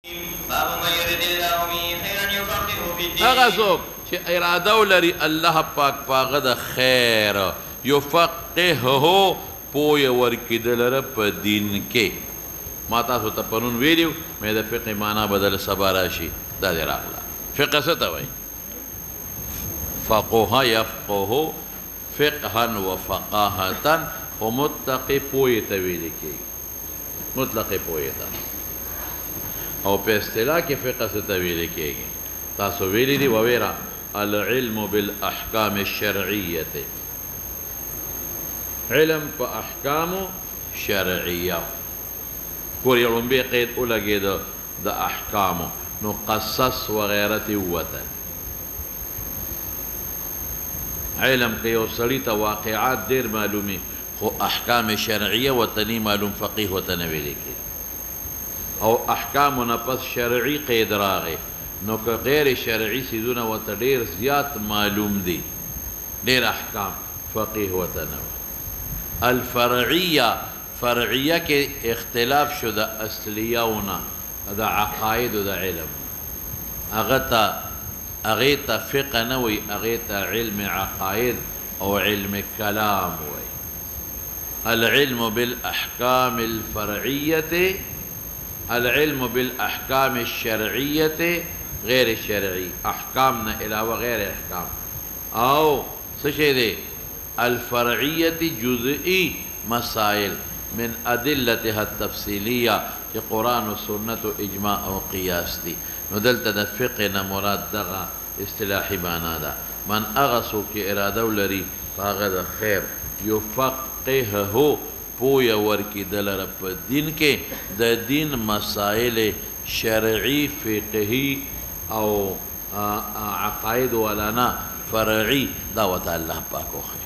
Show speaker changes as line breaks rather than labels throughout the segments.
باب من يرد الله به خيرا يفقهه في الدين.
هغه څوک چې اراده ولري الله پاک پاغه د خیر یفقهه پوی ورکړي دلره په دین کې. ما تاسو ته پرون ویلو مې د فقه معنا بدل سبا راشي دا دې راغله. فقه څه ته وایي؟ فقه یفقه فقها وفقاهة و متقی پوی ته ویل کېږي. مطلق پوی ته او په اصطلاح کې فقه څه ته ویل کېږي؟ تاسو ویلي دي وویرا العلم بالاحکام الشرعیه، علم په احکامو شرعیه. ګور یو لومبی قید ولګېده د احکامو نو قصص وغیره تې ووته. علم که یو سړي ته واقعات ډېر معلومي خو احکام شرعیه ورته نه معلوم، فقیه ورته نه ویلی کېږي. او احکامو نه پس شرعي قید راغی نو که غیر شرعي څیزونه ورته ډېر زیات معلوم دي، ډېر احکام، فقیه ورته نه وایي. الفرعیه، فرعیه کې اختلاف شو د اصلیهونه د عقایدو د علم، هغې ته فقه نه وایي، هغې ته علم عقاید او علم کلام وایي. العلم بالاحکام الفرعیه، العلم بالاحکام الشرعیه غیر الشرعي، احکام نه علاوه غیر احکام. او څه شی دی؟ الفرعیه جزئی مسائل من ادلتها التفصیلیه چې قرآن و سنت و اجماع او قیاس دي. نو دلته د فقه نه مراد دغه اصطلاحي معنا ده. من هغه څوک چې اراده ولري په هغه د خیر یفقهه پویه ورکړي دلره په دین کې، د دین مسائل شرعي فقهي او عقاید والا نه فرعي دا ورته الله پاک وښیي.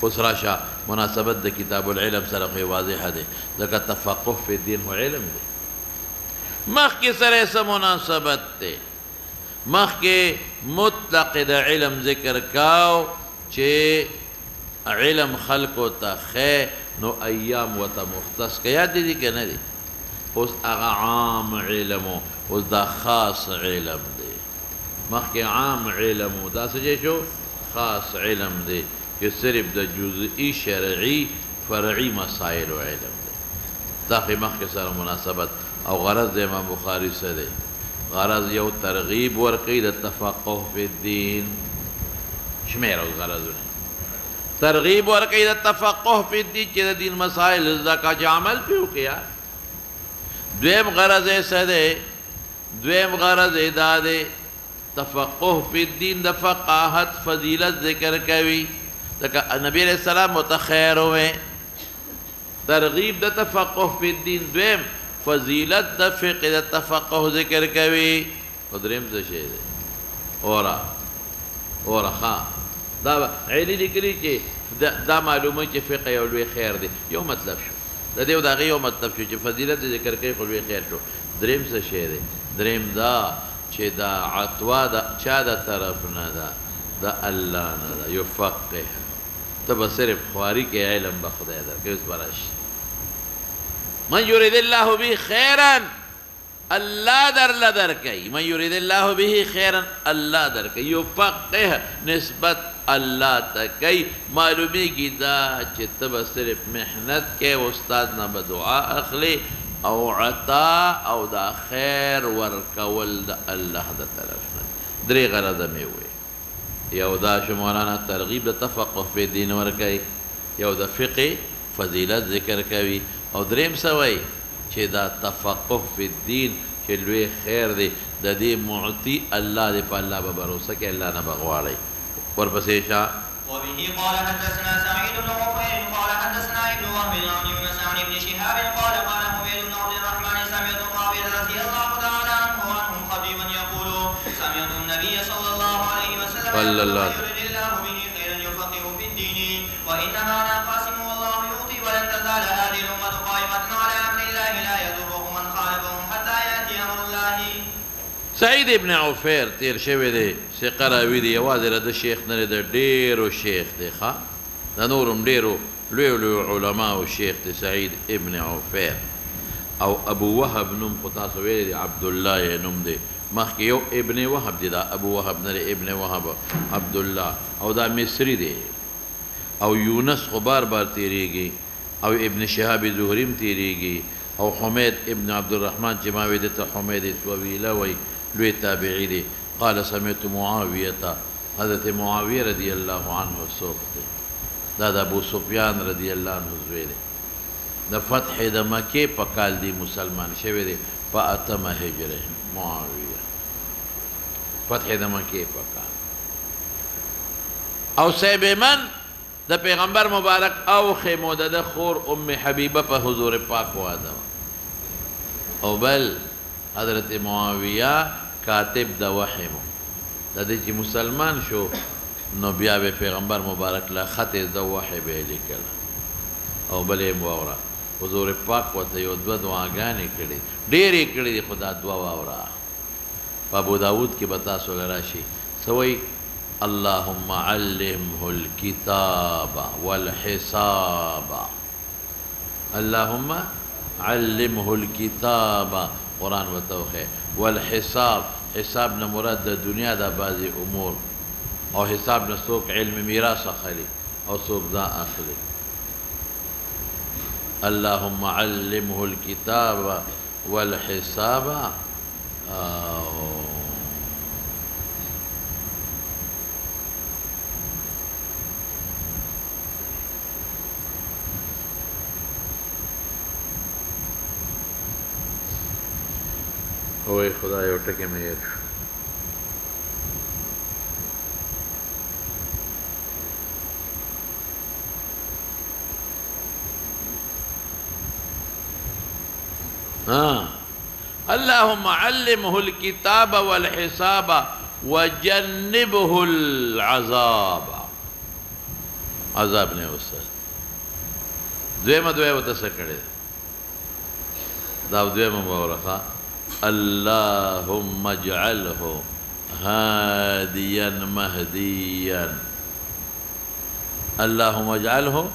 اوس راشه مناسبت د کتاب العلم سره خو واضحه دی ځکه تفقه فی الدین خو علم دی. مخکې سره څه مناسبت دی؟ مخکې مطلق د علم ذکر کاو چې علم خلقو ته ښه نو ایام ورته مختص که یاد دي که نه دي؟ اوس هغه عام علم و اوس دا خاص علم دی. مخکې عام علم و دا څه شو؟ خاص علم دی چې صرف د جزئی شرعي فرعي مسایلو علم دی. دا خو مخکې سره مناسبت او غرض د امام بخاري څه دی؟ غرض یو ترغیب ورکوي د تفقه فی الدین. شمېره اوس غرضونه ترغیب ورکوي د تفقه فی الدین چې د دین مسایل زده که چې عمل پرې وکړي. دویم غرض یې څه دی؟ دویم غرض یې دا دی تفقه فی الدین د فقاهت فضیلت ذکر کوي ځکه نبی علیه السلام ورته خیر ووی. ترغیب د تفقه فی الدین، دویم فضیلت د فقه د تفقه ذکر کوي. او دریم څه شی دی؟ اوره ښه دا علی لیکلي چې دا معلومه چې فقه یو لوی خیر دی. یو مطلب شو د دې او د هغې یو مطلب شو چې فضیلت ذکر کوي خو لوی خیر شو. دریم څه شی دی؟ دریم دا چې دا عطوه د چا د طرف نه ده؟ د الله نه ده. یفقه ته به صرف خواري کې علم به خدای درکوي. اوس به راشي من یرید الله به خیرا الله درله درکوي. من یرید الله به خیرا الله درکوي. یفقه نسبت الله ته کوي. معلومیږي دا چې ته به صرف محنت کوې، استاد نه به دعا اخلي او عطا او دا خیر ورکول د الله د طرف نه. درې غرضه مې وویل. یو دا چې مولانا ترغیب د تفقه فی دین ورکوي، یو د فقه فضیلت ذکر کوي، او دریم څه وایي چې دا تفقه فی الدین چې لوی خیر دی د دې معطي الله دی. په الله به بروسه کې الله نه به غواړئ. ورپسې شه
وبه قال حدثنا سعيد بن عفير قال حدثنا ابن وهب عن يونس عن ابن شهاب قال قال حميد بن عبد الرحمن سمعت معاوية رضي الله تعالى عنهم خطيبا يقول سمعت النبي صلى الله عليه وسلم يقول يرد الله به خيرا يفقهه في الدين وإنما أنا قاسم والله يعطي ولن تزال هذه الأمة قائمة على أمر الله لا يضرهم من خالفهم حتى يأتي أمر الله.
سعید ابن عفیر تیر شوی دی، ثقه راوي دی، یوازې د شیخ نه دی، د ډېرو شیخ دی. ښه د نورم ډېرو لویو علماو شیخ دی سعید ابن عفیر. او ابو وهب نوم خو تاسو ویلی عبدالله یې نوم دی مخکې یو ابن وهب دی دا ابو وهب نه دی ابن وهب عبدالله او دا مصری دی او یونس خو بار بار تیریږي او ابن شهاب زهري هم تیریږي او حمید ابن عبدالرحمن چې ما وی دته حمید طویله وی لوی تابعی دی قال سمعت معاویه حضرت معاویه رضی الله عنه څوک دی دا د ابو سفیان رضی الله عنه زوی دی د فتح د مکې په کال دی مسلمان شوی دی په 8 هجره معاویه فتح د مکې په کال او صاحب من د پیغمبر مبارک او خیموده د خور ام حبیبه په حضور پاک واده او بل حضرت معاویه کاتب د وحی مو د دې چې مسلمان شو نو بیا به پیغمبر مبارک لا خط د وحی به لیکل او بل یې واوره حضور پاک ورته یو دوه دعاګانې کړې ډېرې کړې دي خدا دعا واوره په ابو داود کې به تاسو راشي سوی اللهم علمه الكتاب والحساب اللهم علمه الكتاب قرآن وتوخه والحساب حساب نه مراد د دنیا د بعضی امور او حساب نه څوک علم میراث اخلي او څوک دا اخلي اللهم علمه الكتاب والحساب اوه خدا یو ټکی مې هېر شو اللهم علمه الكتاب والحساب وجنبه العذاب عذاب نه وسه دویمه دوی وته څه کړی دا دویمه مورخه اللهم اجعله هاديا مهديا اللهم اجعله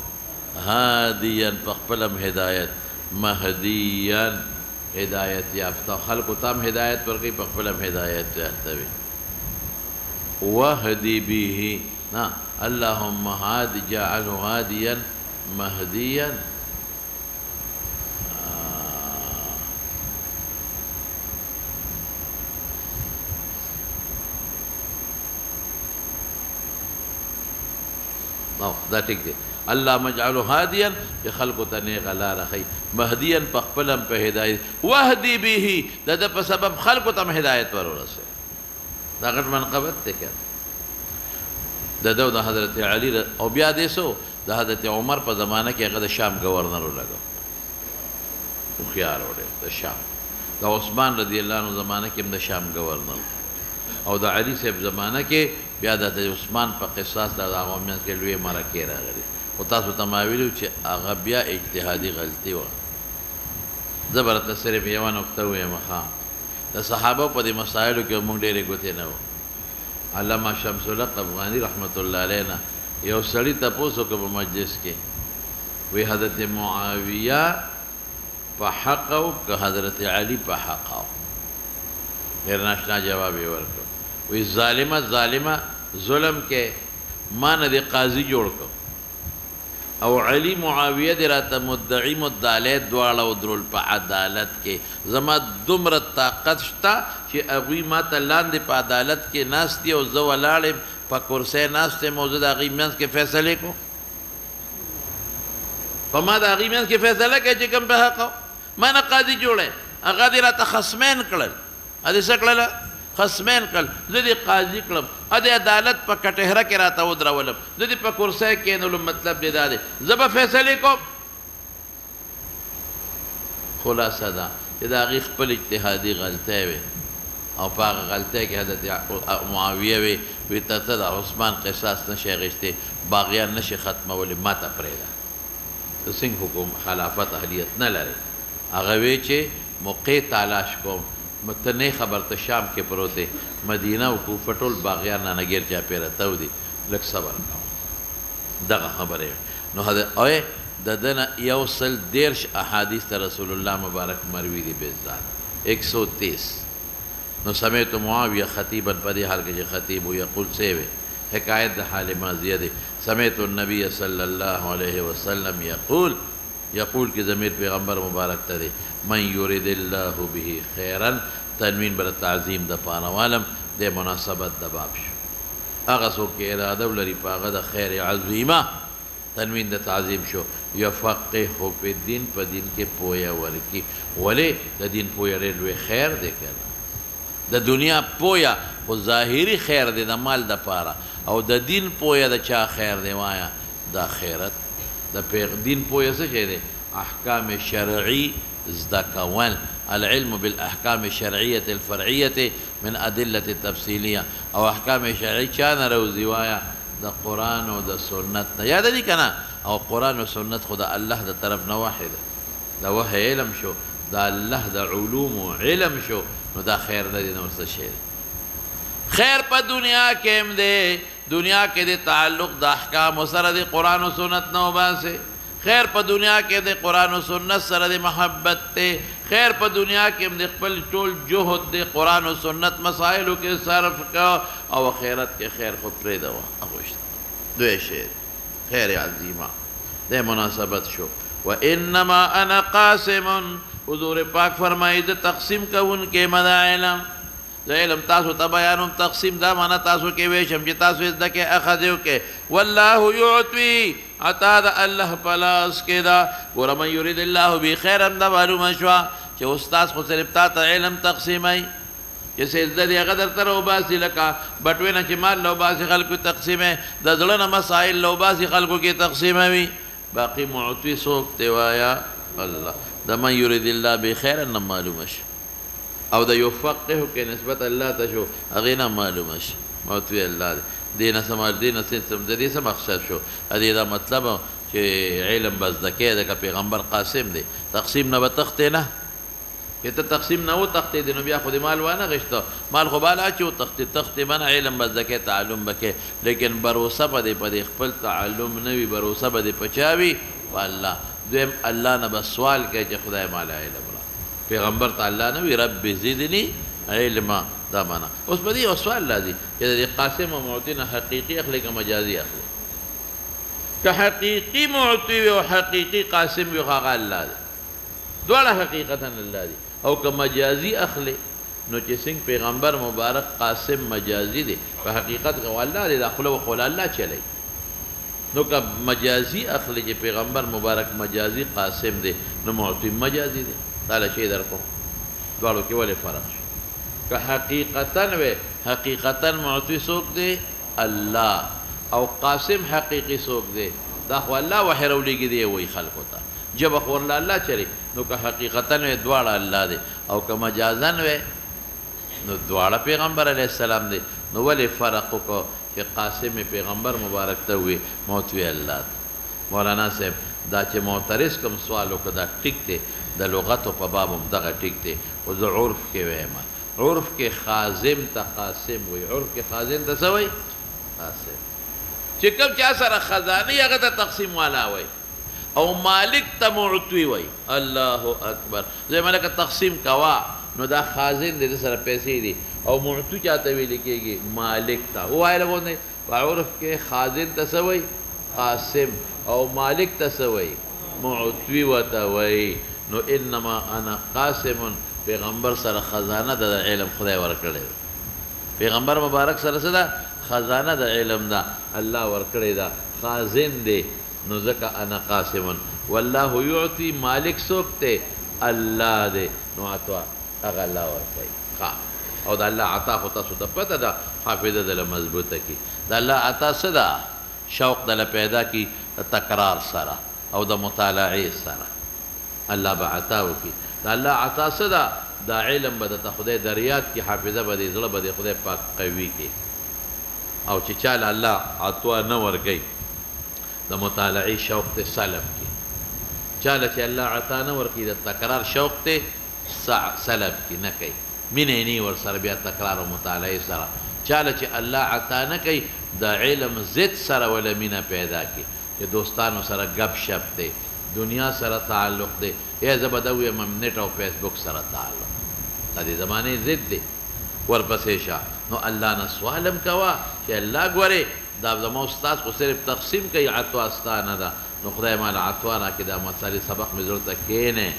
هاديا فاقبلهم هداية مهديا هداية يافتا خلق تام هداية ورقي فاقبلهم هداية يهتوي واهدي به اللهم هادي جعله هاديا مهديا دا ټیک دی اللهم اجعله هاديا بخلق تنيغ لا رخي مهديا فقبلا بهدايه واهدي به دا په سبب خلق تم هدايت ورسه دا غټ منقبت ته کړه د حضرت علي او بیا دې سو د حضرت عمر په زمانه کې هغه د شام گورنر ولګو خو خيار وړه د شام د عثمان رضی الله عنه زمانه کې د شام گورنر او د علي صاحب زمانه کې بیا د عثمان په قصاص د هغه مینس کې لوی مرکه راغلي او تاسو ته ما ویلو چې هغه بیا اجتهادي غلطي و زبرته صرف یو نقطه وایم ښا د صحابه په دې مسایلو کې موږ ډېرې ګوتې نه و علامه شمس الحق افغاني رحمت الله علیه یو سړی تاسو کو په مجلس کې وی حضرت معاویه په حق او که حضرت علی په حق او غیر ناشنا جواب یې ورکړ وی ظالمه ظلم کې ما نه د قاضي جوړ کو او علی معاویه دی راته مدعی مدعی دواړه ودرول په عدالت کې زما دومره طاقت شته چې هغوی ما ته لاندې په عدالت کې ناست دي او زه ولاړ په کرسۍ ناست یم او زه د هغوی منځ کې فیصلې کوم په ما د هغوی منځ کې فیصله کوي چې کوم په حق ما نه قاضي جوړی هغه دې راته خصمین کړل ادې څه کړله خصمین کړل زه دې قاضي کړم ادې عدالت په کټهره کې راته ودرولم زه دې په کرسۍ کېنولم مطلب دې دا دی زه به فیصلې کوم خلاصه ده چې د هغې خپل اجتهادي غلطۍ وې او په هغه غلطۍ کې حضرت معاویه وی ته د عثمان قصاص نشي اخیستی باغیان نشي ختمولی ما ته پرېږده د څنګه حکم خلافت اهلیت نه لري هغه وی چې موقع تلاش کوم ته نه خبر ته شام کې پروت دی مدینه او کوفه ټول باغیان رانه ګیر چاپېره تودي لږ صبر کوه دغه خبره نو د دنه یو سل دیرش احادیث ته رسول الله مبارک مروي دي بالذات 130. نو سمعت معاویه خطیبا په دې حال کې چې خطیب و یقول سیوه حکایت د حال ماضیه دی. سمعت النبي صلی الله علیه وسلم یقول کہ ضمیر پیغمبر مبارک ته دی. من یرید الله به خیرا تنوین بر تعظیم د پانوالم د مناسبت د باب شو. هغه څوک چې اراده ولري په هغه د خیر عظیمه تنوین د تعظیم شو. یفقهه فی الدین په دین کې پوهه ورکي. ولې د دین پوهه ډېر لوی خیر دی کنه. د دنیا پوهه خو ظاهري خیر دی د مال د پاره او د دین پوهه د چا خیر دی وایا د آخرت د دین پوهه څه شی دی احکام شرعي زده کول. العلم بالاحکام الشرعیه الفرعیه من ادله التفصیلیه او احکام شرعي چا نه روزي وایا د قرآن او د سنت نه. یاد دي کنه او قرآن او سنت خو د الله د طرف نه واحده د وحی علم شو د الله د علوم او علم شو نو دا خیر نه دی نو څه شی خیر په دنیا کې هم دی. دنیا کې د تعلق د احکام سره د قرآن او سنت نه وباسه. خیر په دنیا کې د قرآن او سنت سره د محبت ته. خیر په دنیا کې هم د خپل ټول جهد د قرآن او سنت مسائلو کې صرف کا او آخرت کې خیر خو پرېږده اغوشت دوی شی خیر عظیمه د مناسبت شو. و انما انا قاسم حضور پاک فرمایي د تقسیم کوونکی مد علم د علم تاسو ته بیانوم. تقسیم دا معنا تاسو کې ویشم چې تاسو زده کې اخذ وکړئ. والله یعطي عطا د الله په لاس کې ده. ګوره من یرید الله به خیرا دا معلومه شوه چې استاد خو صرف تا ته علم تقسیموي چې څه زده دي هغه درته راوباسي لکه بټوې نه چې مال راوباسي خلکو تقسیموي د زړه نه مسایل راوباسي خلکو کې تقسیموي. باقي معطي څوک دی وایا الله. د من یرید الله به خیرا نه معلومه شي او د یفقهه کې نسبت الله ته شو هغې نه معلومه شي معطي الله دی. دې نه سمال دې نه د دې څه مقصد شو د دې دا مطلب چې علم به زده کوې د که پیغمبر قاسم دی تقسیم نه به تختې نه که ته تقسیم نه وتښتېدې نو بیا خو دې مال وانه غشته مال خو بالا چې وتښتې به نه علم به زده کوې تعلم به کوې لیکن بروسه به دې په دې خپل تعلم نه وي بروسه به دې په چا وي په الله. دویم الله نه به سوال کوي چې خدای مال علم را پیغمبر ته الله نه وي رب زدني علما دا معنا. اوس په دې یو سوال راځي چې د قاسم او معطي نه حقیقي اخلي که مجازي اخلي. که حقیقي معطي وي او حقیقي قاسم وي هغه الله دی دواړه حقیقتا الله دی. او که مجازي اخلي نو چې څنګه پیغمبر مبارک قاسم مجازي دی په حقیقت کې الله دی داخله و خول الله چلی. نو که مجازي اخلي چې پیغمبر مبارک مجازي قاسم دی نو معطي مجازي دی. تعالی شی در کو دواړو کې ولې فرق شو. که حقیقتا وي حقیقتا معطي څوک دی الله او قاسم حقیقي څوک دی دا خو الله وحی راولیږي دی وایي خلکو ته جبه خو ورله الله چلی. نو که حقیقتا وي دواړه الله دی او که مجازا وي نو دواړه پیغمبر علیه السلام دی. نو ولې فرق وکړو چې قاسم پیغمبر مبارک ته وي معطي الله دی. مولانا صاحب دا چې معترض کوم سوال وکړه دا ټیک دی د لغتو په باب هم دغه ټیک دی خو زه عرف کې وایم عرف کې خازم ته قاسم وي عرف کې خازن ته څه وایي قاسم. چې کوم چا سره خزانه هغه ته تقسیم والا وایي او مالک ته معطي وایي. الله اکبر. زه ملکه تقسیم کوا نو دا خازن دی سره پیسې دي او معطي چاته ویل کېږي مالک ته ووایله غوندې په عرف کې خازن ته څه وایي قاسم او مالک ته څه وایي معطي ورته وایي. نو انما انا قاسم پیغمبر سره خزانه د علم خدای ورکړی پیغمبر مبارک سره څه ده خزانه د علم ده الله ورکړی ده خازن دی. نو ځکه انا قاسم والله یعطي مالک څوک دی الله دی. نو عطا هغه الله ورکوي او د الله عطا خو تاسو ته پته ده حافظه دله مضبوطه کړي. د الله عطا څه ده شوق دله پیدا کړي د تکرار سره او د مطالعې سره الله به عطا وکړي. د الله عطا څه ده دا علم به درته خدای در یاد کړي حافظه به دې زړه به دې خدای پاک قوي کړي. او چې چاله الله عطا نه ورکوي د مطالعې شوق ته سلب کړي. چاله چې الله عطا نه ورکړي د تکرار شوق ته سلب کړي نه کوي مینه نه ورسره بیا تکرار او مطالعې سره. چاله چې الله عطا نه کوي د علم ضد سره ولا مینه پیدا کړي چې دوستانو سره ګپ شپ دی دنیا سره تعلق دی یا زه به دا ویم نیټ او فیسبوک سره تعلق دا د زمانې ضد دی ورپسې شه نو الله نه سوال هم کوه چې الله ګورې دا زما استاد خو صرف تقسیم کوي عطوا ستا نه ده نو خدای ماله عطوا راکړي دا مسالې سبق مې زړه ته کښېنې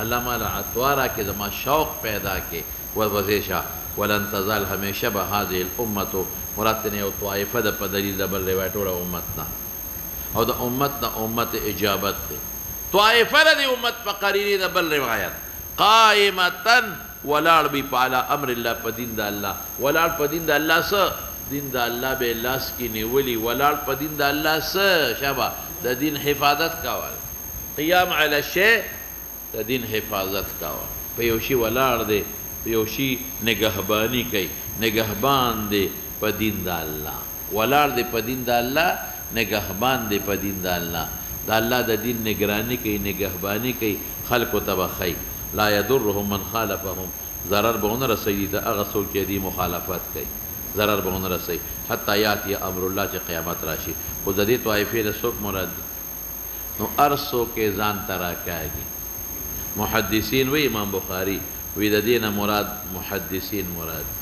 الله ماله عطوا راکړي زما شوق پیدا کړي ورپسې شه ولن تزال همیشه به هذه الامة مراد ترې یو طایفه ده په دلیل د بل روایت ټوله امت نه او د امت نه امت اجابت دی طایفه ده د امت په قرینې د بل روایت قائمتن ولاړ بي په علی امر الله په دین د الله ولاړ په دین د الله څه دین د الله به لاس کې نیولي ولاړ په دین د الله څه شبه د دین حفاظت کول قیام علی الشیء د دین حفاظت کول په یو شي ولاړ دی په یو شي نگهبانی کوي نگهبان دی په دین د الله ولاړ دی په دین د الله نگهبان دی په دین د الله د الله د دین نگرانی کوي نگهبانی کوي خلکو ته به ښیي لا یضرهم من خالفهم ضرر به ونه رسوي د هغه څوک چې دې مخالفت کوي ضرر به ونه رسوي حتی یاتي امر الله چې قیامت راشي خو د دې طایفې نه څوک مراد دي نو هر څوک یې ځان ته راکاږي محدثین وی امام بخاري وی د دې نه مراد محدثین مراد دي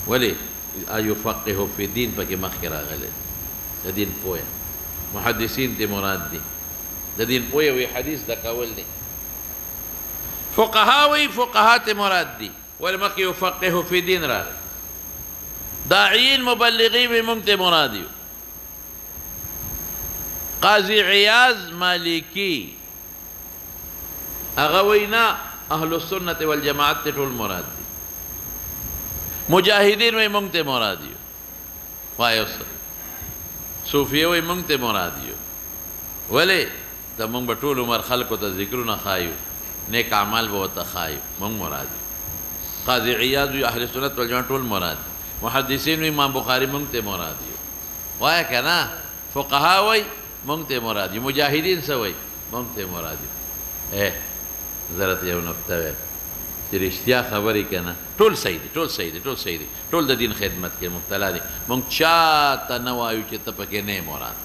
ولې ایفقهه فی دین پکې مخکې راغلی د دین پوهه محدثین ته مراد دي د دین پوهه وی حدیث د کول دي فقها وی فقهات مراد دي ولې مخکې یفقهه فی دین راغلی داعین مبلغین وی مونږ ته مراد دي قاضی عیاض مالکی هغه وی نه اهل السنت والجماعت ته ټول مراد دي مجاهدین وی مونږ ته مراد دي وایو صوفیه وی مونږ ته مراد دي ولې د مونږ به ټول عمر خلکو ته ذکرونه خایو نیک اعمال به ورته خایو مونږ مراد دي قاضی عیاض وی اهل سنت والجماعت ټول مراد دي محدثین وی امام بخاری مونږ ته مراد دي وایه که نه فقها وی مونږ ته مراد دي مجاهدین څه وی مونږ ته مراد دي زرت یو نقطه وی چې رښتیا خبرې که نه ټول صحیح دي ټول صحیح دي ټول صحیح دي ټول د دین خدمت کې مبتلا دي مونږ چاته نه وایو چې ته پکې نه مراد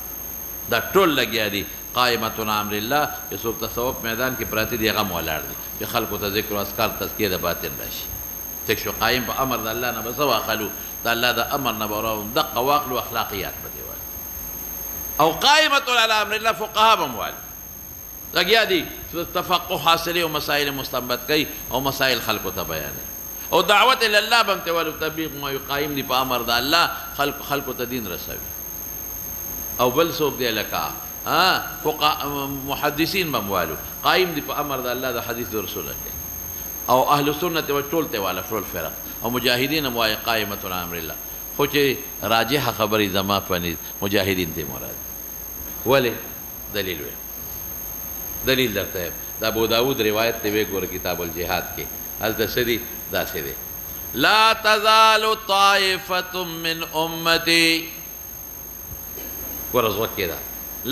دا ټول لګیا دي قائمتون امر الله چې څوک تصوف میدان کې پراته دي هغه هم ولاړ دي چې خلکو ته ذکر و اذکار تزکیه د باطن راشي څوک شو قایم په امر د الله نه به څه واخلو د الله د امر نه به راو دقه واخلو اخلاقیات به دې وایي او قائمتون علی امر الله فقها به هم وایي لګیا دي تفقه حاصلې او مسائل مستنبط کوي او مسائل خلکو ته بیانوي او دعوت الله به هم ته وایي تبلیغ ما قایم دي په امر د الله خلکو ته دین رسوي او بل څوک دی لکه محدثین به هم وایي قایم دي په امر د الله د حدیث د رسول الله او اهل سنت و ټول ته والا ټول فرق او مجاهدین هم وایي قائمتون امر الله خو چې راجحه خبرې زما په نظر مجاهدین ته مراد ولې دلیل وایي دلیل درته د ابو داود روایت ته وی ګور کتاب الجهاد کې هلته څه دي داسې دی لا تزال طائفة من امتي ورزوک کې ده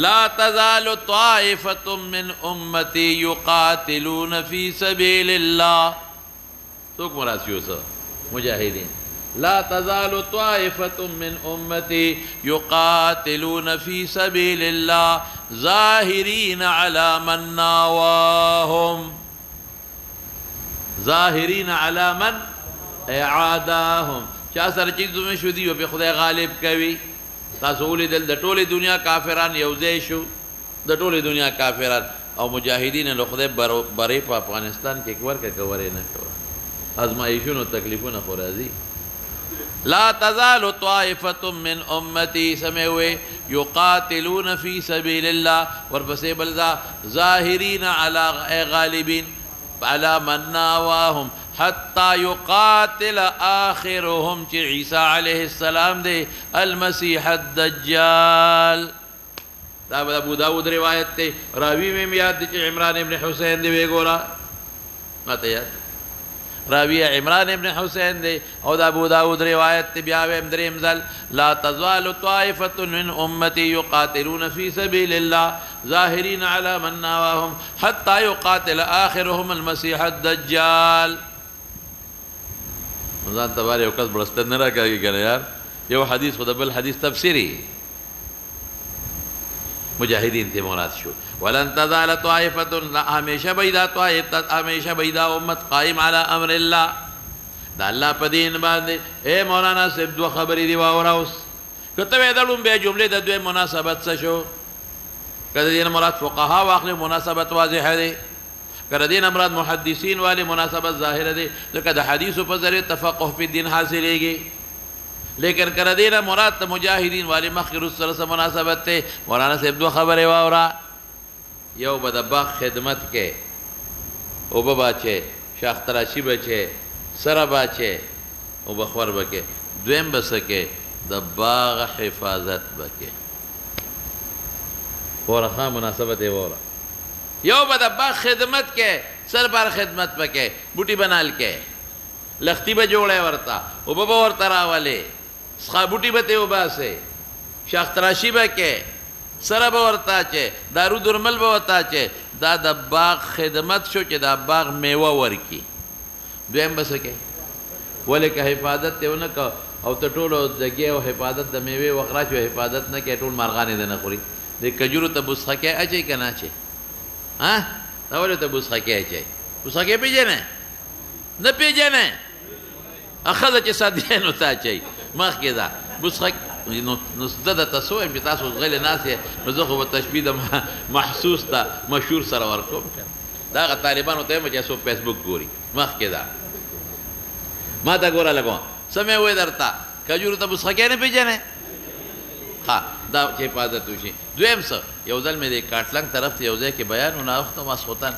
لا تزال طائفة من امتي يقاتلون في سبيل الله څوک مراد شو مجاهدین لا تزال طائفة من أمتي يقاتلون في سبيل الله ظاهرين على من ناواهم ظاهرين على من اعاداهم چا سره چې دوی شو دی په خدای غالب کوي تاسو ولیدل د ټوله دنیا کافران یو ځای شو د ټوله دنیا کافران او مجاهدین له خدای برې په افغانستان کې ورکه کورې نه کوي ازمایښونو تکلیفونه خو راځي لا تزال طائفة من أمتي سمعوا يقاتلون في سبيل الله ورپسې بل ظاهرين على غالبين على من ناواهم حتى يقاتل آخرهم چې عیسی علیه السلام دی المسیح الدجال دا ابو داود روایت ته راوی میں یاد دی چې عمران ابن حسین دی وی ګورا ماته یاد راوی عمران ابن حسین دی او دا ابو داود روایت ته بیا ویم دریم ځل لا تزال طائفة من امتي يقاتلون في سبيل الله ظاهرين على من ناواهم حتى يقاتل آخرهم المسيح الدجال ځان تبار یو کس برستن نه راکاږي کنه یار یو حدیث خو د بل حدیث تفسیری مجاهدین ته مراد شو ولن تزال طائفه همیشه بیدا طائفه همیشه بیدا امت قائم علی امر الله دا الله په دین باندې اے مولانا صاحب دو خبرې دی واوراوس کته وې دلم به جمله د دوی مناسبت څه شو کله دین مراد فقها واخلي مناسبت واضحه ده کله دین مراد محدثین والی مناسبت ظاهره ده ځکه د حدیثو په ذریعه تفقه په دین حاصلېږي لیکن کله دین مراد مجاهدین والی مخیر سره مناسبت ته مولانا صاحب دو خبره واورا یو به د باغ خدمت کې او به باچه شاخ تراشی بچه سره باچه او بخور بکه دویم بسکه د باغ حفاظت بکه ورخا مناسبت وورا یو به د باغ خدمت کې سر بار خدمت بکه بوټي بنال کې لختی به جوړه ورتا او به ورتا راواله سخا بوټي به ته وباسه شاخ تراشی بکه سره به ورتا چه دارو درمل به ورتا چه دا د باغ خدمت شو چې دا باغ میوه ورکی دویم بسکه ولکه حفاظت ته ونه او ته ټولو دګي او حفاظت د میوه وغیرہ چې حفاظت نه کې ټول مرغان دې نه خوري د کجورو ته بوسخه کې اچي کنه اچي ها دا ولې ته بوسخه کې اچي بوسخه کې پیژنې نه پیژنې اخذ چې صدینو ته اچي مخ کې دا بوسخه نو د تاسو هم تاسو غل ناس نو زه خو تشبیه د محسوس ته مشهور سره ورکوم دا طالبانو ته مې چې سو فیسبوک ګوري مخ کې دا ما تا ګوره لګو سمې وې درتا کجورو ته بوسخه کې نه پیژنې ها دا چې حفاظت وشي دویم څه یو ځل مې د کاټلنګ طرف ته یو ځای کې بیان ونه وخت ما سوتن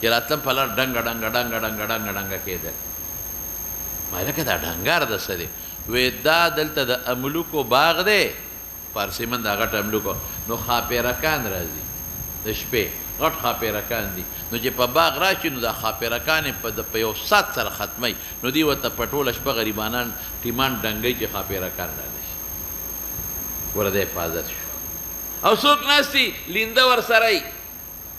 چې راتلم په لار ډنګ ډنګ ډنګ ډنګ ډنګ ډنګ کېده ما لکه دا ډنګار د سړي وې دا دلته د املوکو باغ دی فارسی من دا غټ املوکو نو خاپیرکان راځي د شپې غټ خاپیرکان دي نو چې په باغ راشي نو دا خاپیرکان په یو سات سره ختمي نو دی ورته په ټوله شپه غریبانان ټیمان ډنګي چې خاپیرکان راشي ورته حفاظت شو او څوک ناسي لینده ور سره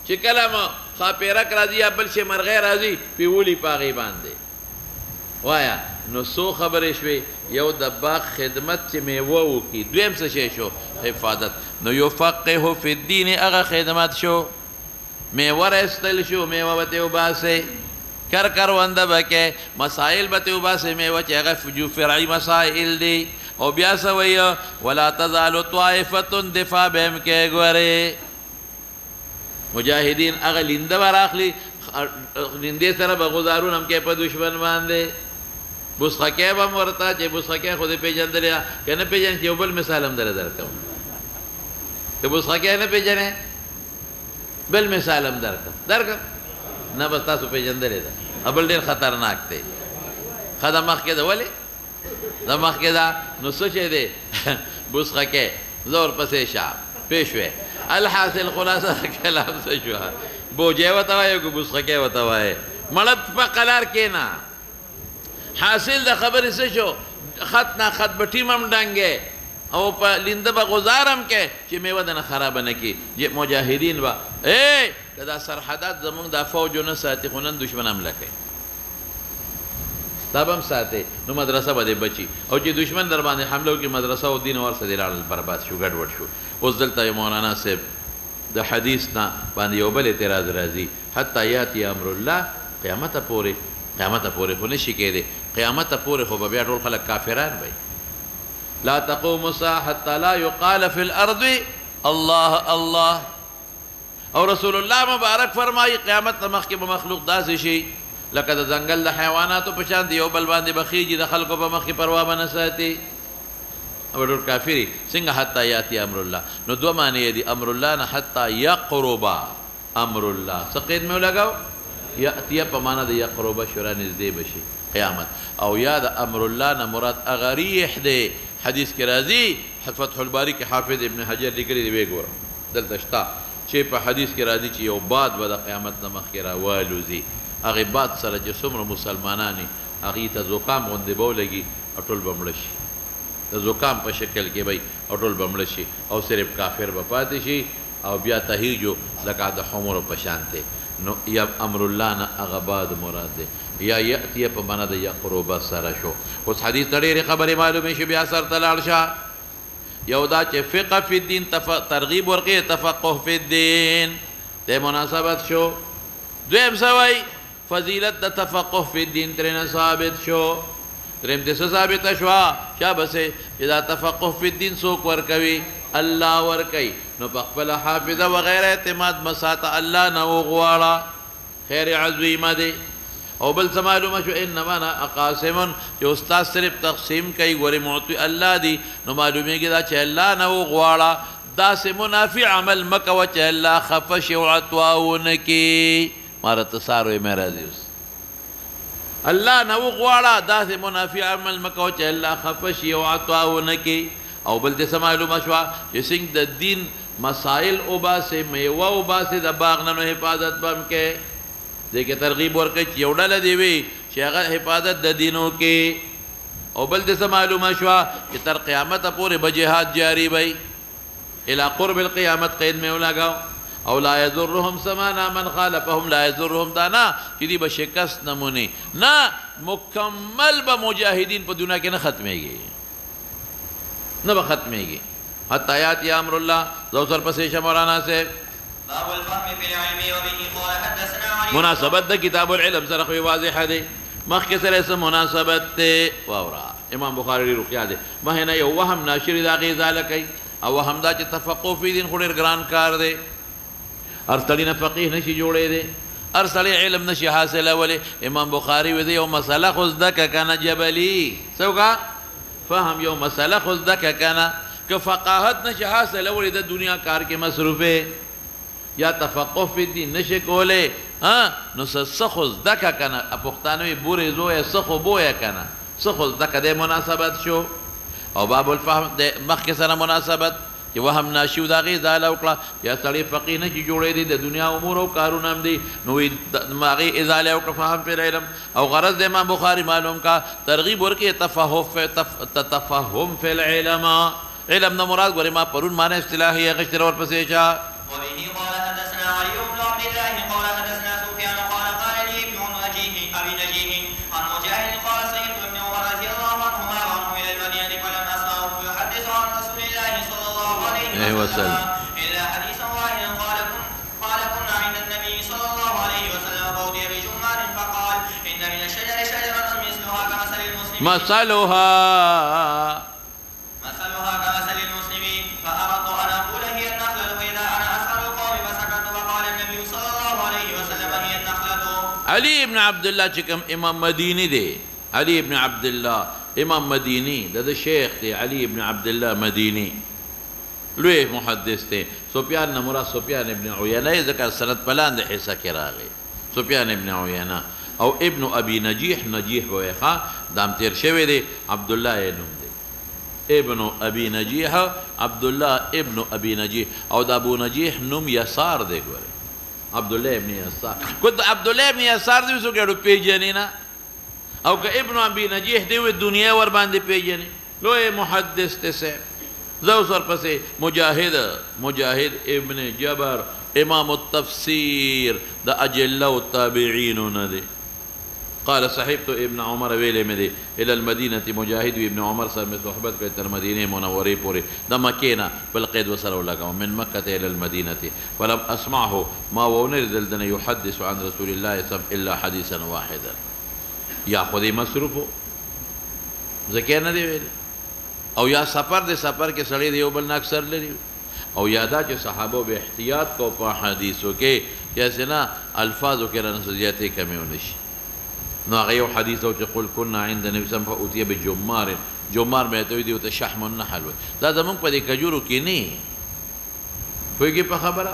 چې کله ما خاپیرک راځي یا بل شي مرغې راځي پیولي پاغي باندې وایا نو سو خبرې شوي یو د باغ خدمت چې میوه وکړي دویم څه شی شو حفاظت نو یفقهه فی الدین هغه خدمت شو میوه راستل شو میوه به ته وباسئ کرونده به کې مسائل به ته وباسئ میوه چې هغه فرعي مسائل دي او بیا څه وایي ولا تزال طائفة دفاع به هم کې ګورې مجاهدین هغه لینده به راخلي لندې سره به غزارون هم کې په دشمن باندې بوسخکه به ورته چې بوسخکه خو دې پیژندل کنه پیژن چې یو بل مثال هم درکوم که بوسخکه نه پیژنې بل مثال هم درکوم نه بس تاسو پیژندل دا ابل ډیر خطرناک دی خدای مخ کې دا ولې دا مخ کې دا نو څه چې دی بوسخکه زور پسې شاب پېښوي الحاصل خلاصه کلام څه شو بوجه وته وایو که بوسخکه وته وایي مړت په قلار کې نه حاصل د خبرې څه شو خط نه خط به ټیم هم ډنګې او په لینده به غزارم کې چې میوه دنه خرابه نه کړي مجاهدین به که دا سرحدات زمونږ دا فوج نه ساتي خو نن دشمن حمله کوي دا به هم ساتي نو مدرسه به دې بچي او چې دشمن در باندې حمله وکړي مدرسه او دین ورسه دې لاړل برباد شو ګډوډ شو اوس دلته مولانا صاحب د حدیث نه باندې یو بل اعتراض راځي حتی یاتی امر الله قیامت پورې خو نشي کېدی قیامت پورې خو به بیا ټول خلک کافران وي لا تقوم الساعة حتى لا يقال في الأرض الله الله او رسول الله مبارک فرمایي قیامت مخکې به مخلوق داسې شي لکه د ځنګل د حیواناتو په شان د یو بل باندې بخیږي د خلکو په مخکې پروا به نه ساتي او ټول کافري څنګه حتی یاتي امر الله نو دوه معنی دي امر الله نه حتی یقرب امر الله څه قید مې ولګاو یاتي په معنا د یقرب شورا نږدې بشي قیامت او یا د امر الله نه مراد اغریح دی حدیث کې راځي فتح الباری کې حافظ ابن حجر لیکلي دی وګوره دلته شتا چې په حدیث کې راځي چې یو باد به د قیامت نه مخکې راوالوځي هغه باد سره چې څومره مسلمانان هغې ته زکام غوندې به ولګي او ټول به مړه شي د زکام په شکل کې به او ټول به مړه شي او صرف کافر به پاتې شي او بیا تهیجو لکه د حمرو په شان دی نو یا امر الله نه هغه باد مراد دی یا یأتی په معنا د یقرب سره شو اوس حدیث ډېرې خبرې معلومې شي بیا سر ته لاړ شه یو دا چې فقه فی الدین ترغیب ورکړي تفقه فی الدین د مناسبت شو. دویم سوی فضیلت د تفقه فی الدین ترنه ثابت شو. دریم ته ثابت شو شابسه چې دا تفقه فی الدین څوک ورکوي؟ الله ورکوي. نو په خپل حافظه وغیره اعتماد مساته الله نه وغواړه، خیر عظیمه دی. او بل څه معلومه شو انما انا اقاسم چې استاد صرف تقسیم کوي ګورې معطي الله دی، نو معلومیږي دا چې الله نه وغواړه. داسې منافع عمل مه کوه چې الله خفه شي او عطوا ونه کړي. ماره تصاروی مې راځي اوس الله نه وغواړه، داسې منافع عمل مه کوه چې الله خفه شي او عطوا ونه کړي. او بل دې څه معلومه شوه چې څنګه د دین مسائل وباسې میوه وباسې د باغ نه، نو حفاظت به هم کې دې کې ترغیب ورکړي چې یو ډله دې وي چې هغه حفاظت د دینو کې. او بل دې څه معلومه شوه چې تر قیامته پورې به جهاد جاري وي الى قرب القیامت قید میں لگاؤ. او لا یضرهم سمانا من خالفهم لا یضرهم دانا چې دی به شکست نمونی نه، مکمل به مجاهدین په دنیا کې نه ختمیږي، نه به ختمیږي حتی یاتی امر الله. زوسر پسې مولانا سے
باب الفهم في العلم وبه قال حدثنا علي.
مناسبت د کتاب العلم سره خو واضح دی، مخکې سره څه مناسبت ته واورا. امام بخاری رقیا دی مه نه یو وهم ناشری دا غیزاله کوي او وهم دا چې تفقه فی دین خو ډېر ګران کار دی. هر سړی نه فقیه نشي جوړی دی، هر سړی علم نشي حاصلولی. امام بخاری وی دی یو مسله خو زده که کنه جبلي څه وکړه فهم، یو مسله خو زده که کنه که فقاهت نشي حاصلولی د دنیا کار کې مصروفه یا تفقه فی دین نشي کولی نو څه خو زده که کنه. پښتانه وی بورې زویه څه خو بویه کنه، څه خو زده که دی مناسبت شو. او باب الفهم د مخکې سره مناسبت چې وهم ناشي و د هغې ازاله وکړه. یا سړی فقیه نه چې جوړی دی د دنیا امور او کارونه هم دی، نو هغې ازاله وکړه فهم فی العلم. او غرض د امام بخاري معلوم کا ترغیب ورکړي تفهم فی العلم. علم نه مراد ګورې ما پرون معنی اصطلاحي اخیستې ورپسې چا.
وبه قال حدثنا علي بن عبد الله قال حدثنا سفيان قال قال لي ابن ابي نجيه عن مجاهد قال سمعت ابن عمر رضي الله عنهما وعنه الى المدينه فلم اسمعه يحدث عن رسول الله صلى الله عليه وسلم الا حديثا واحدا قال كنا عند النبي صلى الله عليه وسلم فأوتي بجمار فقال ان من الشجر شجره مثلها كمثل المسلم مثلها كمثل المسلم فأردت أن أقول هي النخلة فإذا أنا أسأل القوم فسكت فقال النبي صلى الله عليه وسلم هي النخلة.
علي ابن عبد الله چې کوم امام مدینی دی، علي ابن عبد الله امام مدینی د شیخ دی، علي ابن عبد الله مدینی لوی محدث دی. سفیان نه مراد سفیان ابن عیینه ځکه سند په لاندې حصه کې راغی سفیان ابن عیینه. او ابن ابي نجیح به ښه دام تیر شوی دی، عبد الله نوم دی ابن ابي نجیح، عبد الله ابن ابي نجیح. او د ابو نجیح نوم یسار دی ګوره، عبد الله ابن یسار. کله عبد الله ابن یسار دی څوک یې پیژنې نه، او که ابن ابي نجیح دی و دنیا ور باندې پیژنې. لوی محدث ته سه زو سر پسې مجاهد ابن جبر امام التفسیر د اجله التابعین نه دی. قال صحبت ابن عمر ویلې مې دی الى المدینه مجاهد ابن عمر سره مې صحبت کړې تر مدینه منورې پورې د مکې نه بل قید وسره ولګاو من مکه الى المدینه ولم اسمعه ما ونرد دن يحدث عن رسول الله صلى الا حديثا واحدا. یا خودی مصروف ذکر نه دی ویل، او یا سفر د سفر کې سړی دی یو بل نه اکثر لري، او یادا چې صحابه به احتیاط کو په حدیثو کې چې څنګه الفاظو کې رانه زیاتې کمی ونشي. نو هغه یو حدیث او چې قل كنا عند النبي صلی الله علیه وسلم فأوتي بجمار، جمار مې ته دی او ته شحم النحل دا زمونږ په دې کجورو کې نه پوهېږي په خبره.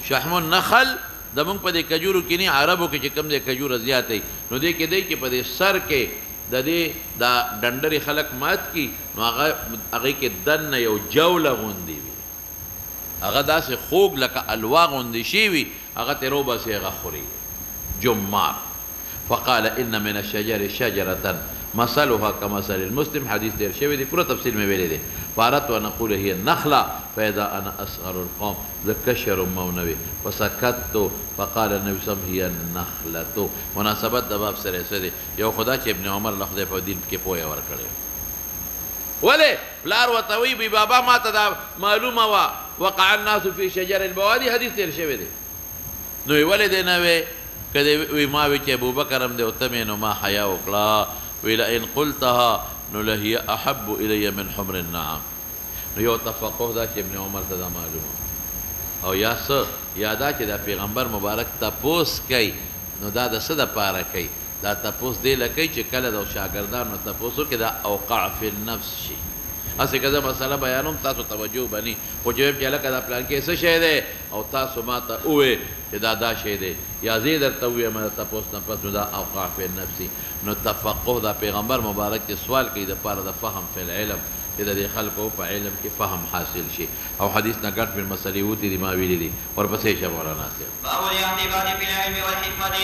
شحم النخل زمونږ په دې کجورو کې نه، عربو کې چې کوم ځای کجوره زیاتې نو دې کې دی چې په دې سر کې د دې دا ډنډرې خلک مات کی نو هغې کې دننه یو جوله غوندې وي، هغه داسې خوږ لکه الوا غوندې شي وي، هغه ترې روباسې هغه خوري جمار. فقال ان من الشجر شجره مثلها كمثل المسلم. حدیث دیر شوی دی، پورا تفصیل میں ویلے دی. فاردت ان اقول هي النخله فاذا انا اصغر القوم ذكشر مونوي فسكت فقال النبي صلى الله عليه وسلم هي النخله. مناسبت د باب سره سره یو خدا چې ابن عمر له خدای په دین کې پوهه ورکړي ولې پلار ورته وایي بی بابا ما ته دا معلومه وه وقع الناس فی شجر البوادي حدیث تیر شوی دی نو وی ولې دی نه وی که دی وی ما وی چې ابوبکر هم دی او ته مې نو ما حیا وکړه وی لئن قلتها نو لهي احب الی من حمر النعم نو یو تفقه دا چې ابن عمر ته دا معلومه او یا څه یا دا چې دا پیغمبر مبارک تپوس کوي نو دا د څه دپاره کوي دا تپوس دی لکه چې کله د شاګردانو تپوس وکړي دا اوقع فی النفس شي هسې که زه مسله بیانوم تاسو توجه به ني خو چې وایم چې هلکه دا پلانکې څه شی دی او تاسو ما ته ووایې چې دا شی دی یا زه یې درته ووایم د تپوس نه پس نو دا اوقع فی النفس نو تفقه دا پیغمبر مبارک چې سوال کوي دپاره د فهم فی العلم چې د دې خلکو په علم کې فهم حاصل شي او حدیث نه ګډ من مسلې وتې دي ما ویلي دي ورپسې شه مولانا صاحب
باب الاعتبار في العلم والحكمة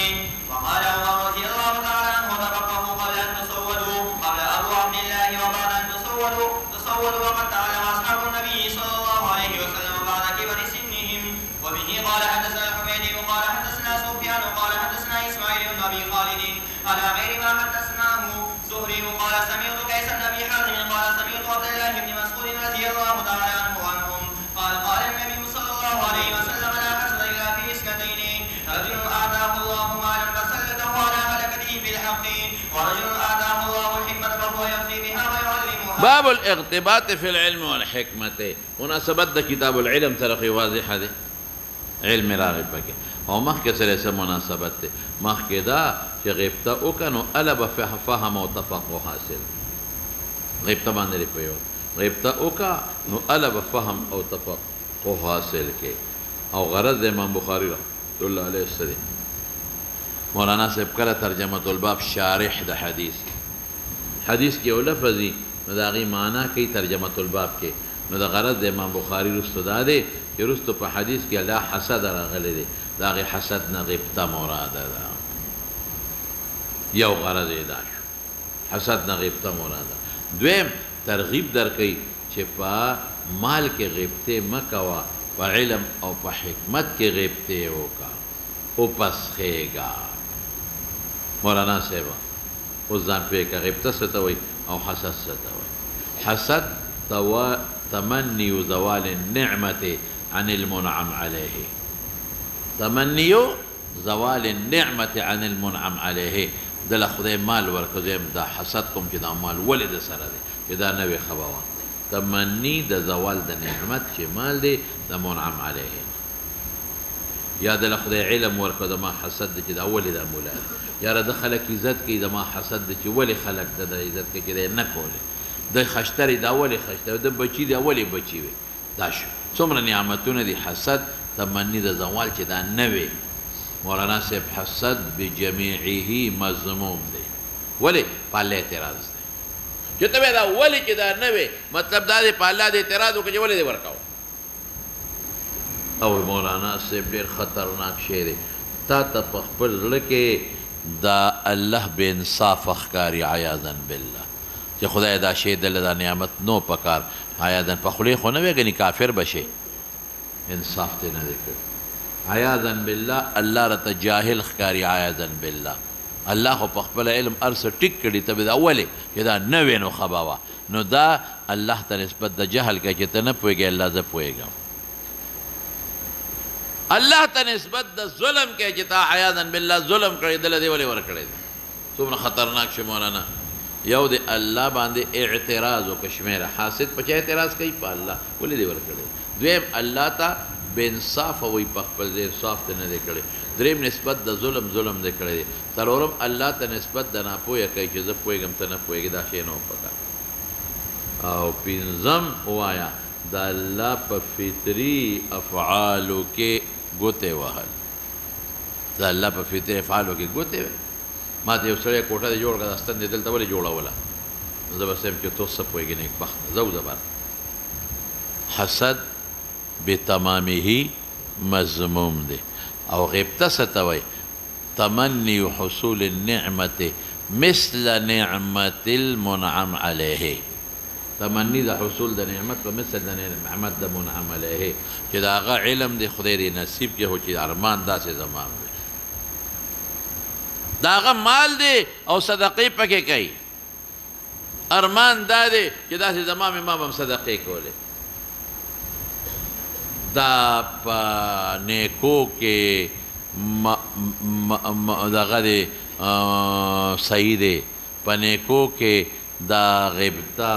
وقال عمر رضي الله تعالى عنه تفقهوا قبل أن تسودوا قال أبو عبد الله وبعد أن تسودوا وقد تعلم أصحاب النبي صلى الله عليه وسلم بعد كبر سنهم وبه قال حدثنا الحميدي وقال حدثنا سفيان وقال حدثنا إسماعيل بن أبي خالد على غير ما حدثناه زهري وقال سمعت كيس بن أبي حازم قال سمعت عبد الله بن مسعود رضي الله تعالى عنه عنهم قال قال النبي صلى الله عليه وسلم لا حسد إلا في اثنتين رجل آتاه الله مالا فسلته على ملكته بالحق ورجل آتاه الله الحكمة فهو يقضي بها ويعلمها
باب الاغتباط في العلم والحكمة مناسبت د کتاب العلم سره واضحه ده علم راغب پکې او مخکې سره څه مناسبت ده مخکې دا چې غیبته وکنو الب فهم او تفقه حاصل غیبته باندې لري په یو غیبته وکا نو الب فهم او تفقه حاصل کې او غرض امام بخاری رحمه الله علیه السلام مولانا صاحب کله ترجمه الباب شارح د حدیث کې یو لفظي نو د هغې معنا کوي ترجمه الباب کې نو د غرض د امام بخاري رستو دا دی چې رستو په حدیث کې لا حسد راغلی دی د هغې حسد نه غبطه مراده ده یو غرض یې دا شو حسد نه غبطه مراده دویم ترغیب درکوي چې په مال کې غبطې مه کوه په علم او په حکمت کې غبطې وکړه وپسخېږه مولانا صاحب اوس ځان پوهې که غبطه څه ته وایي او حسد څه ته وایي حسد تمني زوال النعمة عن المنعم عليه تمني زوال النعمة عن المنعم عليه دل خدای مال ورکوزیم دا حسد کوم چې دا مال ولې د سره دی چې دا نوې خبره تمني د زوال د نعمت چې مال دی د منعم عليه یا دل خدای علم ورکو د ما حسد دی چې دا ولې دا مولا یاره د خلک عزت کوي د ما حسد دی چې ولې خلک د عزت کوي چې دی نه کولی د خشترې دا ولې خشتر د بچي دا ولې بچي وي دا شو څومره نعمتونه دي حسد تمني د زوال چې دا نه وي مولانا صاحب حسد بجمیعه مذموم دی ولې په الله اعتراض دی چې ته دا ولې چې دا نه وي مطلب دا دی په الله د اعتراض وکړي چې ولې دی ورکاو او مولانا صاحب ډېر خطرناک شی دی تا ته په خپل زړه کې دا الله بې انصافه ښکاري عیاذا بالله چې خدای دا شی دله دا نعمت نو پکار عیاذا په خولې خو نه وی ګنې کافر بشي انصاف دی نه دی کړی عیاذا بالله الله راته جاهل ښکاري عیاذا بالله الله خو په خپل علم هر څه ټیک کړي ته به دا ولې چې دا نه وی نو ښه به وه نو دا الله ته نسبت د جهل کوي چې ته نه پوهېږې الله زه پوهېږم الله ته نسبت د ظلم کوي چې تا عیاذا بالله ظلم کړی دله دی ولې ورکړی دی څومره خطرناک شي مولانا یو د الله باندې اعتراض او کشمیره حاسد په چا اعتراض کوي په الله ولې دی ورکړی دویم الله ته بې انصافه وایي په خپل ځای انصاف ته نه دی کړی دریم نسبت د ظلم دی کړی دی څلورم الله ته نسبت د ناپوهه کوي چې زه پوهېږم ته نه پوهېږې دا شی نه پکار او پنځم ووایه د الله په فطري افعالو کې ګوتې وهل د الله په فطري افعالو کې ګوتې وهل ما ته یو سړی کوټه دې جوړ کړه دا ستن دې دلته ولې جوړوله زه به صاحب چې تو څه پوهېږې نیکبخته زه زبر حسد بتمامه مذموم دی او غیبته څه ته وایي تمني حصول النعمة مثل نعمة المنعم عليه تمني د حصول د نعمت په مثل د نعمت د منعم علیه چې د هغه علم دی خدای دې نصیب کې هو چې ارمان داسې زما وي د هغه مال دی او صدقې پکې کوي ارمان دا دی چې داسې زما مې ما به هم صدقې کولې دا په نیکو کې دغه دی صحیح دی په نیکو کې دا غیبته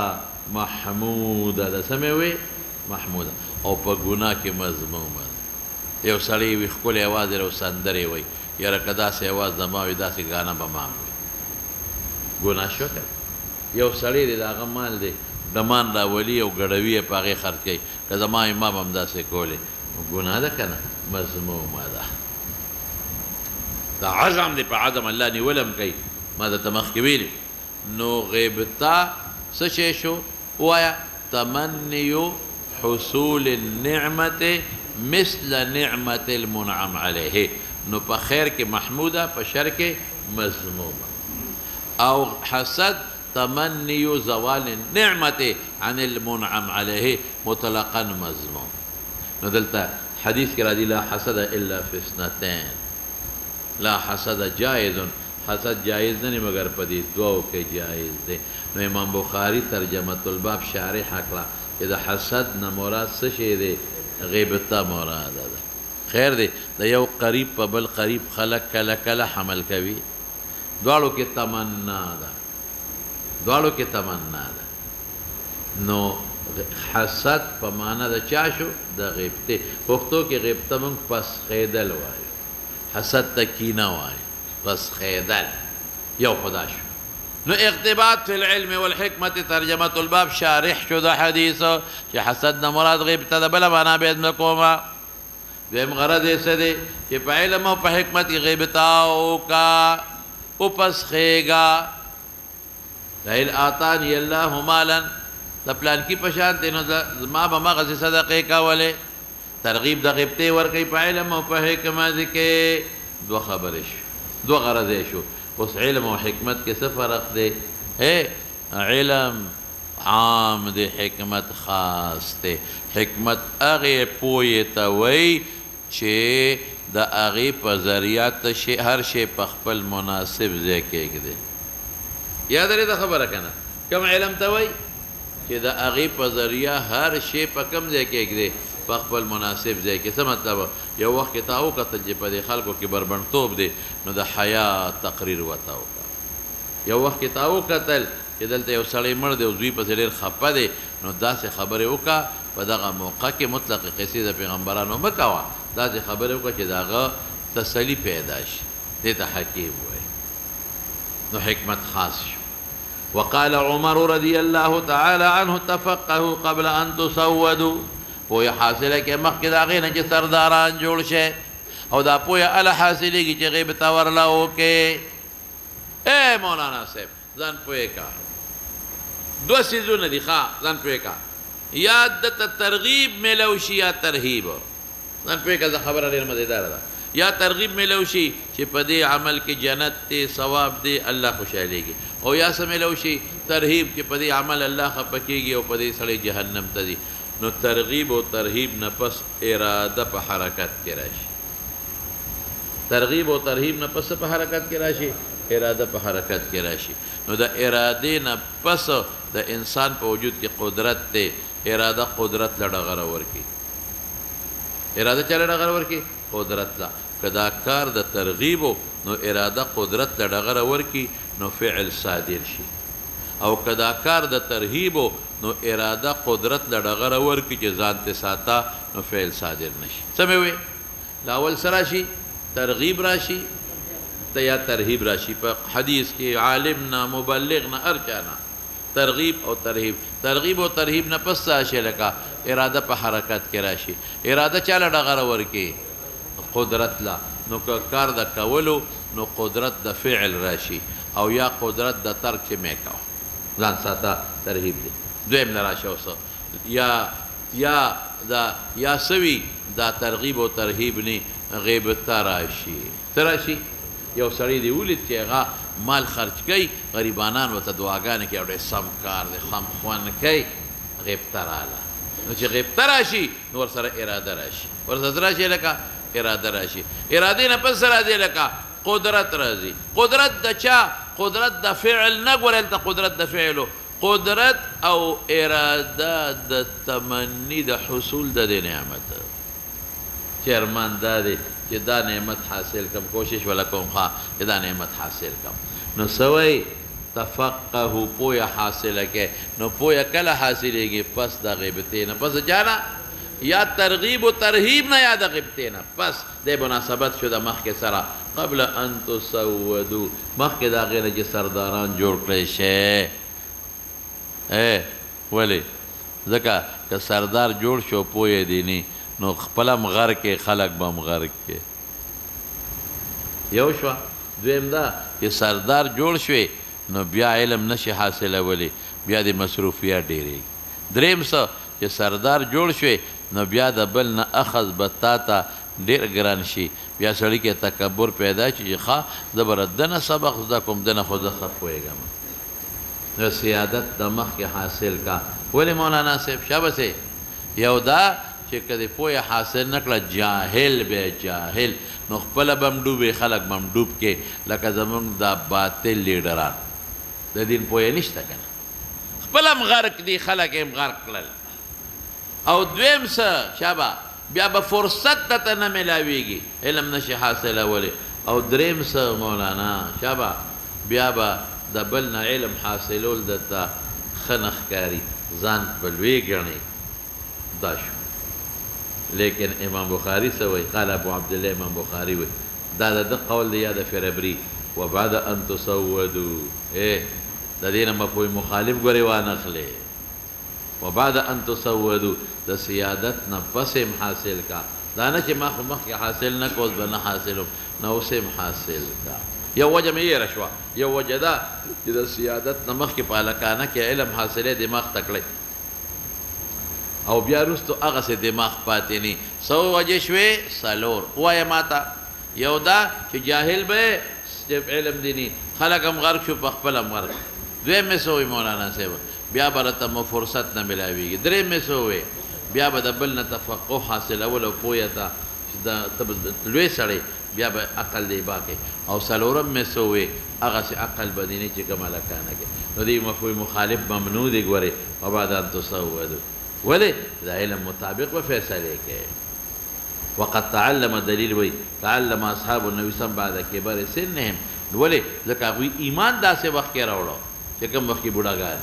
محموده ده څه مې وی محموده او په ګناه کې مذمومه ده یو سړی وي ښکلی اواز یې او سندرې وی یاره که داسې اواز زما وي داسې ګانه به ما وي ګناه شو که یو سړی دی د هغه مال دی ډمان راولي او ګډوي یې په هغې خرڅ کوي که زما وي ما به هم داسې کولې ګناه ده که نه مذمومه ده دا عزم دی په عزم الله نیولم کوي ما درته مخکې ویلي نو غیبته څه شی شو ووایه تمنی حصول النعمة مثل نعمة المنعم عليه نو په خیر کې محموده په شر کې مذمومه او حسد تمني زوال النعمة عن المنعم عليه مطلقا مذموم نو دلته حدیث کې راځي لا حسد الا في اثنتين لا حسد جائز حسد جائز نه مگر په دې دوو کې جائز دی نو امام بخاری ترجمه الباب شارح کړه چې د حسد نه مراد څه شی دی غیبته مراد ده خیر دی د یو قریب په بل قریب خلق کله کله حمل کوي دواړو کې تمنا ده دواړو کې تمنا ده نو حسد په معنا د چا شو د غیبته پښتو کې غیبته موږ پس خیدل وایو حسد ته کینه وایو پس خیدل یو خدا شو نو اقتباط فی العلم والحکمت ترجمه الباب شارح شو د حدیث چې حسد نه مراد غیبته ده بله معنا به یې کومه دویم غرض یې څه دی چې په علم او په حکمت کې غیبته وکړه او پس خیږه لئن آتانی الله مالا د پلان کې په شان دی نو ما به مغسې صدقې کولې ترغیب د غیبتې ورکوي په علم او په حکمت کې دوه خبرې شو دوه غرض یې شو اوس علم او حکمت کې څه فرق دی علم عام دی حکمت خاص دی حکمت هغې پوهې ته وایي چې د هغې په ذریعه ته هر شی په خپل مناسب ځای کې ږدي یاد لرې دا خبره که نه کوم علم ته وایي چې د هغې په ذریعه هر شی په کوم ځای کې ږدي په خپل مناسب ځای کې څه مطلب یو وخت کې تا وکتل چې په دې خلکو کې بربنډتوب دی نو د حیا تقریر ورته وکړه یو وخت کې تا وکتل چې دلته یو سړی مړ دی او زوی پسې ډېر خفه دی نو داسې خبرې وکړه په دغه موقع کې مطلق قصې د پیغمبرانو مه کوه داسې خبرې وکړه چې د هغه تسلي پیدا شي دې ته حکیم وایي نو حکمت خاص شو وقال عمر رضی الله تعالی عنه تفقهوا قبل ان تسودوا پویه حاصله کې مخکې د هغې نه چې سرداران جوړ شي او دا پویه هله حاصلېږي چې غیبته ورله وکې مولانا صاحب ځان پوهې کا دوه څیزونه دي ښه ځان پوهې کا یا دته ترغیب میلو شي یا ترهیب ځان پوهې کا زه خبره ډېر مزیداره ده یا ترغیب میلو شي چې په دې عمل کې جنت دی ثواب دی الله خوشحالېږي او یا څه میلو شي ترهیب چې په دې عمل الله خفه کېږي او په دې سړی جهنم ته ځي نو ترغیب و ترهیب نه پس اراده په حرکت کې راشي ترغیب و ترهیب نه پس په حرکت کې راشي اراده په حرکت کې راشي نو د ارادې نه پس د انسان په وجود کې قدرت دی اراده قدرت له ډغره ورکړي اراده چا له ډغره ورکړي قدرت له که دا کار د ترغیب نو اراده قدرت له ډغره ورکړي نو فعل صادر شي او که دا کار د ترهیب نو اراده قدرت له ډغره ورکړي چې ځان ته ساته نو فعل صادر نشي څه مې وی لاول څه راشي ترغیب راشي ته یا ترهیب راشي په حدیث کې عالم نه مبلغ نه هر چا نه ترغیب او ترهیب ترغیب او ترهیب نه پس راشي لکه اراده په حرکت کې راشي اراده چا له ډغره ورکړي قدرت لا نو که کار د کولو نو قدرت د فعل راشي او یا قدرت د ترک چې مې کوه ځان ساته ترهیب دی دویم نه راشه اوس یا سوي دا ترغیب او ترهیب نه غیبته راشي څه راشي یو سړی دی ولید چې هغه مال خرج کوي غریبانان ورته دعاګانې کوي او ډېر سم کار دی خمخوان کوي غیبته راله نو چې غیبته راشي نو ورسره اراده راشي ورسره راشي لکه اراده راشي ارادې نه پس راځي لکه قدرت راځي قدرت د چا قدرت د فعل نه ګورې هلته قدرت د فعلو قدرت او اراده د تمنی د حصول د نعمت چیرمان دا دی چې دا نعمت حاصل کم کوشش ولا کوم ښه چې دا نعمت حاصل کم نو سوی تفقه پویا حاصله کې نو پویا کله حاصلېږي پس د غیبتې نه پس جانا یا ترغیب و ترهیب نه یا د غیبتې نه پس د مناسبت شو د مخکې سره قبل ان تسودو مخکې د هغې نه چې سرداران جوړ کړی شی ولې ځکه که سردار جوړ شو پوی دیني نو خپل هم غر کې خلک به هم غر کې یو شوه دویم دا چې سردار جوړ شوې نو بیا علم نشي حاصلولی بیا د مصروفیات ډېرېږي دریم څه چې سردار جوړ شوې نو بیا د بل نه اخذ به تا ته ډېر ګران شي بیا سړي کې تکبر پیدا شي چې ښه زه به دنه سبق زده کوم دنه خو زه ښه پوهېږم نو سیادت د مخکې حاصل کا ولې مولانا صاحب شابسې یو دا چې که د پوهې حاصل نه کړه جاهل به جاهل نو خپله به هم ډوبې خلک به هم ډوب کې لکه زمونږ دا باطل لیډران د دین پوهې نشته که نه خپله هم غرق دي خلک یې هم غرق کړل او دویم څه شابه بیا به فرصت ته نه میلاویږي علم نشي حاصلولی او دریم څه مولانا شابه بیا به د بل نه علم حاصلول درته ښه نه ښکاري ځان به لوی ګڼې دا شو لیکن امام بخاری څه وایي قال ابو عبدالله امام بخاری وایي دا د ده قول دی یا د فربري وبعد ان تسودو د دې نه مفهوم مخالف ګورې وانخلې وبعد ان تسودو د سیادت نه پس هم حاصل کا دا نه چې ما خو مخکې حاصل نه کو اوس به نه حاصلوم نه اوس هم حاصل کا یو وجه مې یېره شوه یو وجه دا چې د سیادت نه مخکې په هلکانه کې علم حاصلې دماغ ته کړی او بیا وروستو هغسې دماغ پاتې نی څه وجې شوې څلور ووایه ما ته یو دا چې جاهل به چې علم دی نی خلک هم غرق شو په خپل هم غرق دویم مې څه وایي مولانا صاحب بیا به راته مو فرصت نه میلاویږي دریم مې څه وایي بیا به د بل نه تفقه حاصلول او پویه ته ته لوی سړی بیا به عقل دی باقی او څلورم مې څه وایي هغسې عقل به دی نه چې کوم هلکانه کې نو دې مفهوم مخالف ممنوع دی ګورې وبعد ان تسودو ولې د علم مطابق به فیصلې کوي وقد تعلم دلیل وایي تعلم اصحاب النبي صلی بعد کبر سنهم ولې ځکه هغوی ایمان داسې وخت کې راوړو چې کوم وخت کې بوډاګان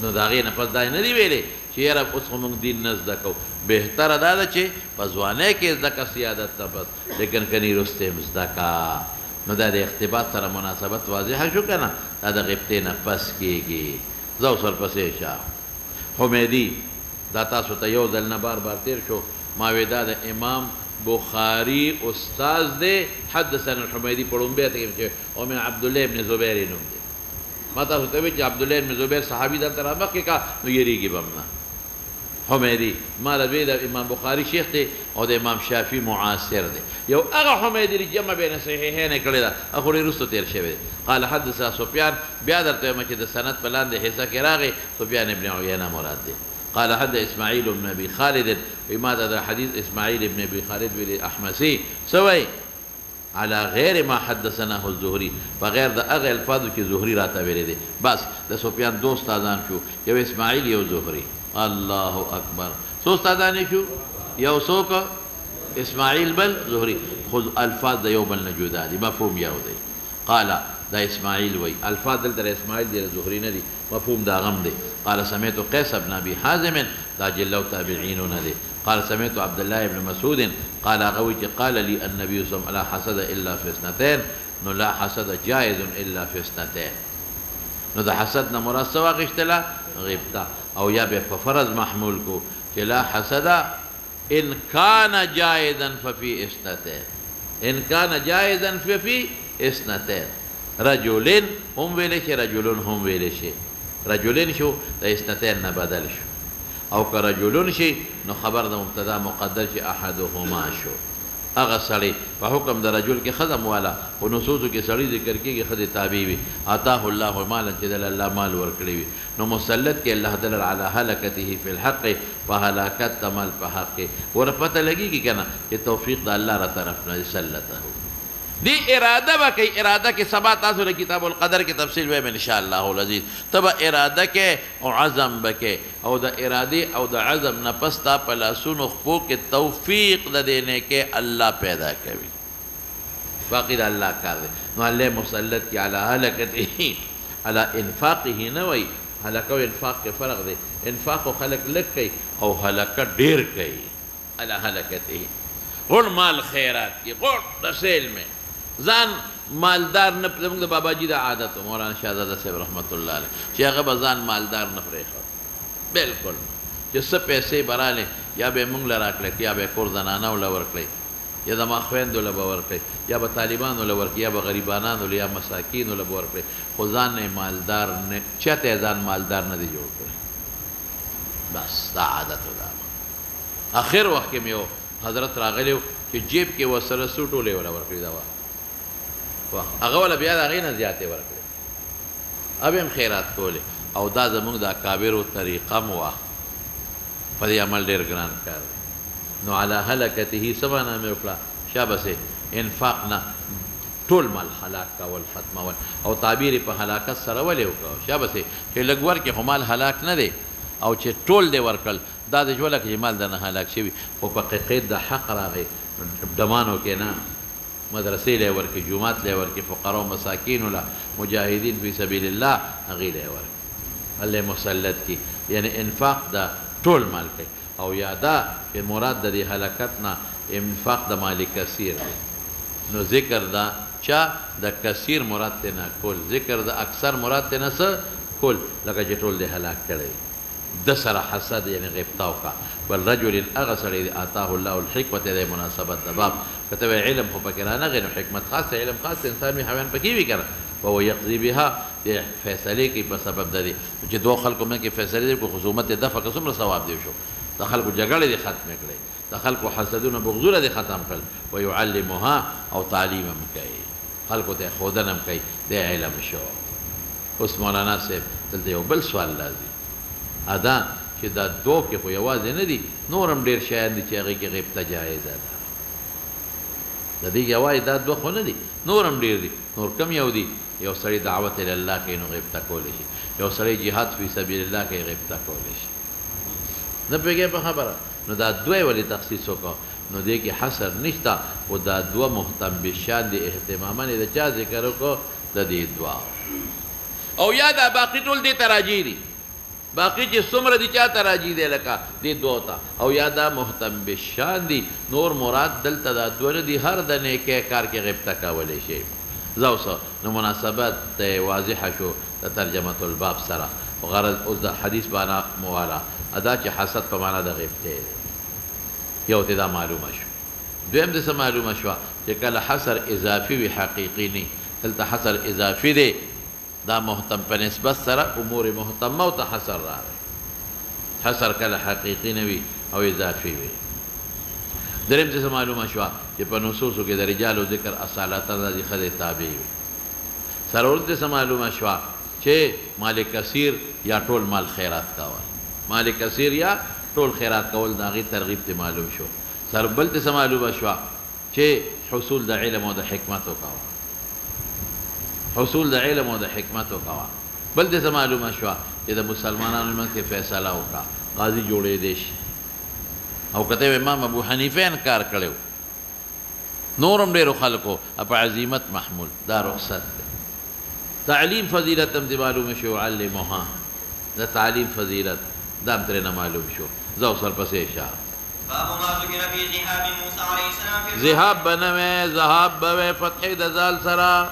نو د هغې نه پس دا یې نه دي ویلې چې یاره اوس خو موږ دین نه زده کوو بهتره دا ده چې په ځوانۍ کې زده کړه سیادت نه پس لیکن کني وروسته هم زده کړه نو دا د اختباط سره مناسبت واضحه شو که نه دا د غبطې نه پس کېږي زه اوس ورپسې شه حمیدي دا تاسو ته یو ځل نه بار بار تیر شو ما وی دا د امام بخاري استاذ دی حدثنا الحمیدي په لومبۍ ته کې او من عبدالله ابن زبیر یې نوم دی ما تاسو ته وی چې عبدالله ابن زبیر صحابي دلته رامخکې کا نو یېرېږي به هم نه حمیدي ما له د امام بخاري شیخ دی او د امام شافعي معاصر دی یو هغه حمیدي چې جمع بین صحیحین یې کړې ده هغه ډېر وروسته تېر شوی دی قال حدثنا سفیان بیا درته وایم چې د سند په لاندې حصه کې راغی سفیان ابن عیینه مراد دی قال حد اسماعیل بن ابي خالد وما دا حدیث اسماعیل ابن ابي خالد ویلي احمسي سوی على غیر ما حدثناه الزهري بغیر د هغه الفاظو چې زهري راته ویلي دي بس د سفیان دو استادان شو یو اسماعیل یو زهري الله اکبر څو استادان شو یو څوک اسماعیل بل زهري خذ الفاظ د یو بل نه جدا دي مفهوم یو دی قال دا اسماعیل وی الفاظ دلته اسماعیل دی زهري نه دي مفهوم دا غم دی قال سمعت قيس بن ابي حازم دا جلو تابعين نه دي قال سمعت عبد الله بن مسعود قال غوي قال لي النبي صلى الله عليه وسلم لا حسد الا في اثنتين نو لا حسد جائز الا في اثنتين نو دا حسد نه مراد سوا غشتلا غیبتا او یا به فرض محمول کو چې لا حسد ان كان جائزا ففي اثنتين ان كان جائزا ففي اثنتين رجلين هم ویل شي رجلون هم ویل شي رجلين شو د اثنتين نه بدل شو او که رجلون شي نو خبر د مبتدا مقدر شي احدهما شو هغه سړی په حکم د رجل کې خدم والا او نصوصو کې سړی ذکر کېږي خدای تابع وي عطاه الله مالا چې دل الله مال ورکړی وي نو مسلط کې الله دل على هلکته فی الحق فهلاکت مال په حق ور پته لګېږي که نه چې توفیق د الله را طرف نه سلطه نو دا د علم مطابق به فیصلې کوي وقد تعلم دلیل وایي تعلم اصحاب النبي صلی الله علیه وسلم بعد کبر سنهم ولې ځکه هغوی ایمان داسې وخت کې راوړو چې کوم وخت کې بوډاګان نو د هغې نه پس دا یې نه دي ویلې چې یاره اوس خو موږ دین نه زده کوو بهتره دا ده چې په ځوانۍ کې زده کړه سیادت نه پس لیکن کني وروسته هم زده کړه نو دا د اختباط سره مناسبت واضحه شو که نه دا د اختباط سره مناسبت واضحه شو که نه دی اراده به کوي اراده کې سبا تاسو د کتاب القدر کې تفصیل ویم ان شاء الله العزیز ته به اراده کې او عزم به کې او د ارادې او د عزم نه پس تا په لاسونو خپو کې توفیق د دینے کې الله پیدا کوي باقی د الله کار دی نو الله مسلط کی علی هلکته علی انفاقه نه وای هلکه او انفاق کې فرق دی انفاق خلق لک کوي او هلکه ډیر کوي علی هلکته غون مال خیرات کی غون رسیل میں ځان مالدار نه زموږ د باباجي د عادت مولانا شهزاده صاحب رحمت الله علیه چې هغه به ځان مالدار نه پرېښود بالکل چې څه پیسې به رالې یا به یې موږ له راکړې یا به یې کور زنانو له ورکړې یا زما خویندو له به ورکړې یا به طالبانو له ورکړې یا به غریبانانو له یا مساکینو له به ورکړې خو ځان نه مالدار نه چاته یې ځان مالدار نه دی جوړ کړی بس دا عادت و دا آخر وخت کې مې یو حضرت راغلی و چې جیب کې ورسره څو ټولې وله ورکړې دا هغه ولا بیا د هغې نه زیاتې ورکړې اب هم خیرات کولې او دا زموږ د اکابرو طریقه مو وه په دې عمل ډېر ګران کار دی نو علی هلکته څه معنا مې وکړه شابسې انفاق نه ټول مال هلاک کول ختمول او تعبیر یې په هلاکت سره ولې وکړه شابسې چې لږ ورکې خو مال هلاک نه دی او چې ټول دې ورکړل دا د ژوله کې چې مال دنه هلاک شوي خو په حقیقت د حق راغی ډمانو کې نه مدرسې له ورکې جومات له ورکې فقراو مساکینو له مجاهدین فی سبیل الله هغې له ورکې الله مسلط کی یعنی انفاق دا ټول مال کوي او یادا چې مراد د دې هلاکت نه انفاق د مال کثیر دی نو ذکر دا چا د کثیر مراد ته نه کول ذکر د اکثر مراد ته نه څه کول لکه چې ټول دې هلاک کړی د سره حسد یعنی غیبتا وکړه بل رجل هغه سړی دی آتاه الله الحکمت د مناسبت د باب کته علم خو پکې رانغی نو حکمت خاص علم خاص انسان می حیوان پکې وی کړه وهو یقضي بها فیصلې کوي په سبب د دې چې دوه خلکو من کې فیصلې کو خصومت دفع که څومره ثواب دی شو د خلکو جګړې دي ختم کړي د خلکو حسدونه بغضونه دي ختم کړل ويعلمها او تعلیم هم کوي خلکو ته خودنه هم کوي د علم شو اوس مولانا صاحب دلته یو بل سوال لازم ادا چې دا دوه کې خو یوازې نه دي نور هم ډېر شیان دي چې هغې کې غیبته جایزه ده د دې یوازې دا دوه خو نه دي نور هم ډېر دي نور کم یو دي یو سړی دعوت الله کوي نو غیبته کولی شي یو سړی جهاد فی سبیل الله کوي غیبته کولی شي نه پوهېږې په خبره نو دا دوه ولې تخصیص وکړه نو دې کې حصر نشته خو دا دوه مهتم بشان دي اهتماما د چا ذکر وکړو د دې دوه او یا دا باقي ټول دې ته راجي دي باقی چې څومره دي چاته راجي دی لکه دې دوه ته او یا دا مهتم بشان دي نور مراد دلته دا دوه نه دي هر د نیکۍ کار کې غیبته کولی شي زه اوس نو مناسبت واضحه شو د ترجمة الباب سره غرض اوس د حدیث باندې مواله ادا چې حسد په معنا د غیبته یو ته دا معلومه شو دویم د څه معلومه شوه چې کله حصر اضافي وي حقیقي نه دلته حصر اضافي دی دا محتم په نسبت سره امور محتمه او ته حصر راغی حصر کله حقیقي نه وي او اضافي وي دریم څه معلومه شوه چې په نصوصو کې د رجالو ذکر اصالتا د ښځې تابع وي څلورم څه معلومه شوه چې مال کثیر یا ټول مال خیرات کول مال کثیر یا ټول خیرات کول د هغې ترغیب ته معلوم شو بل څه معلومه شوه چې حصول د علم او د حکمت وکوه حصول د علم او د حکمت وکوه بل څه معلومه شوه چې د مسلمانانو منځ کې فیصله وکړه قاضي جوړېدی شي او کته امام ابو حنیفه انکار کړی نورم ډېرو خلکو په عزیمت محمول دا رخصت دی تعلیم فضیلت هم دې معلومه شو علمها د تعلیم فضیلت دا هم ترېنه معلوم شو زه اوس ورپسې شه
باب ما ذکر فی ذهاب موسی علیه السلام
ذهاب به نه وی ذهاب به وی فتحې د ذال سره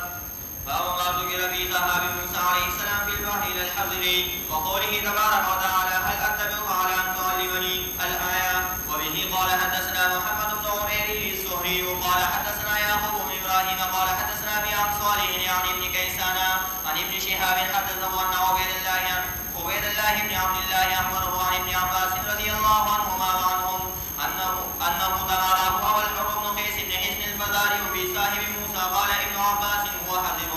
باب ما ذكر في ذهاب موسى عليه السلام في البحر الى الحضر وقوله تبارك وتعالى هل اتبعك على ان تعلمني الايه وبه قال حدثنا محمد بن عمير الزهري قال حدثنا يعقوب بن ابراهيم قال حدثنا ابي عن صالح يعني ابن كيسان عن ابن شهاب حدثه ان عبيد الله بن عبد الله اخبره عن ابن عباس رضي الله عنهما وعنهم انه تماراه ابو الحر بن قيس بن حزن الفزاري بصاحب موسى قال ابن عباس هو حزن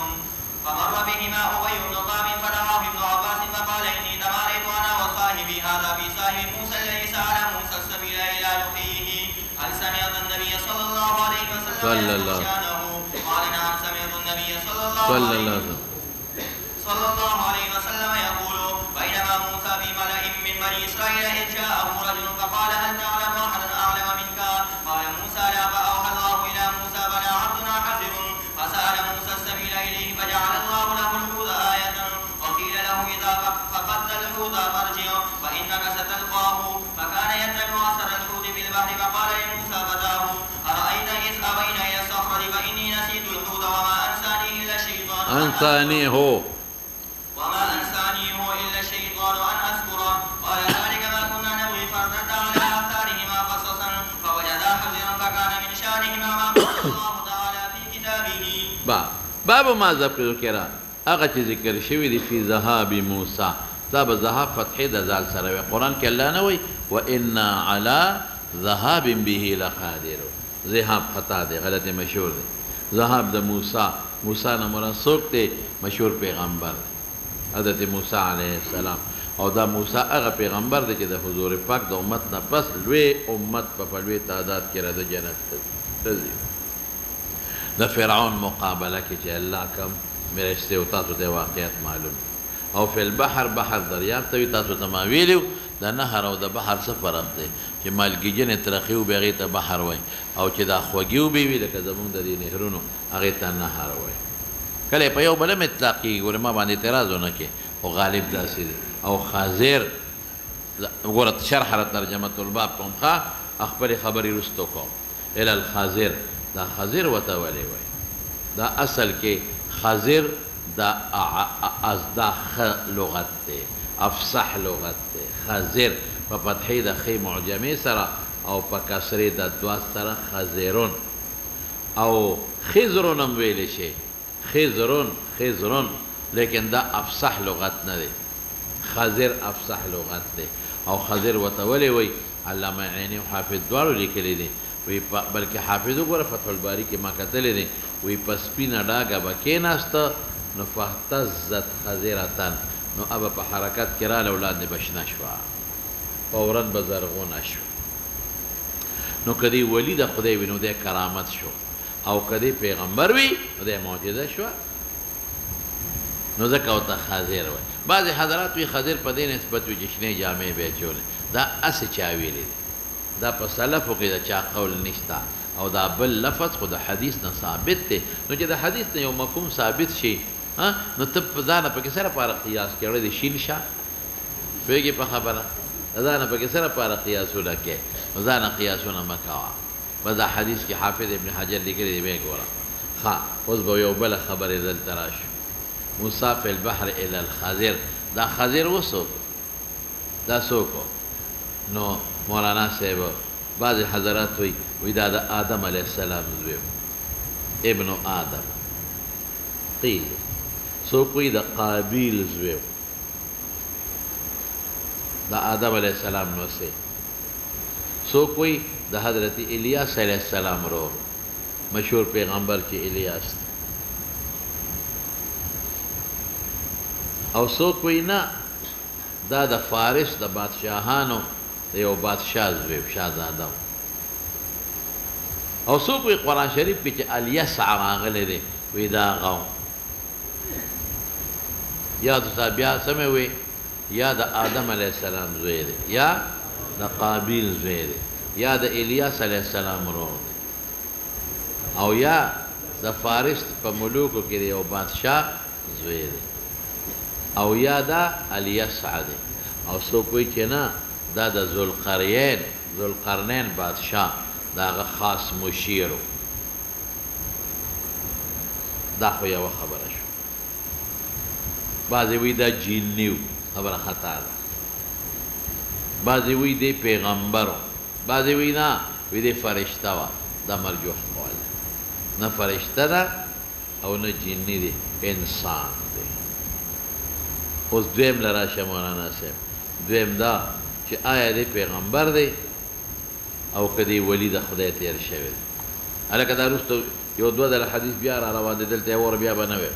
فمر بهما ابي بن كعب فدعاه ابن عباس فقال اني تماريت انا وصاحبي هذا بصاحب موسى الذي سال موسى السبيل الى لقيه هل سمعت النبي صلى الله عليه وسلم شانه قال
صلى الله عليه وسلم
يقول بينما موسى في ملأ من بني إسرائيل إذ جاءه رجل فقال هل تعلم أحدا أعلم منك؟ قال موسى لا. فأوحى الله إلى موسى بلى عبدنا حذر فسأل موسى السبيل إليه فجعل الله له الحوت آية وقيل له إذا فقدت الحوت فارجع فإنك ستلقاه فكان يتبع أثر الحوت في البحر فقال لموسى فتاه أرأيت إذ أوينا إلى الصخرة فإني نسيت الحوت وما أنسانيه إلا الشيطان أن أذكره قال ذلك ما كنا نبغي فارتد على آثارهما قصصا فوجدا حذرا فكان من شأنهما ما قص الله تعالى في كتابه.
باب ما ذكر هغه چې ذکر شوی دی فی ذهاب موسی دا به ذهاب فتحې د ځال سره وي قرآن کې الله نه وایي وإنا على ذهاب به لقادر ذهاب خطا دی غلط مشهور دی ذهاب د موسی نه مراد څوک دی مشهور پیغمبر حضرت موسی علیه السلام او دا موسی هغه پیغمبر دی چې د حضور پاک د امت نه پس لوی امت په لوی تعداد کې را د جنت ته ځي د فرعون مقابله کې چې الله کم میرشته او تاسو ته واقعیت معلوم او فی البحر بحر دریاب ته تاسو ته ما ویلو د نهر او د بحر څه فرق دی چې مالګیجن ترخی او بغیر ته بحر وای او چې دا خوږیو به وی لکه زمونږ د دې نهرونو هغه ته نهر وای کله په یو بل متلاقي ګور ما باندې اعتراضونه کې او غالب داسې دی او خازر وګوره شرح ترجمه الباب کوم ښه خپل خبري رستو کوم ال الخازر دا خازر وته ولي وای دا اصل کې خازر دا خ لغت دی افصح لغت دی خازر په فتحې د خې معجمې سره او په کسرې د دوات سره خازرون او خزرون هم ویلی شي خزرون لیکن دا افصح لغت نه دی خازر افصح لغت دی او خازر ورته ولې وایي علامه عیني او حافظ دواړو لیکلی دي وی بلکې حافظ وګوره فتح الباري کې ما کتلی دی وی په سپینه ډاګه به کېناسته نو فاهتزت خزرتن نو ابا په حرکت کې راله ولاندې بشنه شوه فورا به زرغونه شو نو که دی ولی د خدای وي نو دی کرامت شو او که دی پیغمبر وي نو دی معجزه شوه نو ځکه ورته خازر وایي بعضې حضرات وي خزر په دې نسبت وي چې شنې جامې به یې چولې دا هسې چا ویلې دي دا په سلفو کې د چا قول نشته او دا بل لفظ خو د حدیث نه ثابت دی نو چې د حدیث نه یو مفهوم ثابت شي نو ته په ځانه پکې سره پاره قیاس کړی دی شین شه پوهېږې په خبره ځانه پکې سره پاره قیاسونه کې نو ځانه قیاسونه مه کوه بس دا حدیث کې حافظ ابن حجر لیکلی دی بیا ګوره ښه اوس به یو بله خبرې دلته راشو موسی فی البحر الی الخضر دا خضر وڅوک دا څوک نو مولانا صاحب بعض حضرات وی دا د آدم علیه السلام زوی ابن آدم قیل څوک وی د قابیل زوی د آدم علیه السلام نوسی څوک وی د حضرت الیاس علیه السلام رو مشهور پیغمبر چې الیاس او څوک وی نه دا د فارس د بادشاهانو د یو بادشاه زوی شهزاده او څوک وی قرآن شریف کې چې الیسع راغلی دی وی دا هغه یا ته بیا سمې وی یا د آدم علیه السلام زوی دی یا د قابیل زوی دی یا د الیاس علیه السلام ورور دی او یا د فارس په ملوکو کې د یو بادشاه زوی دی او یا دا الیسع دی او څوک وی چې نه دا د ذوالقرنین بادشاه دا هغه خاص مشیر دا خو یوه خبره شو بعضې وی دا جیني و خبره خطا ده بعضې وی دی پیغمبر بعضې وی نه وی دی فرشته وه دا مرجوح قول نه فرشته ده او نه جیني دی انسان دی اوس دویم له راشه مولانا صاحب دویم دا چې آیا دی پیغمبر دی او که دی ولی د خدای تیر شوی دی هلکه دا وروسته یو دوه ځله حدیث بیا را روان دی دلته یې وره بیا به نه وی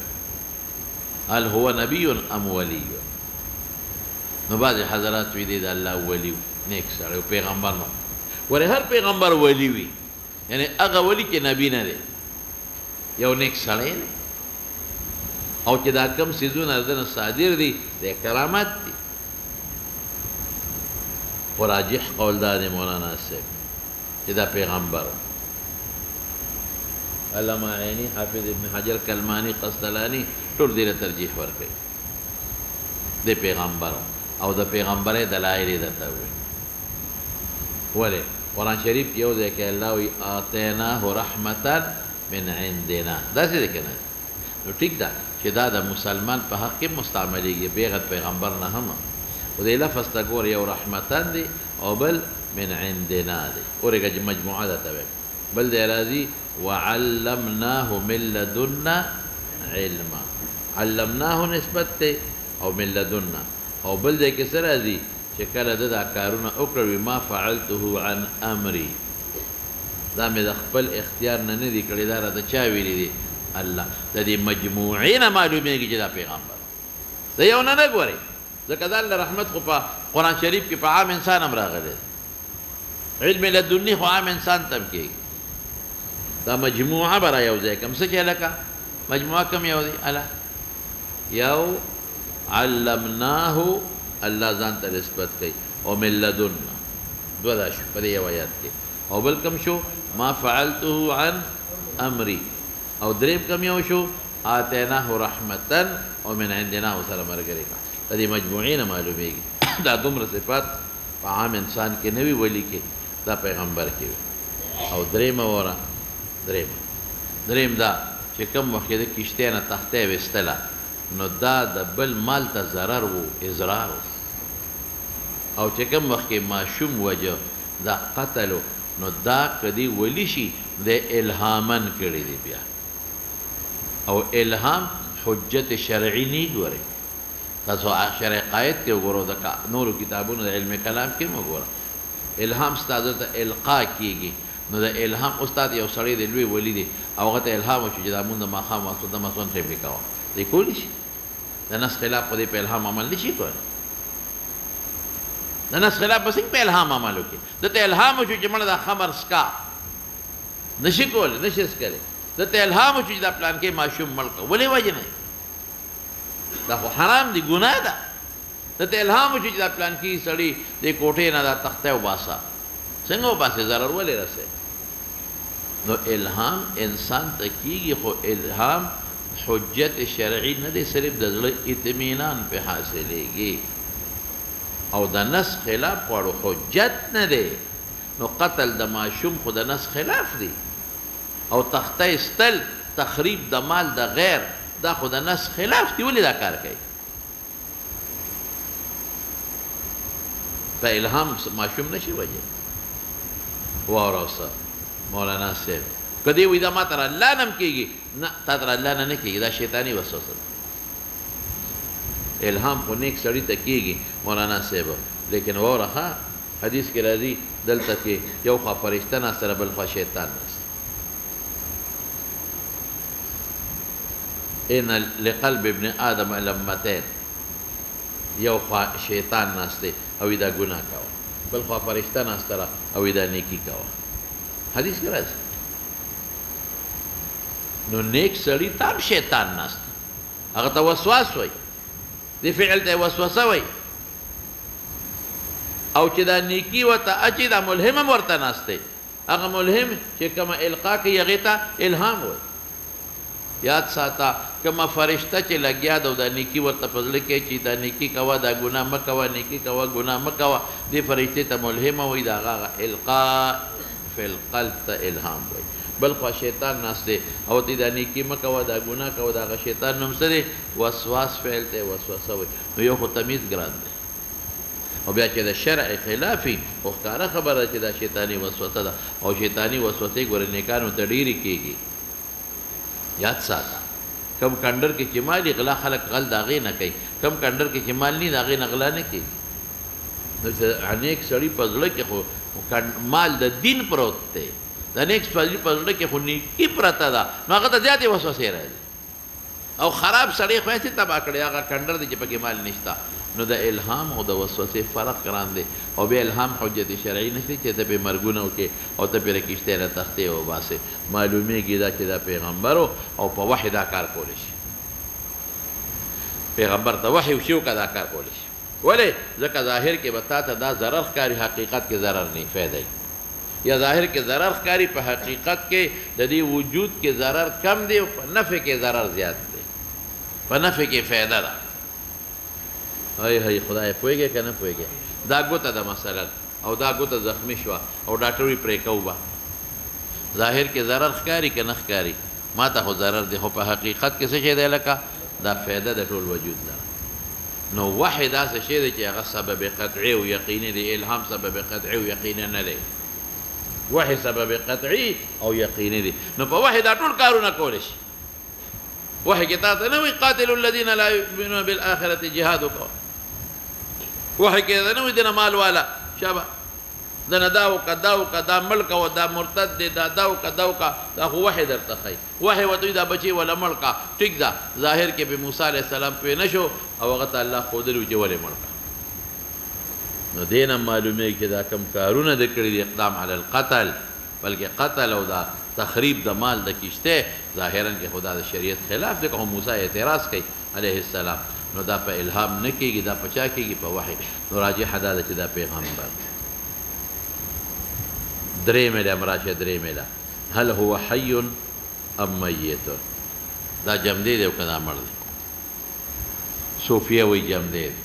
هل هو نبی ام ولی نو بعضې حضرات وی دی د الله ولی و نیک سړی و پیغمبر نه ولې هر پیغمبر ولی وي یعنې هغه ولی چې نبی نه دی یو نیک سړی دی او چې دا کم سیزونه دنه صادر دي د کرامت دي. و راجح قول دا دی مولانا صاحب چې دا پیغمبر علامه عینی حافظ ابن حجر کلمانی قسطلانی ټول دې له ترجیح ورکړي د پیغمبر او د پیغمبري دلایل یې درته وایي. ولې قرآن شریف کې یو ځای کې الله وایي آتیناه رحمة من عندنا، داسې دی که نه؟ نو ټیک ده چې دا د مسلمان په حق کې مستعملېږي بغیر پیغمبر نه هم، خو دې لفظ ته ګوره یو رحمتن دی او بل من عندنا دی، اورېږه چې مجموعه ده ته وایم. بل دی راځي وعلمناه من لدنا علما، علمناه نسبت دی او من لدنا، او بل دی کې څه راځي چې کله ده دا کارونه وکړل ما فعلته عن امري، دا مې د خپل اختیار نه نه دي کړي، دا راته چا ویلي دي؟ الله. د دې مجموعې نه معلومېږي چې دا پیغمبر د یو نه نه ګورئ، ځکه دا الله رحمت خو په قرآن شریف کې په عام انسان هم راغلی، علم لدني خو عام انسان ته هم کېږي. دا مجموعه به را یو ځای کړم، څه چې لکه مجموعه کوم یو دی؟ الله یو علمناه الله ځان ته نسبت کوي او من لدنا دوه دا شو په دې یو آیات کې، او بل کم شو ما فعلته عن امري، او دریم کم یو شو آتیناه رحمة او من عندنا وسره مرګري کا. د دې مجموعې نه معلومیږي دا دومره صفات په عام انسان کې نه وي ولی کې دا پیغمبر کې وي. او دریم وره دریم دا چې کوم وخت د کشتۍ نه تختې وستله نو دا د بل مال ته ضرر و اضرار، او چې کوم وخت کې ماشوم وجه دا قتل نو دا کدی ولی شي د الهامن کړي دی بیا، او الهام حجت شرعي نه ګوري. تاسو شرع قائد کې وګورئ د نورو کتابونو د علم کلام کې وګورئ الهام ستاسو ته القا کیږي، نو د الهام استاد یو سړی دی لوی ولی دی او هغه ته الهام وشي چې دا مونږ د ماښام وختو د مسون ټیم کې کوه دی کولی شي د نس خلاف په دې په الهام عمل نشي کولی، د نس خلاف به څنګه په الهام عمل وکړي؟ دته الهام وشو چې مړه دا خمر سکا نشي کولی، نشي سکلی، دته الهام وشو چې دا پلان کې ماشوم مړ کړه، ولې وجه نه؟ دا خو حرام دی، ګناه ده. دته الهام وشو چې دا پلان کې سړی د کوټې نه دا تخته وباسه، څنګه وباسه؟ ضرر ولې رسې؟ نو الهام انسان ته کېږي، خو الهام حجت شرعي نه دی، صرف د زړه اطمینان په حاصلېږي، او د نس خلاف غواړو حجت نه دی. نو قتل د ماشوم خو د نس خلاف دی، او تخته استل تخریب د مال د غیر دا خو د نس خلاف دی، ولې دا کار کوي؟ په الهام ماشوم نشي وجه. واوروسه مولانا صاحب کدی وی دا ما تر الله نم کېږي، نه تا تر الله نه نه کېږي، دا شیطاني وسوسه ده. الهام خو نیک سړي ته کېږي مولانا صاحب، لیکن واوره حدیث کې راځي دلته کې یو خوا فرشته ناست سره بل خوا شیطان ناست. ان لقلب ابن آدم لمتين، یو خوا شیطان ناست دی او دا ګناه کوه، بل خوا فرشته ناست سره او دا نیکی کوه. حدیث کې راځي. نو نیک سړي ته شیطان ناست، هغه ته وسواس وایي، دې فعل ته وسوسه وایي، او چې دا نیکی ورته اچي دا ملهم هم ورته ناست دی، هغه ملهم چې کومه القا کوي هغې ته الهام وایي. یاد ساته کومه فرشته چې لګیا ده او دا نیکي ورته په زړه کې چې دا نیکي کوه، دا ګناه مه کوه، نیکي کوه، ګناه مه کوه، دې فرشتې ته ملهمه وایي، د هغه القا فی القلب ته الهام وایي. بل خوا شیطان ناست دی او ته دا نیکي مه کوه، دا ګناه کوه، د هغه شیطان نوم څه دی؟ وسواس فعل ته وسوسه وایي. نو یو خو تمیز ګران دی، او بیا چې د شرع خلافي خو ښکاره خبره چې دا شیطاني وسوسه ده، او شیطاني وسوسې ګوره نیکانو ته ډېرې کېږي. یاد ساته کم کندر کې چې مال غلا خلک غل د هغې نه کوي، کم کندر کې چې مال نه د هغې نه غلا نه کوي. نو نیک سړي په زړه کې خو مال د دین پروت دی، د نیک سړي په زړه کې خو نیکي پرته ده، نو هغه ته زیاتې وسوسې راځي. او خراب سړی خو یې تباه کړی، هغه کندر دی چې پکې مال نشته. نو د الهام او د وسوسې فرق ګران دی، او بیا الهام حجت شرعي نشته چې ته پرې مرګونه وکړې او ته پرې کښتۍ نه تختې وباسې. معلومیږي دا چې دا پیغمبر او په وحي دا کار کولی شي. پیغمبر ته وحی وشي که دا کار کولی شي ولې ځکه ظاهر کې به تا ته دا ضرر ښکاري حقیقت کې ضرر نه فایده یا ظاهر کې ضرر ښکاري په حقیقت کې د دې وجود کې ضرر کم دی او په نفع کې ضرر زیات دی په نفع کې فایده ده هی خدای پوهېږې که نه پوهېږې دا ګوته ده مثلا او دا ګوته زخمی شوه او ډاکټر وي پرې کوو به ظاهر کې ضرر ښکاري که نه ښکاري ما ته خو ضرر دی خو په حقیقت کې څه شی دی لکه دا فایده د ټول وجود ده نو وحی داسې شی دی چې هغه سبب قطعي او یقیني دی الهام سبب قطعي او یقیني نه دی وحی سبب قطعي او یقیني دی نو په وحی دا ټول کارونه کولی شي وحی کې تا ته نه وي قاتلو الذین لا یؤمنون بالآخرة جهاد وکوه وحی کې دا نه وي دنه مال والا شابه دنه دا وکه دا وکه دا ملک و دا مرتد دی دا وکه دا وکه دا خو وحی درته ښایي وحی ورته وي دا بچی ولا ملکه ټیک ده ظاهر کې به موسی علیه السلام پوه نه شو او هغه ته الله ښودلی و چې ولې ملکه نو دې نه معلومېږي چې دا کوم کارونه د کړي دي اقدام علی القتل بلکې قتل او دا تخریب د مال د کشته ظاهرا کې خدا د شریعت خلاف دی که موسی اعتراض کوي علیه السلام نو دا په الهام نه کېږي دا په چا کېږي په وحی نو راجحه دا ده چې دا پیغمبر درېمې ده مراشه درېمې ده هل هو حی ام میت دا جمدی دی او که دا مړ دی صوفیه وایي جمدی دی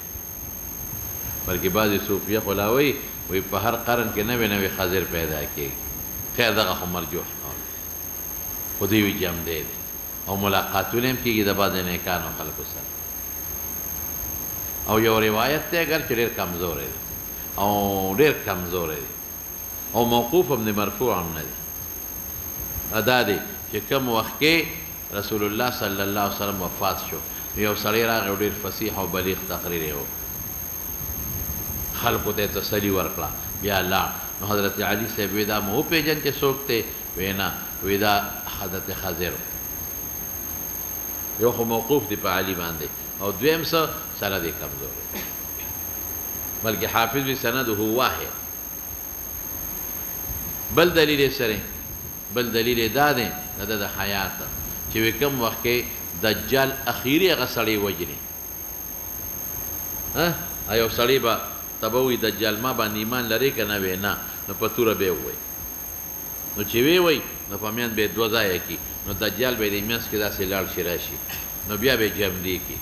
بلکې بعضې صوفیه خو لا وایي په هر قرن کې نوې نوې خضر پیدا کېږي خیر دغه خو مرجوح خو دوی وایي جمدی دی او ملاقاتونه هم کېږي د بعضې نیکانو خلکو سره او یو روایت دی اگر چې ډېر کمزوری دی او ډېر کمزوری دی او موقوف هم دی مرفوع هم نه دی دا دی چې کوم وخت کې رسول الله صلی الله علیه وسلم وفات شو یو سړی راغی او ډېر فصیح او بلیغ تقریر یې خلکو ته تسلي ورکړه بیا لاړ نو حضرت علي صاحب وی دا مو وپېژن چې څوک دی وی نه وی دا حضرت خضر یو خو موقوف دی په علي باندې او دویم څه سند یې کمزور بلکې حافظ وی سنده واحد بل دلیل سره بل دلیل دا دی د حیات چې وی کوم وخت کې دجال اخیری هغه سړی وجني یو سړی به تبه وي دجال ما باندې ایمان لري که نه وی نه نو په توره به یې ووایي نو چې وی وایي نو په میان به یې دوه ځایه کړي نو دجال به یې د منځ کې داسې لاړ شي راشي نو بیا به یې جمدي کړي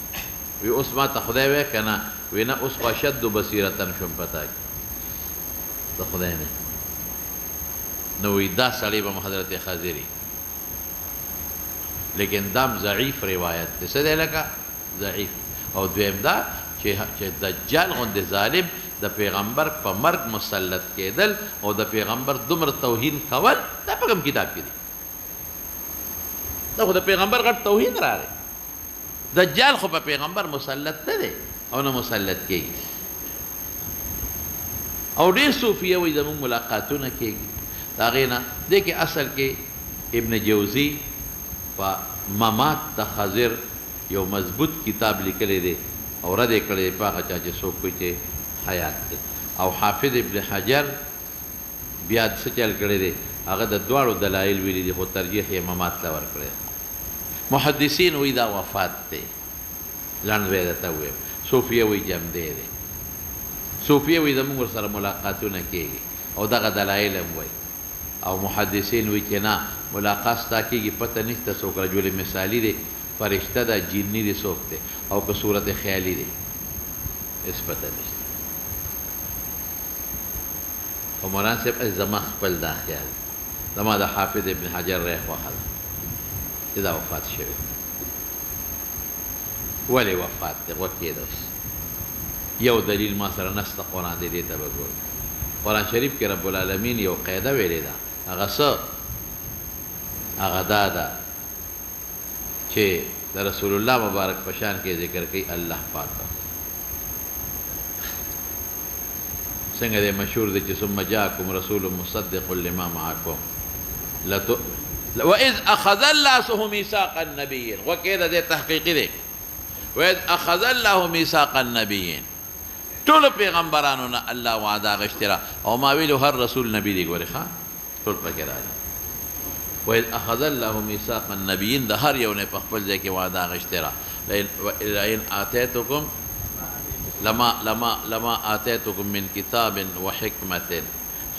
وی اوس ما ته خدای وی که نه وی نه اوس خو اشد بصیرتن شوم پتا کې د خدای نه نو وی دا سړی به حضرت خضري لیکن دام ضعیف روایت دی څه دی لکه ضعیف او دویم دا چې دجال غوندې ظالم د پیغمبر په مرګ مسلط کېدل او د پیغمبر دومره توهین کول دا په کوم کتاب کې دی دا خو د پیغمبر غټ توهین راغی دجال خو په پیغمبر مسلط نه دی او نه مسلط کېږي او ډېر صوفیه وایي زموږ ملاقاتونه کېږي د هغې نه دې کې اصل کې ابن جوزي په ممات د خضر یو مضبوط کتاب لیکلی دی او رد یې کړی دی په هغه چا چې څوک کوي چې حیات دی او حافظ ابن حجر بیا څه چل کړی دی هغه د دواړو دلایل ویلي دي خو ترجیح یې ممات ته ورکړی محدثین وایي دا وفات دی لنډ وی درته ووایم صوفیه وایي جمدی دی صوفیه وایي زموږ ورسره ملاقاتونه کېږي او دغه دلایل هم وایي او محدثین وایي چې نه ملاقات ستا کېږي پته نشته څوک رجل مثالي دی فرشته ده جني دی څوک دی او که صورت خیالي دی هېڅ پته نشته او مولانا صاحب زما خپل دا خیال زما د حافظ ابن حجر ری خوښه ده چې دا وفات شوی ولې وفات دی وکېده اوس یو دلیل ما سره نسته قرآن دی دې ته به ګورو قرآن شریف کې رب العالمین یو قاعده ویلې ده هغه څه هغه دا ده چې د رسول الله مبارک په شان کې ذکر کوي الله پاک څنګه دی مشهور دی چې ثم جاءکم رسول مصدق لما معکم وإذ أخذ الله ميثاق النبيين وكذا دي تحقيقي دي وإذ أخذ الله ميثاق النبيين ټول پیغمبرانو نه الله وعده غشترا او ما ویلو هر رسول نبی دی ګوري ښا ټول پکې راځي وإذ أخذ الله ميثاق النبيين د هر یو نه په خپل ځای کې وعده غشترا لئن آتيتكم لما آتيتكم من كتاب وحكمة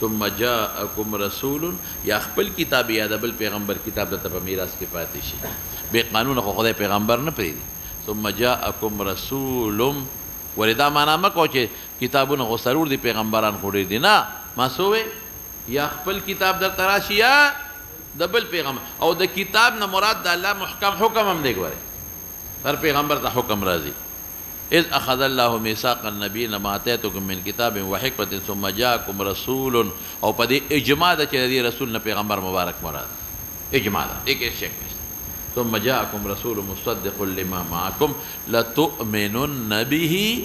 ثم جاءكم رسول یا خپل کتاب یا د بل پیغمبر کتاب د په میراث کې پاتې شي به قانون خو خدای پیغمبر نه پریدي ثم جاءكم رسول ولدا معنا مکو چې کتابونه خو سرور دي پیغمبران خو دي نه ما سوې یا خپل کتاب در تراشي یا د بل پیغمبر او د کتاب نه مراد د الله محکم حکم هم دی ګوره هر پیغمبر ته حکم راځي اذ اخذ الله ميثاق النبيين ما اتيتكم من كتاب وحكمه ثم جاءكم رسول او په دې اجماع د چې د رسول نه پیغمبر مبارک مراد اجماع ده ایک شک ثم جاءكم رسول مصدق لما معكم لتؤمنن به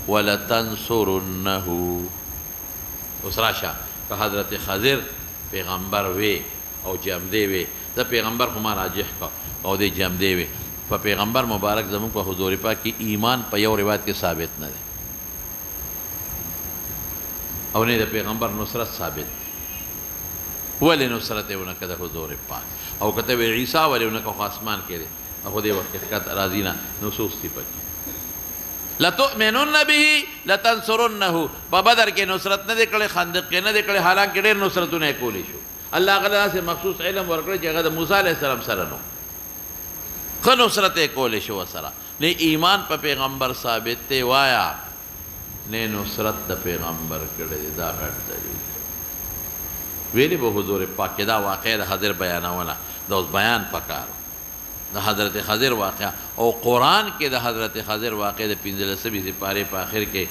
ولتنصرنه اسراشا که حضرت خضر پیغمبر وی او جمدی وی دا پیغمبر خو ما راجح کا او دی جمدی وی په پیغمبر مبارک زمون په حضور پاک کې ایمان په یو روایت کې ثابت نه دی او نه د پیغمبر نصرت ثابت ولې نصرت یې ونه کړه حضور پاک او کته عیسی ولې ونه کو آسمان کې دی هغه دی وخت کې راځي نه نصوص دی پکې لتؤمنن به لتنصرنه په بدر کې نصرت نه کړي خندق کې نه کړي حالانکه ډېر نصرتونه کولی شو الله غلا سے مخصوص علم ورکړي چې هغه د موسی علیه السلام سره نو خو نصرت کولی شو سره نه ایمان په پیغمبر ثابت دی وایا نه نصرت د پیغمبر کړي دا غټ دی ویلي به حضور پاک دا واقع د حضرت بیانونه د اوس بیان پکارو د حضرت خضر واقع او قرآن کې د حضرت خضر واقع د 15 سپارې په آخر کې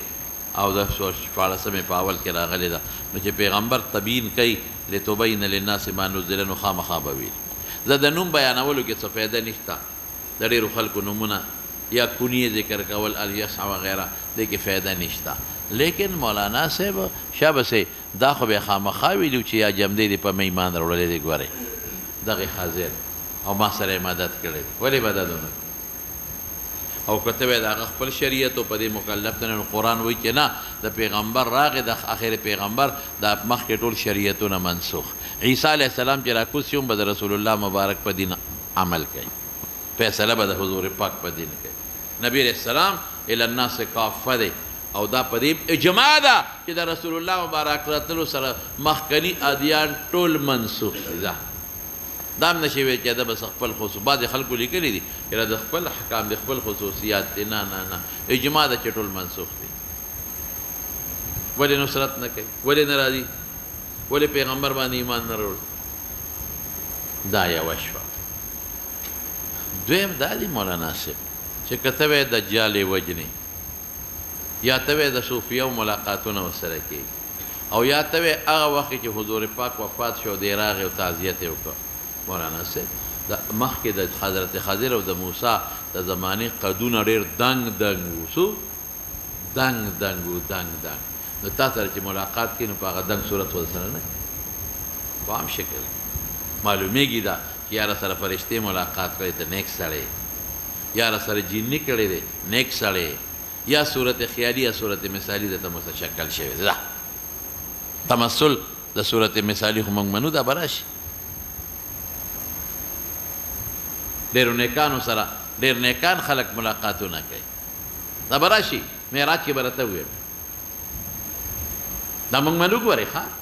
او د 14 په اول کې راغلی ده نو چې پیغمبر تبیین کوي لتبین للناس ما نزل نو خامخا به ویل زه د نوم بیانولو کې څه فایده نشته د ډېرو خلکو نومونه یا کونیې ذکر کول الیسع وغیره دې کې فایده نشته لیکن مولانا صاحب شابه سه دا خو به خامخا ویلو چې یا جمدې دې په ایمان وروړلې دې ګوره دغه حاضر او ما سره مدد کړي ولې مددونه او کته وې دا خپل شریعت په دې مکلف نه قرآن وایي چې نه د پیغمبر راغی د اخر پیغمبر د مخکې ټول شریعتونه منسوخ عیسی علیه السلام چې راکوس یوم به رسول الله مبارک په دین عمل کوي فیصله به د حضور پاک په دین کوي نبی علیہ السلام الی الناس کافه دی او دا په دې اجماع ده چې د رسول الله مبارک راتلو سره مخکنی ادیان ټول منسوخ دي دام نشي وی چې دا بس خپل خصوص بعض خلکو لیکلي دي چې د خپل احکام د خپل خصوصیات دي نه نه نه اجماع د چټول منسوخ دي ولې نصرت نه کوي ولې ناراضي ولې پیغمبر باندې ایمان نه وروړي دا یو شوا دویم دا دی مولانا صاحب چې کته وې دجال وجني یا ته وې د صوفیو ملاقاتونه وسره کوي او یا ته وې هغه وخت چې حضور پاک وفات شو دی راغی او تعزیت یې وکړه مولانا صاحب د مخکې د حضرت خضر او د موسی د زمانې قدونه ډېر دنګ دنګ وو څو دنګ دنګ وو دنګ دنګ نو تا سره چې ملاقات کړي نو په هغه دنګ صورت ورسره نه په عام شکل معلومیږي دا چې یاره سره فرشتې ملاقات کړی ته نیک سړی یاره سره جني کړی دی نیک سړی یا صورت خیالي یا صورت مثالي د ته متشکل شوی دی تمثل د صورت مثالي خو موږ منو دا به راشي ډېرو نیکانو سره ډېر نیکان خلک ملاقاتونه کوي دا به راشي معراج کې به راته وویم دا موږ منو ګورې ښه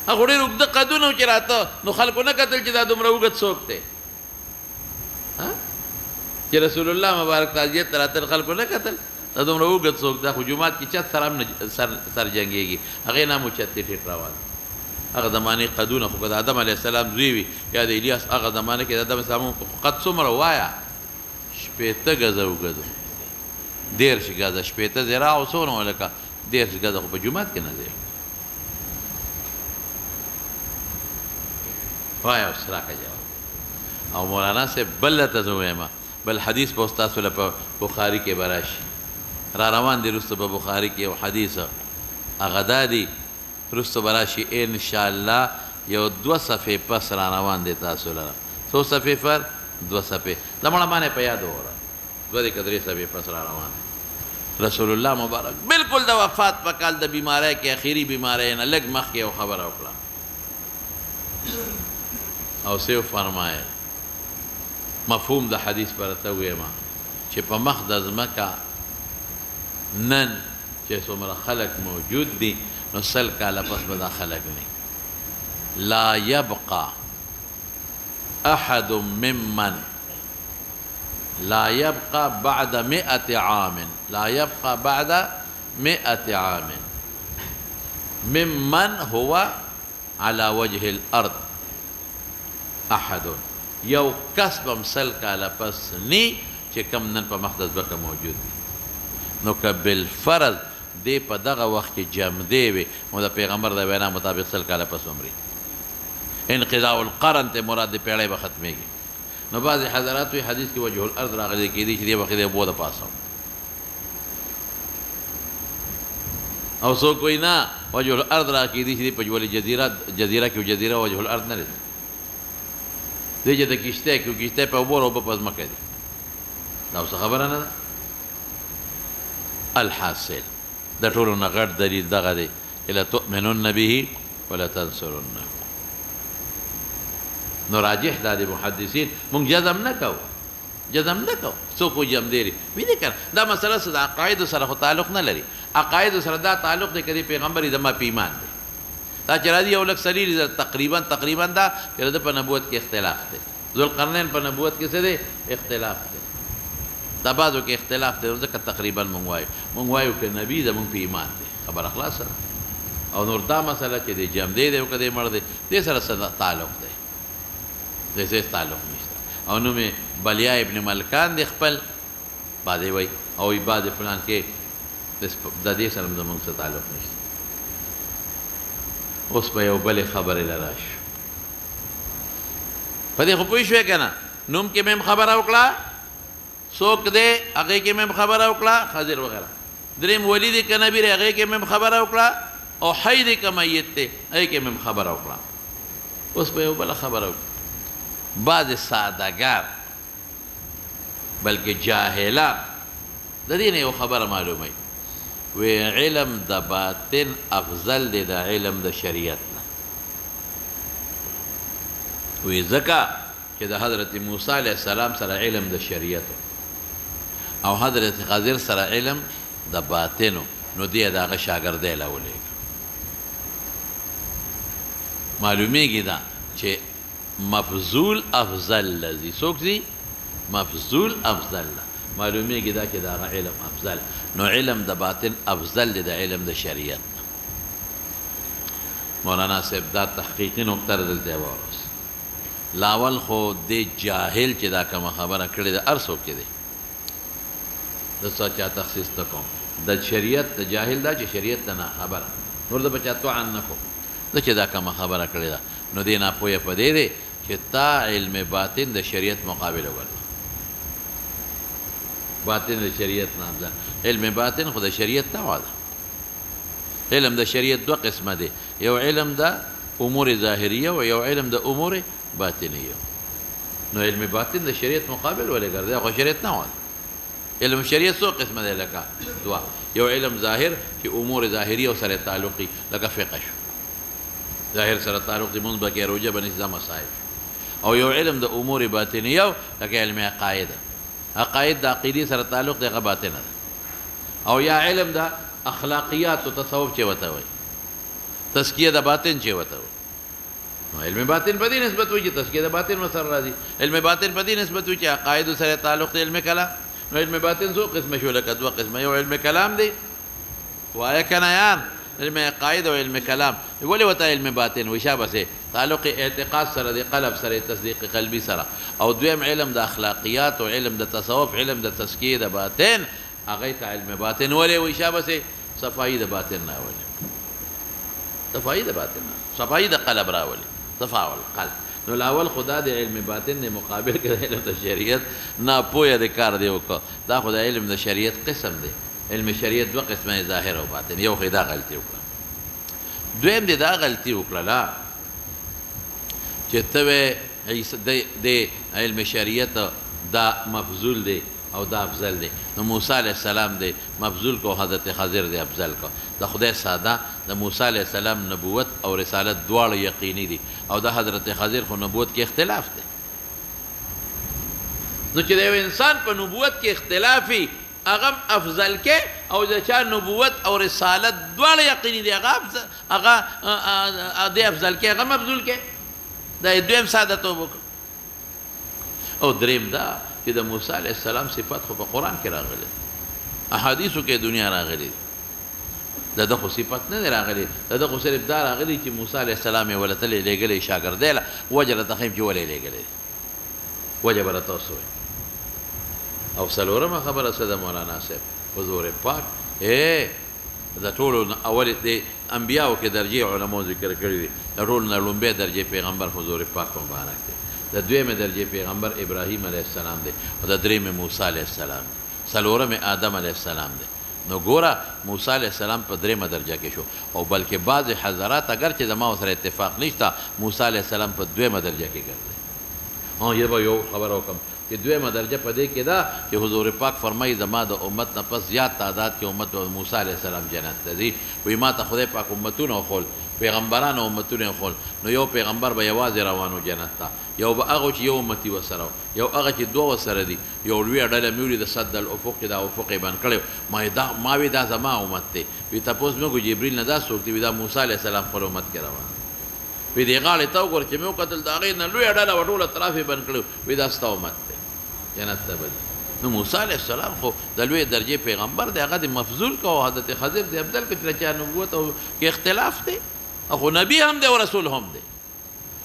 هغه ډېر اوږده قدونه و چې راته نو خلکو نه کتل چې دا دومره اوږد څوک دی چې رسول الله مبارک تعزیت ته راتل خلکو نه کتل دا دومره اوږد څوک دا خو جومات کې چت سره هم سر جنګېږي هغې نه مو چت ټیټ راوال هغه زمانې قدونه خو که د آدم علیه السلام زوی وي یا د الیاس هغه زمانه کې د آدم السلام قد څومره وایه 15 ګزه اوږد 13 ګزه 15 ذراع او څونه لکه 13 ګزه خو په جومات کې نه دی وایه اوس راکړه جواب او مولانا صاحب بل ته زه ووایم بل حدیث به ستاسو له په بخاري کې به راشي را روان دي وروسته په بخاري کې یو حدیث هغه دا دی وروسته به راشي انشاءالله یو 2 صفحې پس را روان دی تاسو لره څو صفحې پر 2 صفحې زموږ باندې په یاد وره 2 درې صفحې پس را روان رسول الله مبارک بالکل د وفات په کال د بیماری کې اخیری بیماری نه لږ مخکې یو خبره وکړه او سیو فرمایل مفهوم د حدیث پرته ویما چې په مخ د ځمکه نن چې څومره خلق موجود دي نو 100 کاله پس به دا خلق نه لا يبقى أحد ممن لا يبقى بعد 100 عام لا يبقى بعد 100 عام ممن هو على وجه الأرض أحد یو کس بم 100 کاله پس نی چې کم نن په مقدس بکه موجود دی نو که بالفرض دی په دغه وخت کې جمدې وي نو د پیغمبر د وینا مطابق 100 کاله پس عمري انقضاء القرن ته مراد دی پیړۍ به ختمېږي نو بعضې حضرات وي حدیث کې وجه الارض راغلی کېدی چې دې وخت د اوبو د پاسه او څوک وایي نه وجه الارض را کېدی چې دې په ولې جزیره کې جزیره وجه الارض نه دی دی چې د کشتۍ کې کشتۍ په اوبو اوبه په ځمکه دي دا اوس خبره نه ده الحاصل د ټولو نه غټ دلیل دغه دی الا تؤمنن به ولا تنصرنه نو راجح دا د محدثین مونږ جزم نه کوو څوک و جم دی وینې که دا مسله څه د عقایدو سره خو تعلق نه لري عقایدو سره دا تعلق دی که د پیغمبر زما په ایمان دی دا چې راځي یو لږ سلیل تقریبا دا چې د په نبوت کې اختلاف دی ذوالقرنین په نبوت کې څه دی اختلاف دی دا بعضو کې اختلاف دی ځکه تقریبا مونږ وایو که نبي د مونږ په ایمان دی خبره خلاصه او نور دا مسله چې د جم دی او که د مړ دی دې سره څه تعلق دی دې تعلق نشته او نوم یې بلیا ابن ملکان دی خپل بعدې وایي او بعد فلان کې د دې سره زموږ څه تعلق نشته اوس به یو بلې خبرې له راشو په دې خو پوه شوې که نه نوم کې مې هم خبره وکړه څوک دی هغې کې مې هم خبره وکړه خضر وغیره درېیم ولي دی که نبي دی هغې کې مې هم خبره وکړه او حی دی که میت دی هغې کې مې هم خبره وکړه اوس به یو بله خبره وکړه بعض سادهګر بلکې جاهلان د دې نه یو خبره معلوموي وی علم د باطن افضل دی د علم د شریعت نه وی ځکه چې د حضرت موسی علیه السلام سره علم د شریعت او حضرت خضر سره علم د باطنو نو دی د هغه شاګردی له ولېږه معلومیږي دا چې مفضول افضل لذي څوک دي مفضول افضل معلومیږي دا چې د هغه علم افضل نو علم د باطن افضل دی د علم د شریعت مولانا صاحب دا تحقیقي نقطه دلته واورس لاول خو د جاهل چې دا کومه خبره کړې ده هر څوک کې دی د څه چا تخصیص ته کوم د شریعت د جاهل دا چې شریعت ته نه خبره نور د بچا طعن نه کوم دا چې دا کومه خبره کړې ده نو دې ناپوهه په دې دی چې تا علم باطن د شریعت مقابله وکړه باطن د شریعت نه افضل علم باطن خو د شریعت تبع ده علم د شریعت دوه قسمه دی یو علم د امور ظاهریه او یو علم د امور باطنیه نو علم باطن د شریعت مقابل ولې ګرځي خو شریعت نه وایي علم شریعت څو قسمه دی لکه دوه یو علم ظاهر چې امور ظاهریه سره تعلقي لکه فقه شو ظاهر سره تعلق دی مونږ به روجه به نظام مسائل او یو علم د امور باطنیه لکه علم عقاید عقاید د عقیدې سره تعلق دی هغه باطنه ده او یا علم د اخلاقیات او تصوف چې وته وي تزکیه د باطن چې وته وي نو علم باطن په دې نسبت وي چې تزکیه د باطن مسر راځي علم باطن په دې نسبت وي چې عقاید سره تعلق دی علم کلام نو علم باطن څو قسمه شو لکه دوه قسمه یو علم کلام دی وایه کنه یار علم عقاید او علم کلام ولې وته علم باطن وي شابه تعلق اعتقاد سره دی قلب سره تصدیق قلبي سره او دویم علم د اخلاقیات او علم د تصوف علم د تزکیه د باطن هغه ته علم باطن ولې وي شابه صفائی د باطن نه ولې صفائی د باطن نه صفائی د قلب راولي صفا القلب نو لاول خدا د علم باطن نه مقابل کړي علم د شریعت نه پوهه د کار دی وکړه دا خدای علم د شریعت قسم دی علم شریعت دوه قسمه ظاهر او باطن یو خدا غلطي وکړه دویم دې دا غلطي وکړه لا چې ته د علم شریعت دا مفضول دی او دا افضل دی نو موسی علیه السلام دی مفضول کو حضرت خضر دی افضل کو د خدای ساده د موسی علیه السلام نبوت او رسالت دواړه یقیني دي او د حضرت خضر خو نبوت کې اختلاف دی نو چې د یو انسان په نبوت کې اختلافي هغه افضل کې او د چا نبوت او رسالت دواړه یقیني دي هغه د افضل کې هغه مبذول کې دا دویم ساده توب او دریم دا چې د موسی علیه السلام صفات خو په قرآن کې راغلي احادیثو کې دنیا راغلي دا خو صفت نه دی راغلی دا خو صرف دا راغلی چې موسی علیه السلام یې ولته لېږلی شاګردی له وجه راته ښیم چې ولې لېږلی وجه به راته وسوی او څلورمه خبره څه ده مولانا صاحب حضور پاک د ټولو اول د انبیاو کې درجې علماو ذکر کړي دي د ټولو نه لومبی درجې پیغمبر حضور پاک مبارک دی د دویمې درجې پیغمبر ابراهیم علیه السلام دی او د درېیمې موسی علیه السلام دی څلورمې آدم علیه السلام دی نو ګوره موسی علیه السلام په درېیمه درجه کې شو او بلکې بعضې حضرات اگر چې زما سره اتفاق نشته موسی علیه السلام په دویمه درجه کې ګرځي یه به یو خبره وکړم چې دویمه درجه په دې کې ده چې حضور پاک فرمایي زما د امت نه پس زیات تعداد کې امت موسی علیه السلام جنت ته ځي وایي ما ته خدای پاک امتونه وښول پیغمبرانو امتونه وښول نو یو پیغمبر به یوازې روانو جنت ته یو به هغه چې یو امتي ورسره یو هغه چې دوه ورسره دي یو لویه ډله مې ولیده صد الافق چې دا افق یې بند کړی ما وی دا زما امت دی وي تپوس مې وکړو جبریل نه دا څوک دی وي دا موسی علیه السلام خپل امت کې روان وي دې غاړې ته وګوره چې مې وکتل د هغې نه لویه ډله وه ټوله طرف یې بند کړی وي دا ستا امت دی جنت ته به ځي نو موسی علیه السلام خو د لویې درجې پیغمبر دی هغه د مفضول که او حضرت خضر د افضل که چې چا نبوت او کې اختلاف دی خو نبی هم دی او رسول هم دی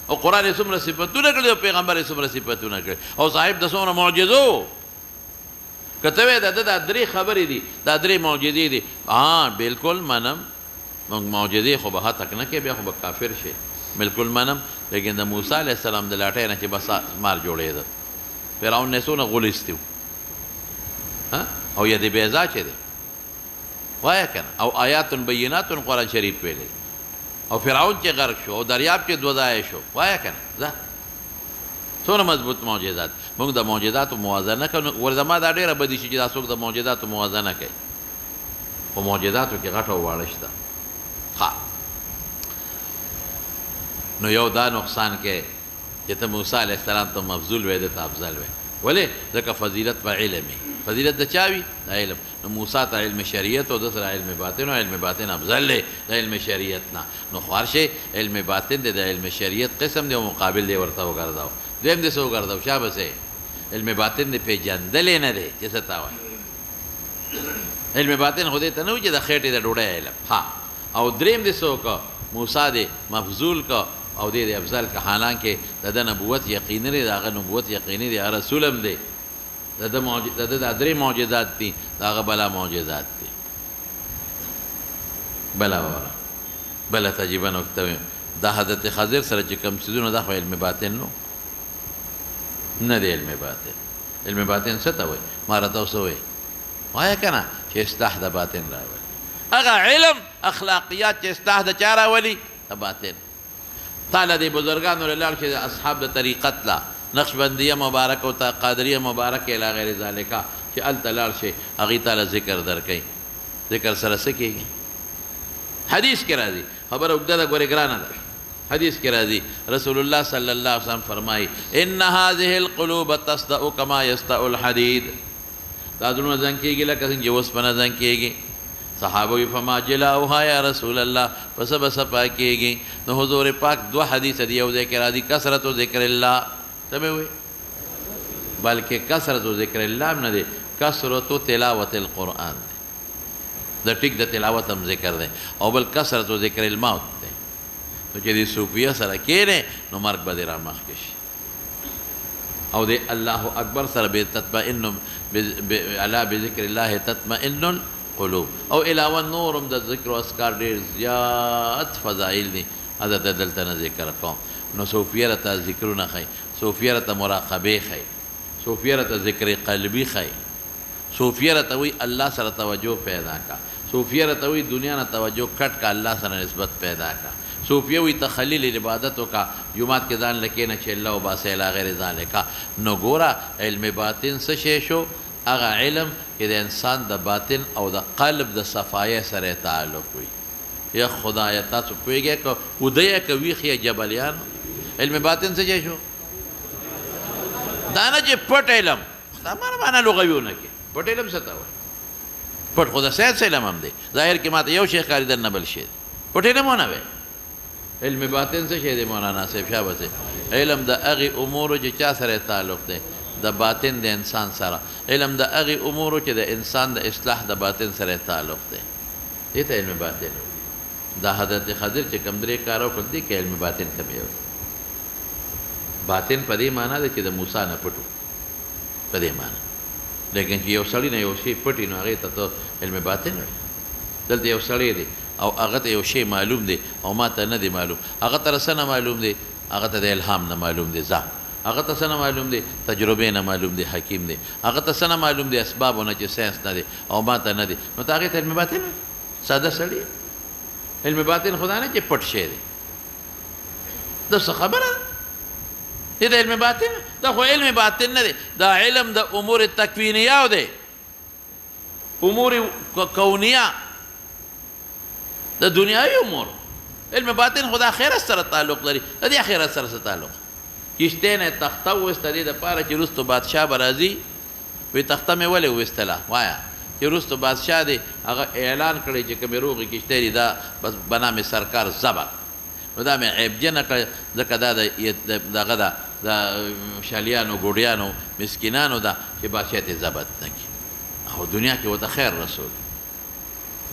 او قرآن یې څومره صفتونه کړي او پیغمبر یې څومره صفتونه کړي او صاحب د څومره معجزو که ته وایې د ده دا درې خبرې دي دا درې معجزې دي بلکل منم موږ معجزې خو به هتک نه کوې بیا خو به کافر شي بلکل منم لیکن د موسی علیه السلام د لاټۍ نه چې بس مار جوړېده فرعون نه څونه غولیستی و او ید بیضا چې دی وایه که نه او آیات بینات قرآن شریف ویلی او فرعون چې غرق شو او دریاب چې دوه ځایه شو وایه که نه ځه څومره مضبوط معجزات موږ د معجزاتو موازنه کوو ور زما دا ډېره بدي شي چې دا څوک د معجزاتو موازنه کوي په معجزاتو کې غټه او واړه شته نو یو دا نقصان کې چې ته موسی علیه السلام ته مفضول وې ده ته افضل وې ولې ځکه فضیلت په علم وي فضیلت د چا وي د علم نو موسی ته علم شریعت او د سره علم باطن او علم باطن افضل دی د علم شریعت نه نو خوار شي علم باطن دی د علم شریعت قسم دی او مقابل دی ورته وګرځاو دویم دې څه وګرځاو شا بسې علم باطن دی پېژندلی نه دی چې څه ته وایي علم باطن خو دې ته نه وي چې د خېټې د ډوډۍ علم او دریم دې څه وکړه موسی دې مفضول که او دې افضل که حالانکه د ده نبوت یقیني دی د هغه نبوت یقیني دی هغه رسول هم دی د ده دا درې معجزات دي د هغه بله معجزات دي بله وره بله تجربه نکته ویم دا حضرت خضر سره چې کوم څیزونه دا خو علم باطن نو نه دی علم باطن علم باطن څه ته وایي ما راته اوس ووایي وایه که نه چې اصلاح د باطن راولي هغه علم اخلاقیات چې اصلاح د چا راولي د باطن تعالی دی بزرگانو لاړ چې اصحاب د طریقت لا نقشبندیه مبارک او قادریه مبارک الی غیر ذالک چې هلته لاړ شي هغې تعالی ذکر درکوي ذکر سره څه کېږي حدیث کې راځي خبره اوږده ده ګورې ګرانه ده حدیث کې راځي رسول الله صلی الله علیه وسلم فرمایي ان هذه القلوب تصدأ کما یصدأ الحدید دا زړونه زنګ کېږي لکه څنګه چې اوسپنه زنګ کېږي صحابه وی فما جلاؤها یا رسول الله پس بس پاکیږي نو حضور پاک دو حدیث دی یو ذکر ادي کثرت ذکر الله تبه وي بلکې کثرت ذکر الله نه دی کثرت تلاوت القرآن دی د ټیک د تلاوت هم ذکر دی او بل کثرت ذکر الموت دی نو چې دې صوفیه سره کېنې نو مرګ به دې را مخکې شي او دې الله اکبر سره به تطمئن الا بذکر الله تطمئن قلوب او علاوه نورم د ذکر او اذکار ډېر زیات فضایل دي هذا دلته نه ذکر کوم نو صوفیه راته ذکرونه ښیي صوفیه راته مراقبې ښیي صوفیه راته ذکر قلبي ښیي صوفیه راته وایي الله سره توجه پیدا کا صوفیه راته وایي دنیا نه توجه کټ کا الله سره نسبت پیدا کا صوفیه وایي تخلیل عبادت وکړه جومات کې ځان له کښېنه چې الله وباسې الی غیر ذالک نو ګوره علم باطن څه شی شو هغه علم چې د انسان د باطن او د قلب د صفایۍ سره تعلق وي یا خدایه تاسو پوهېږئ که وده یې که ویښ یې جبلیانو علم باطن څه شی شو دا نه چې پټ علم دا معنا لغویونه کې پټ علم څه ته وایي پټ خو د سید څه علم هم دی ظاهر کې ماته یو شی ښکاري در نه بل شی پټ علم ونه وی علم باطن څه شی دی مولانا صاحب شابه دی علم د هغې امورو چې چا سره تعلق دی د باطن د انسان سره علم د هغې امورو چې د انسان د اصلاح د باطن سره تعلق دی دې ته علم باطن دا حضرت خضر چې کوم درې کار وکړل دي کې علم باطن ته مې باطن په دې معنا ده چې د موسی نه پټو په دې معنا لیکن چې یو سړی نه یو شی پټي نو هغې ته ته علم باطن وایي دلته یو سړی دی او هغه ته یو شی معلوم دی او ما ته نه دی معلوم هغه ته څه نه معلوم دی هغه ته د الهام نه معلوم دی ځه هغه ته څه نه معلوم دی تجربې نه معلوم دی حکیم دی هغه ته څه نه معلوم دی اسبابو نه چې ساینس نه دی او ما ته نه دی نو ته هغې ته علم باطن ساده سړی علم باطن خدا نه چې پټ شی دی دا څه خبره ده دا علم باطن دا خو علم باطن نه دی دا علم د امور تکوینیه دی امور کونیه د دنیاوي امور علم باطن خدا آخرت سره تعلق لري د دې آخرت سره څه تعلق کشتۍ نه تخته وویسته دې دپاره چې وروستو بادشاه به راځي وایي تخته مې ولې وویستله وایه چې وروستو بادشاه دی هغه اعلان کړی چې کومې روغې کشتۍ دي دا بس بنام سرکار ضبط نو دا مې عیبجنه کړه ځکه دا دغه ده د شالیانو ګوډیانو مسکینانو ده چې بادشاه ته ضبط نه کړي او دنیا کې ورته خیر رسول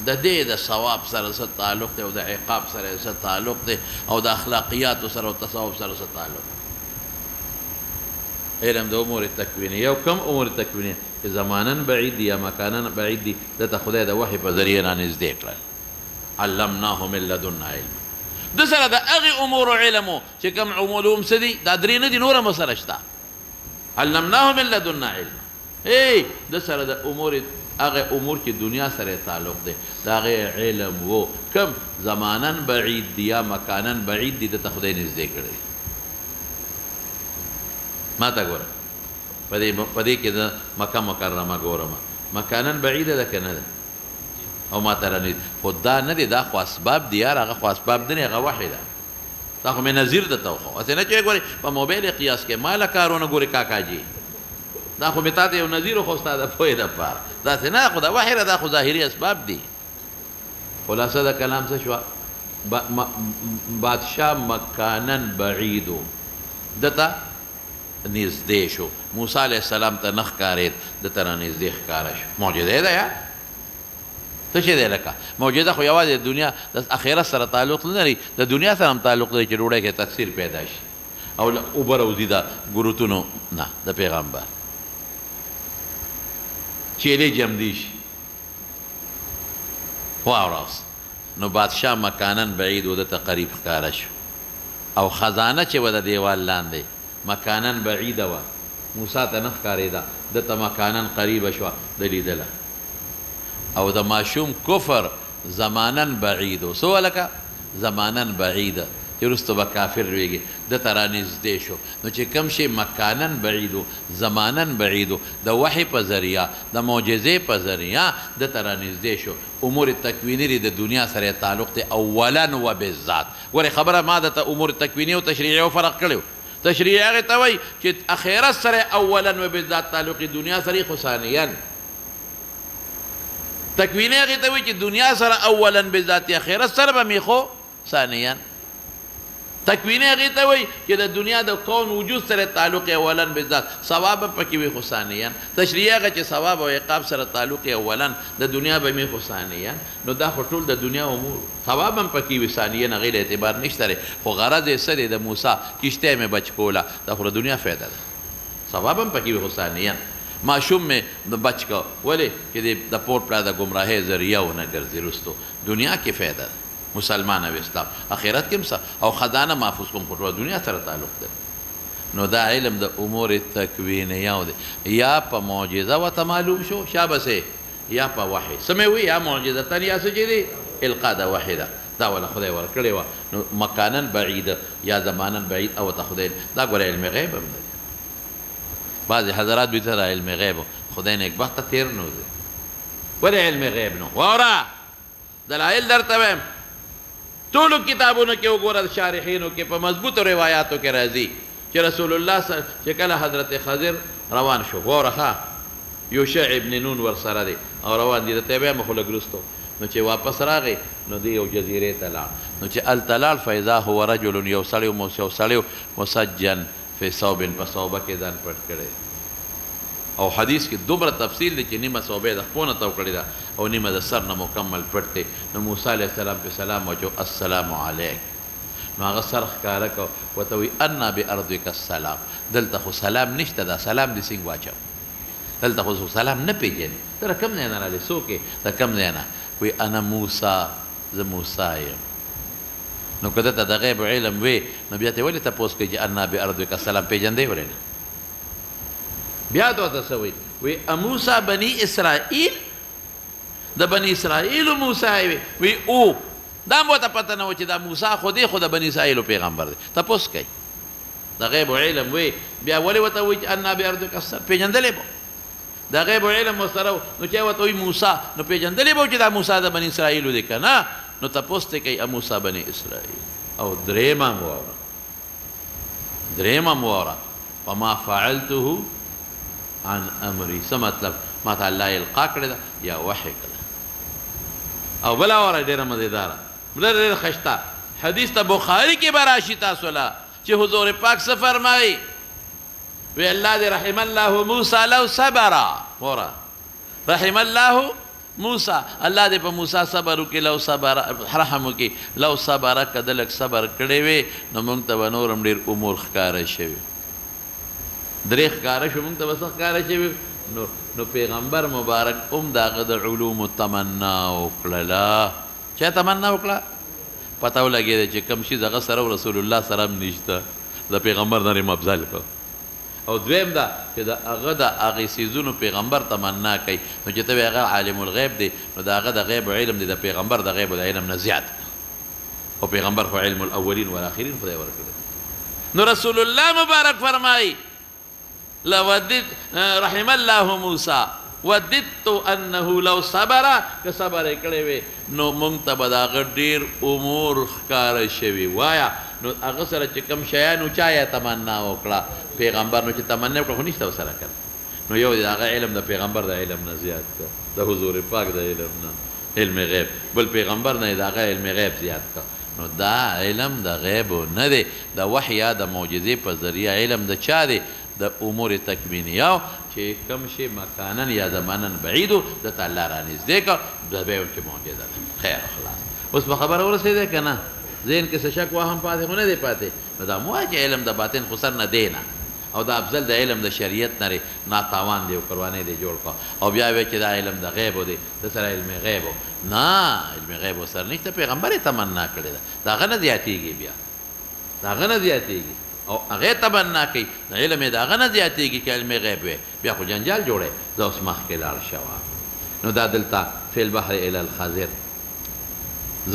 د دې د ثواب سره څه تعلق دی او د عقاب سره څه تعلق دی او د اخلاقیاتو سره او تصوف سره څه تعلق دی علم د امور تکوینیه او کم امور تکوینیه چې زمانا بعید دي یا مکانا بعید دي دته خدای د وحی په ذریعه رانږدې کړل علمناه من لدنا علم د سره د هغې امورو علمو چې کوم علوم څه دي دا درې نه دي نور هم سره شته علمناه من لدنا علم ای د سره د امور هغه امور چې دنیا سره تعلق دی د هغې علم و کم زمانا بعید دي یا مکانا بعید دي دته خدای نږدې کړی ما ته ګوره په دې کې د مکه مکرمه ګورم مکانا بعیده ده که نه ده او ما ته رانږدې خو دا نه دی دا خو اسباب دي یار هغه خو اسباب دی نه هغه وحی ده دا خو مې نظیر درته وښو هسې نه چې ګورې په موبایل یې قیاس کې ما له کارونه ګورې کاکاجي دا خو مې تا ته یو نظیر وښو ستا د پوهې دپاره داسې نه خو دا وحی ده دا خو ظاهري اسباب دي خلاصه د کلام څه شوه بادشاه مکانا بعیدو دته نږدې شو موسی علیه السلام ته نه ښکارېد دته رانږدې ښکاره شو معجزه ده یار څه شی دی لکه معجزه خو یوازې د دنیا د اخرت سره تعلق نه لري د دنیا سره هم تعلق لري چې ډوډۍ کې تکثیر پیدا شي او اوبه راوځي د ګروتونو نه د پیغمبر چیلې جمدي شي واوراس نو بادشاه مکانا بعید و دته قریب ښکاره شو او خزانه چې وه د دیوال لاندې مکانا بعیده وه موسی ته نه ښکارېده دته مکانا قریبه شوه د لیدله او د ماشوم کفر زمانا بعیدو څه ولکه زمانا بعیده چې وروسته به کافر لویږي دته رانږدې شو نو چې کوم شی مکانا بعیدو زمانا بعیدو د وحی په ذریعه د معجزې په ذریعه دته رانږدې شو امور تکویني دي د دنیا سره تعلق دی اولا و بالذات ګورې خبره ما درته امور تکویني او تشریعي فرق کړی تشریعي هغې ته وایي چې اخرت سره اولا و بالذات تعلق دنیا سره خو ثانیا تکوینی هغې ته وایي چې دنیا سره اولا بذات اخرت سره به میخو ثانیا تکوینی هغې ته وایي چې د دنیا د کون وجود سره تعلق اولا بذات ثواب به پکې وي خو ثانیا تشریعي هغه چې ثواب او عقاب سره تعلق اولا د دنیا به می خو ثانیا نو دا خو ټول د دنیا امور ثواب هم پکې وي ثانیا هغې له اعتبار نشته دی خو غرض یې څه دی د موسی کشتۍ مې بچ کوله دا خو د دنیا فایده ده ثواب هم پکې وي خو ثانیا ماشوم مې بچ کو ولې چې د پور پلا د ګمراهۍ ذریعه ونه ګرځي رستو دنیا کې فایده ده مسلمان او اسلام آخرت کې هم او خزانه محفوظ کوم خو ټوله دنیا سره تعلق دی نو دا علم د امور تکوینیه دی یا په معجزه ورته معلوم شو شابسې یا په وحی څه مې وي یا معجزتن یا څه چې دی القا د وحی ده دا ولا خدای ورکړې وه نو مکانا بعیده یا زمانا بعید او ته خدای دا ګوره علم غیب هم دی بعضی حضرات دوی ته علم غیب خدای نیکبخته تیر نو دی ولې علم غیب نو واوره دلایل درته وایم ټولو کتابونو کې وګوره شارحینو کې په مضبوطو روایاتو کې راځي چې رسول الله چې کله حضرت خضر روان شو ګوره ښه یوشع ابن نون ورسره دی او روان دي د تیبه مخ لږ وروستو نو چې واپس راغی نو دی یو جزیرې ته لاړ نو چې هلته لاړ فاذا هو رجل یو سړی مسجن فی ثوب په صوبه کې ځان پټ کړی او حدیث کې دومره تفصیل دی چې نیمه صوبه د خپونه تو کړې ده او نیمه د سر نه مکمل پټ دی نو موسی علیه السلام په سلام وچو السلام علیک نو هغه سر ښکاره کو ورته وایي انا بارضک السلام دلته خو سلام نشته دا سلام دې څنګه واچو دلته خو سلام نه پېژنې ته کوم ځای نه راغلې څوک یې د کوم ځای نه وایي انا موسی زه موسی یم نو که دته د غیب علم وی نو بیا ته ولې تپوس کوي چې انا بارضک السلام پېژندی ولې نه بیا ته ورته څه وایي وایي موسی بني اسرائیل د بني اسرائیلو موسی وی او دا مو ته پته نه و چې دا موسی خو دی خو د بني اسرائیلو پیغمبر دی تپوس کوي د غیب علم وی بیا ولې ورته وایي چې انا بارضک السلام پېژندلی به د غیب علم ورسره نو چې ورته وایي موسی نو پېژندلی به چې دا موسی د بني اسرائیلو دی که نه نو تپوس ته کوي موسی بني اسرائیل او درېیمه مو واوره وما فعلته عن امري څه مطلب ما ته الله القا کړې ده یا وحی کړه او بله واوره ډېره مزېداره بله ډېره ښایسته حدیث ته بخاري کې به راشي تاسو له چې حضور پاک څه فرمایي وی الله دې رحم الله موسی لو صبره واوره رحم الله موسی الله دې په موسی صبر وکړي لو صبر رحم وکړي لو صبره که ده لږ صبر کړی وی نو موږ ته به نور هم ډېر امور ښکاره شوي درې ښکاره شو موږ ته به څه ښکاره شوي نو پیغمبر مبارک هم د هغه د علومو تمنا وکړله چا تمنا وکړه پته ولګېده چې کوم شي هغه سره رسول الله سره هم نشته د پیغمبر نه یې مبذل کړ او دویم دا چې د هغه د هغې څیزونو پیغمبر تمنا کوي نو چې ته وایې هغه عالم الغیب دی نو د هغه د غیب علم دی د پیغمبر د غیب د علم نه زیات او پیغمبر خو علم الاولین والآخرین خدای ورکړی نو رسول الله مبارک فرمایي لوددت رحم الله موسی وددت انه لو صبر که صبر یې کړی وی نو موږ ته به د هغه ډېر امور ښکاره شوي وایه نو هغه سره چې کوم شیانو چا یې تمنا وکړه پیغمبر نو چې تمنا وکړه خو نشته ورسره کړه نو یو د هغه علم د پیغمبر د علم نه زیات کړه د حضور پاک د علم نه علم غیب بل پیغمبر نه د هغه علم غیب زیات کړه نو دا علم د غیبو نه دی د وحی یا د معجزې په ذریعه علم د چا دی د امور تکوینیو چې کوم شی مکانن یا زمانن بعیدو دته الله رانږدې کړه دا به یو چې معجزه ده خیر خلاص اوس په خبره ورسېدی که نه ذهن کې څه شک وهم پاتې خو نه دی پاتې نو دا مو وایه چې علم د باطن خو سر نه دی نه او دا افضل د علم د شریعت نه ناتاوان دی او قربانۍ دی جوړ کړه او بیا وایي چې دا علم د غیبو دی د سره علم غیبو نه علم غیبو سر نشته پیغمبر یې تمنا کړې ده د هغه نه زیاتېږي بیا د هغه نه زیاتېږي او هغې تمنا کوي د علم یې د هغه نه زیاتېږي که علم غیب وی بیا خو جنجال جوړی زه اوس مخکې لاړ شوه نو دا دلته فی البحر الی الخضر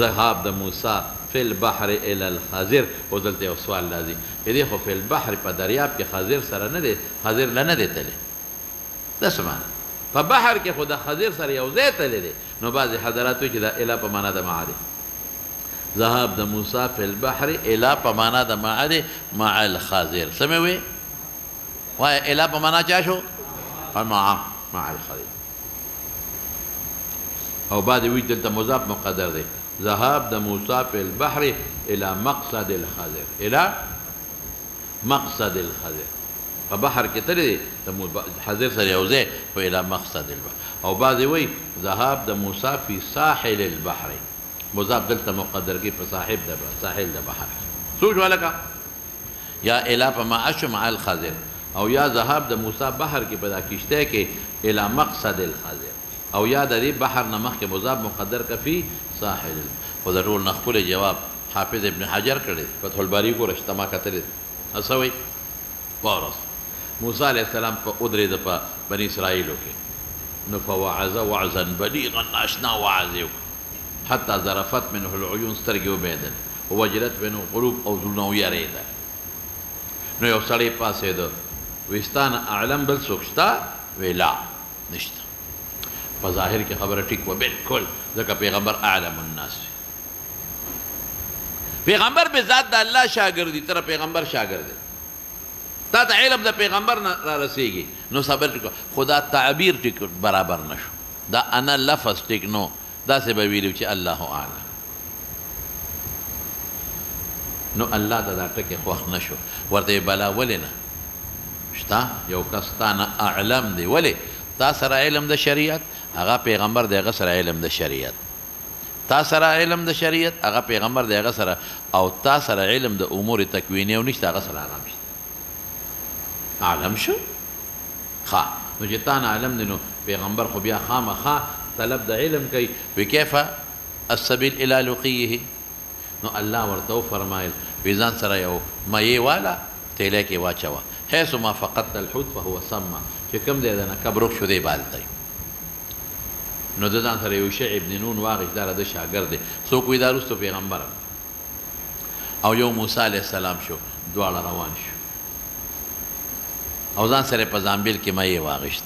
ذهاب د موسی فی البحر الی الخضر او دلته یو سوال راځي چې دی خو فی البحر په دریاب کې خضر سره نه دی خضر له نه دی تللی دا څه معنی په بحر کې خو د خضر سره یو ځای تللی دی نو بعضې حضرات وایي چې دا اله په معنا د معا دی ذهاب د موسی فی البحر اله په معنا د معا دی مع الخضر څه مې وایي وایه اله په معنا چا شو مع الخضر او بعد وی دلته مضاف مقدر دی ذهاب د موسی فی البحر الى مقصد الخضر الى مقصد الخضر په بحر کې تللی د خضر سره یو ځای خو الى مقصد البحر او بعد وی ذهاب د موسی فی ساحل البحر مضاف دلته مقدر کې په ساحل د بحر سوچ ولکه یا الى په معاش مع الخضر او یا ذهاب د موسی بحر کې په دا کشته کې الى مقصد الخضر او یا د دې بحر نه مخکې مضاف مقدر که فی ساحل خو د ټول نه ښکلی جواب حافظ ابن حجر کړی فتح الباري ګوره چې ته ما کتلی څه وایي واورس موسی علیه السلام په ودرېده په بني اسرائیلو کې نو فوعظه وعظا بلیغا اشنا وعظ یې وکړه حتی ظرفت منه العیون سترګې وبهېدل ووجلت منه القلوب او زړونه ویرېدل نو یو سړی پاڅېده وی ستا نه اعلم بل څوک شته وی لا نشته په ظاهر کې خبره ټیک وه بلکل ځکه پیغمبر اعلم الناس پیغمبر به ذات د الله شاګرد دی تر پیغمبر شاګرد دی تا ته علم د پیغمبر نه را رسیږي نو صبر وکړه خدا تعبیر ټیک برابر نشو دا انا لفظ ټیک نو داسې به ویلو چې الله اعلم نو الله ته دا ټکې خوښ نشو ورته بلا ولې نه شته یو کس تا نه اعلم دی ولې تا سره علم د شریعت هغه پیغمبر دی هغه سره علم د شریعت تا سره علم د شریعت هغه پیغمبر دی هغه سره او تا سره علم د امور تکوینی او نشته هغه سره عالم شته عالم شو ښه نو چې تا نه عالم دی نو پیغمبر خو بیا خامخا طلب د علم کوي وکیف السبیل الی لقیه نو الله ورته وفرمایل وی ځان سره یو مایې والا تیلی کې واچوه حیث ما فقدت الحوت فهو سما چې کوم دی د نکب رخ شو دی بالتی نو د ځان سره یوشع ابن نون واغش دا د شاګرد دی څوک وایي دا وروسته پیغمبر او یو موسی علیه السلام شو دواړه روان شو او ځان سره په زامبیل کې مایې واغشت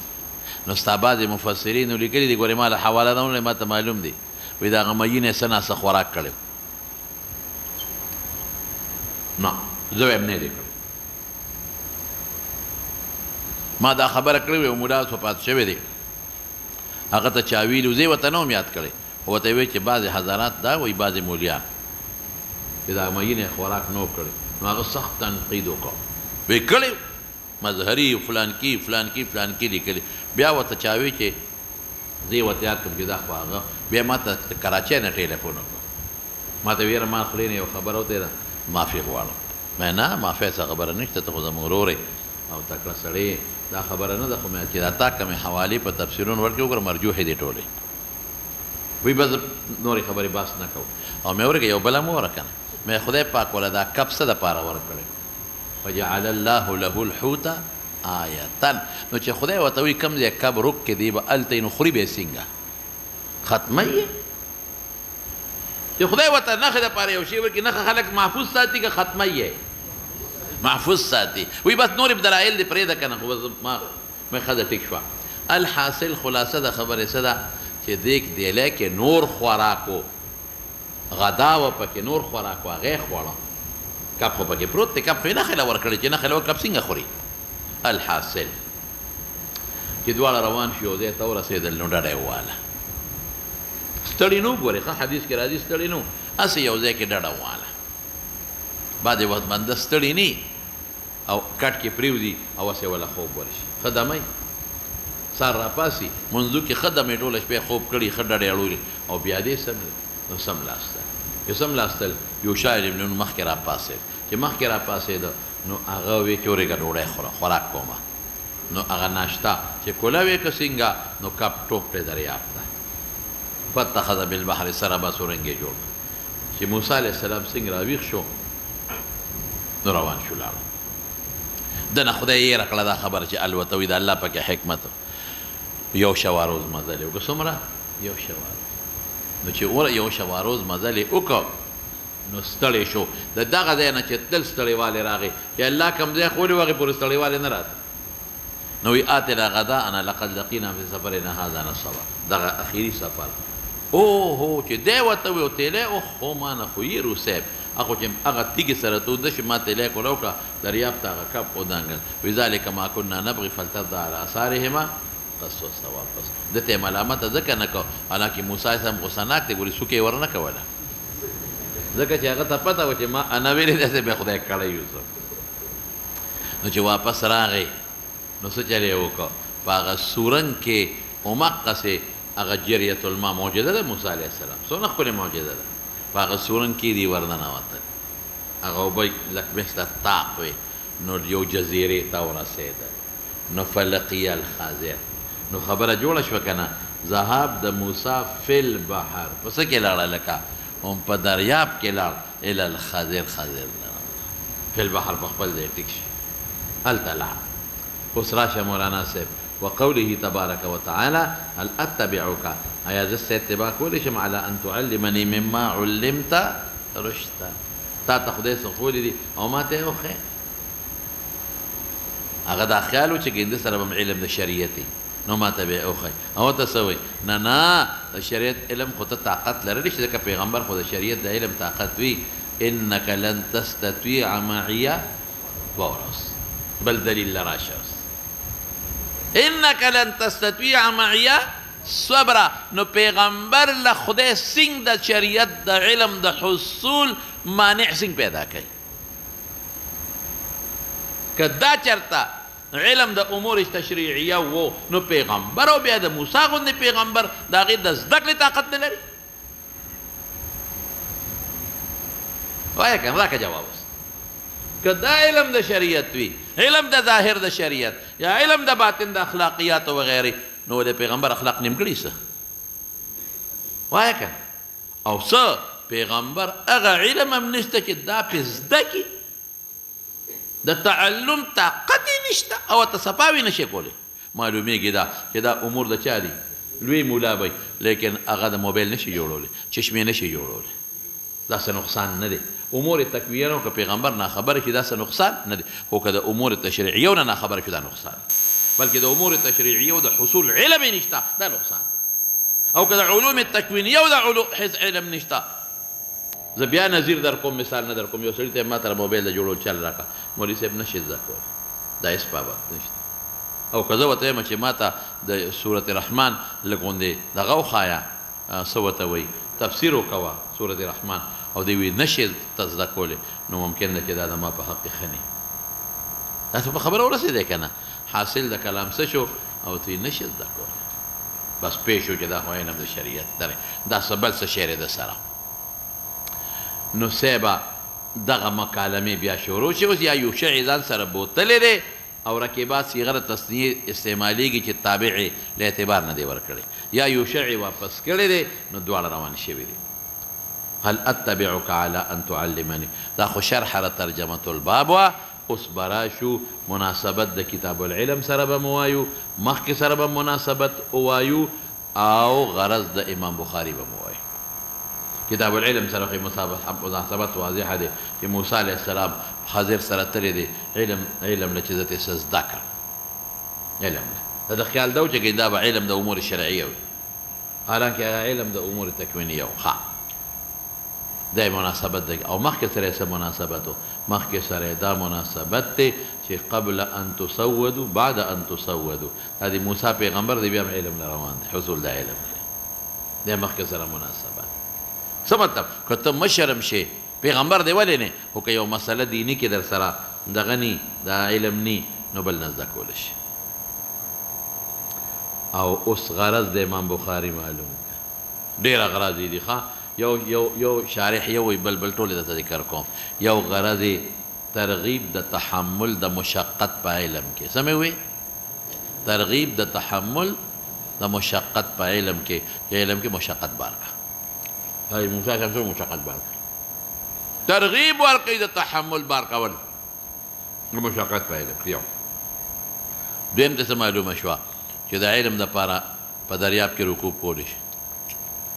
نو ستا بعضې مفسرینو لیکلي دي ګورې ما له حواله راوړې ما ته معلوم دی وایي د هغه مایي نه یې څه ناڅه خوراک کړی نه زه به یې نه دی کړی ما دا خبره کړې وې او مولا وفات شوی دی هغه ته چا ویلي زه یې ورته نه وم یاد کړی خو ورته یې ویل چې بعضې حضرات دا وایي بعضې مولیان چې دا مایي نه خوراک نه و کړی نو هغه سخت تنقید وکړ ویې کړی مظهري فلان کی فلان کی فلان کی لیکلي بیا ورته چا وی چې زه یې ورته یاد کړم چې دا خو هغه بیا ما ته کراچۍ نه ټیلیفون وکړ ما ته ویره ما خولې نه یو خبره وتې ده معافي غواړم مې نه معافی څه خبره نشته ته خو زموږ ورور او تکړه سړی دا خبره نه ده خو مې چې دا تا کومې حوالې په تفسیرونو ورکړې وګوره مرجوحې دي ټولې وی بس نورې خبرې بحث نه کوو او مې ورکړې یو بله مو وره که نه مې خدای پاک وله دا کب څه دپاره ورکړی وجعل الله له الحوت آیة نو چې خدای ورته وایي کوم ځای کب رک کې دی به هلته نو خوري به یې څنګه ختمه یې چې خدای ورته نښې دپاره یو شی ورکړي نښه خلک محفوظ ساتي که ختمه یې محفوظ ساتي وی بس نور دلایل دې پرېږده که نه خو بس مې ښځه ټیک شوه الحاصل خلاصه د خبرې څه ده چې دیک دیلی کې نور خوراک و غدا و پکې نور خوراک و هغې خوړه کب خو پکې پروت دی کب خو یې نښې له ورکړی چې نښې له کب څنګه خوري الحاصل چې دواړه روان شي یو ځای ته ورسېدل نو ډډه یې وواله ستړي نو ګورې ښه حدیث کې راځي ستړي نو هسې یو ځای کې ډډه وواله بعضې وخت بنده ستړي نی او کټ کې پرېوځي او هسې وله خوب ورشي ښه دمی سار راپاسي منځو کې ښه دمې ټوله شپې خوب کړي ښه ډډې اړولې او بیا دې سملې نو سملاستل چې سملاستل یو شاعر ابن نون مخکې راپاسېد چې مخکې راپاسېده نو هغه وی چې ورېږه ډوډۍ خوراک کومه نو هغه ناشته چې کوله وې که څنګه نو کب ټوپ پرې دریاب ته فاتخذ بالبحر سربا سرنګې جوړ چې موسی علیه السلام څنګه راویښ شو نو روان شو لاړه دنه خدای یې راکړه دا خبره چې الوته وي د الله پکې حکمت یو شوا روز مزل یې وکړه څومره یو شوا روز نو چې یو شوا روز مزل یې وکړ نو ستړی شو د دغه ځای نه چې تل ستړیوالی راغی چې الله کوم ځای ښولي و هغې پورې ستړیوالی نه راته نو وی آتنا غداءنا لقد لقینا فی سفرنا هذا نصبا دغه اخیري سفر اوهو چې دی ورته وی تیلی اوهو ما نه خو یې روسیب هغه چې هغه تیږې سره تونده شي ما تیلی کوله وکړه دریاب ته هغه کب ودانګل وی ذلک ما کنا نبغي فلترضى على آثارهما قصص واپس ده ته ملامته ځکه نه کو حالانکه موسی هم غوسه ناک دی ګورې څوک یې ورنه کوله ځکه چې هغه ته پته وه چې ما انا ویلې داسې به خدای کړی یوسف نو چې واپس راغی نو څه چل یې وکړه په هغه سورنګ کې همقسې هغه جریة الماء موجوده ده موسی علیه السلام څومره ښکلې موجوده ده په هغه سورنګ کې دي ورننوتل هغه اوبه لک مثل طاق وې نو یو جزیرې ته ورسېدل نو فلقي الخاضر نو خبره جوړه شوه که نه ذهاب د موسی فی البحر په څه کې لاړه لکه هم په دریاب کې لاړ الی الخاضر خاضر فی البحر په خپل ځای ټیک شي هلته لاړ اوس راشه مولانا صاحب وقوله تبارك وتعالى هل اتبعك ایا زه ستا اتباع کولی شم على ان تعلمني مما علمت رشدا تا ته خدای څه ښوولي دي او ما ته یې وښیه هغه دا خیال و چې ګنده سره به م علم د شریعت نو ما ته به یې وښیه او ته څه وایي نه نه د شریعت علم خو ته طاقت لرلی چې ځکه پیغمبر خو د شریعت د علم طاقت وي انک لن تستطیع معي وورس بل دلیل لراشه انک لن تستطيع معي صبر. نو پیغمبر له خدای څنګه د شریعت د علم د حصول مانع څنګه پیدا کوي؟ که دا چرته علم د امور تشریعیه و نو پیغمبر او بیا د موسی غوندې پیغمبر د هغې د زده کړې طاقت نه لري؟ وایه که نه راکړه جواب اوس. که دا علم د شریعت وي، علم د ظاهر د شریعت یا علم د باطن د اخلاقیات وغیرې، نو د پیغمبر اخلاق نیمګړي څه؟ وایه که او څه پیغمبر هغه علم هم نشته چې دا پې زده کړي، د تعلم طاقت یې نشته او ته صفاوي نشي کولی. معلومیږي دا چې دا امور د چا دي؟ لوی مولا به، لیکن هغه د موبایل نشي جوړولی، چشمې نشي جوړولی. دا څه نقصان نه دی. امور تکوینیه نو که پیغمبر ناخبره چې دا څه نقصان نه دی، خو که د امور تشریعیو نه ناخبره چې دا نقصان دی، بلکې د امور تشریعیو د حصول علم یې نشته، دا نقصان دی. او که د علوم تکوینیه او د علم نشته. زه بیا نظیر در کوم، مثال نه در کوم. یو سړي ته ما ته موبایل د جوړول چل راکړه، مولوي صاحب نشي زده کولی، دا هېڅ پابند نشته. او که زه ورته وایم چې ما ته د سورت رحمان لږ غوندې دغه وښایه، څه ورته وایي، تفسیر وکوه سورت رحمان، او دی وی نشي ته زده کولی، نو ممکن ده چې دا د ما په حق کې ښه نه وي. دا ته په خبره ورسېدی که نه؟ حاصل د کلام څه شو؟ او ته یې نشي زده کولی، بس پوه شو چې دا خو علم د شریعت دی، دا څه بل څه شی دی د سره. نو صاحبه دغه مکالمې بیا شروع شي. اوس یا یوشع ځان سره بوتلی دی او رکیبات صیغه د تصنیع استعمالیږي چې تابع له اعتبار نه دی ورکړی، یا یوشع یې واپس کړی دی، نو دواړه روان شوي دي. هل اتبعك على ان تعلمني، دا خو شرح را ترجمه الباب وه. اوس به راشو مناسبت د کتاب العلم سره به مو وایو، مخکې سره به مناسبت ووایو، او غرض د امام بخاري به مو وایو. کتاب العلم سره خو مناسبت واضحه دی چې موسی علیه السلام خضر سره تللی دی، علم له چې زه ترې څه زده کړم، علم له د خیال ده چې دا به علم د امور شرعیه وي، حالانکه هغه علم د امور تکوینیه و. ښه دا مناسبت دی. او مخکې سره یې څه مناسبت و؟ مخکې سره دا مناسبت دی چې قبل ان تسودو بعد ان تسودو، دا د موسی پیغمبر دی بیا هم علم له روان دی، حصول د علم دی، دا مخکې سره مناسبت. څه مطلب؟ که ته مشرم شې پیغمبر دی ولې نه، خو که یو مسله دیني کې در سره دغه ني، دا علم ني، نو بل نه زده کولی شي. او اوس غرض د امام بخاري معلوم کړه، ډېر اغراض یې دي. ښه یو شارح یو وایي، بل ټولې درته ذکر کوم. یو غرض یې ترغیب د تحمل د مشقت په علم کې. څه مې وایي؟ ترغیب د تحمل د مشقت په علم کې، چې علم کې مشقت بار کړه. هاي موسی شمسو مشقت بار کړه، ترغیب ورکوي د تحمل بار کول د مشقت په علم کې. یو دویم ته څه معلومه شوه چې د علم دپاره په دریاب کې رکوب کولی شي.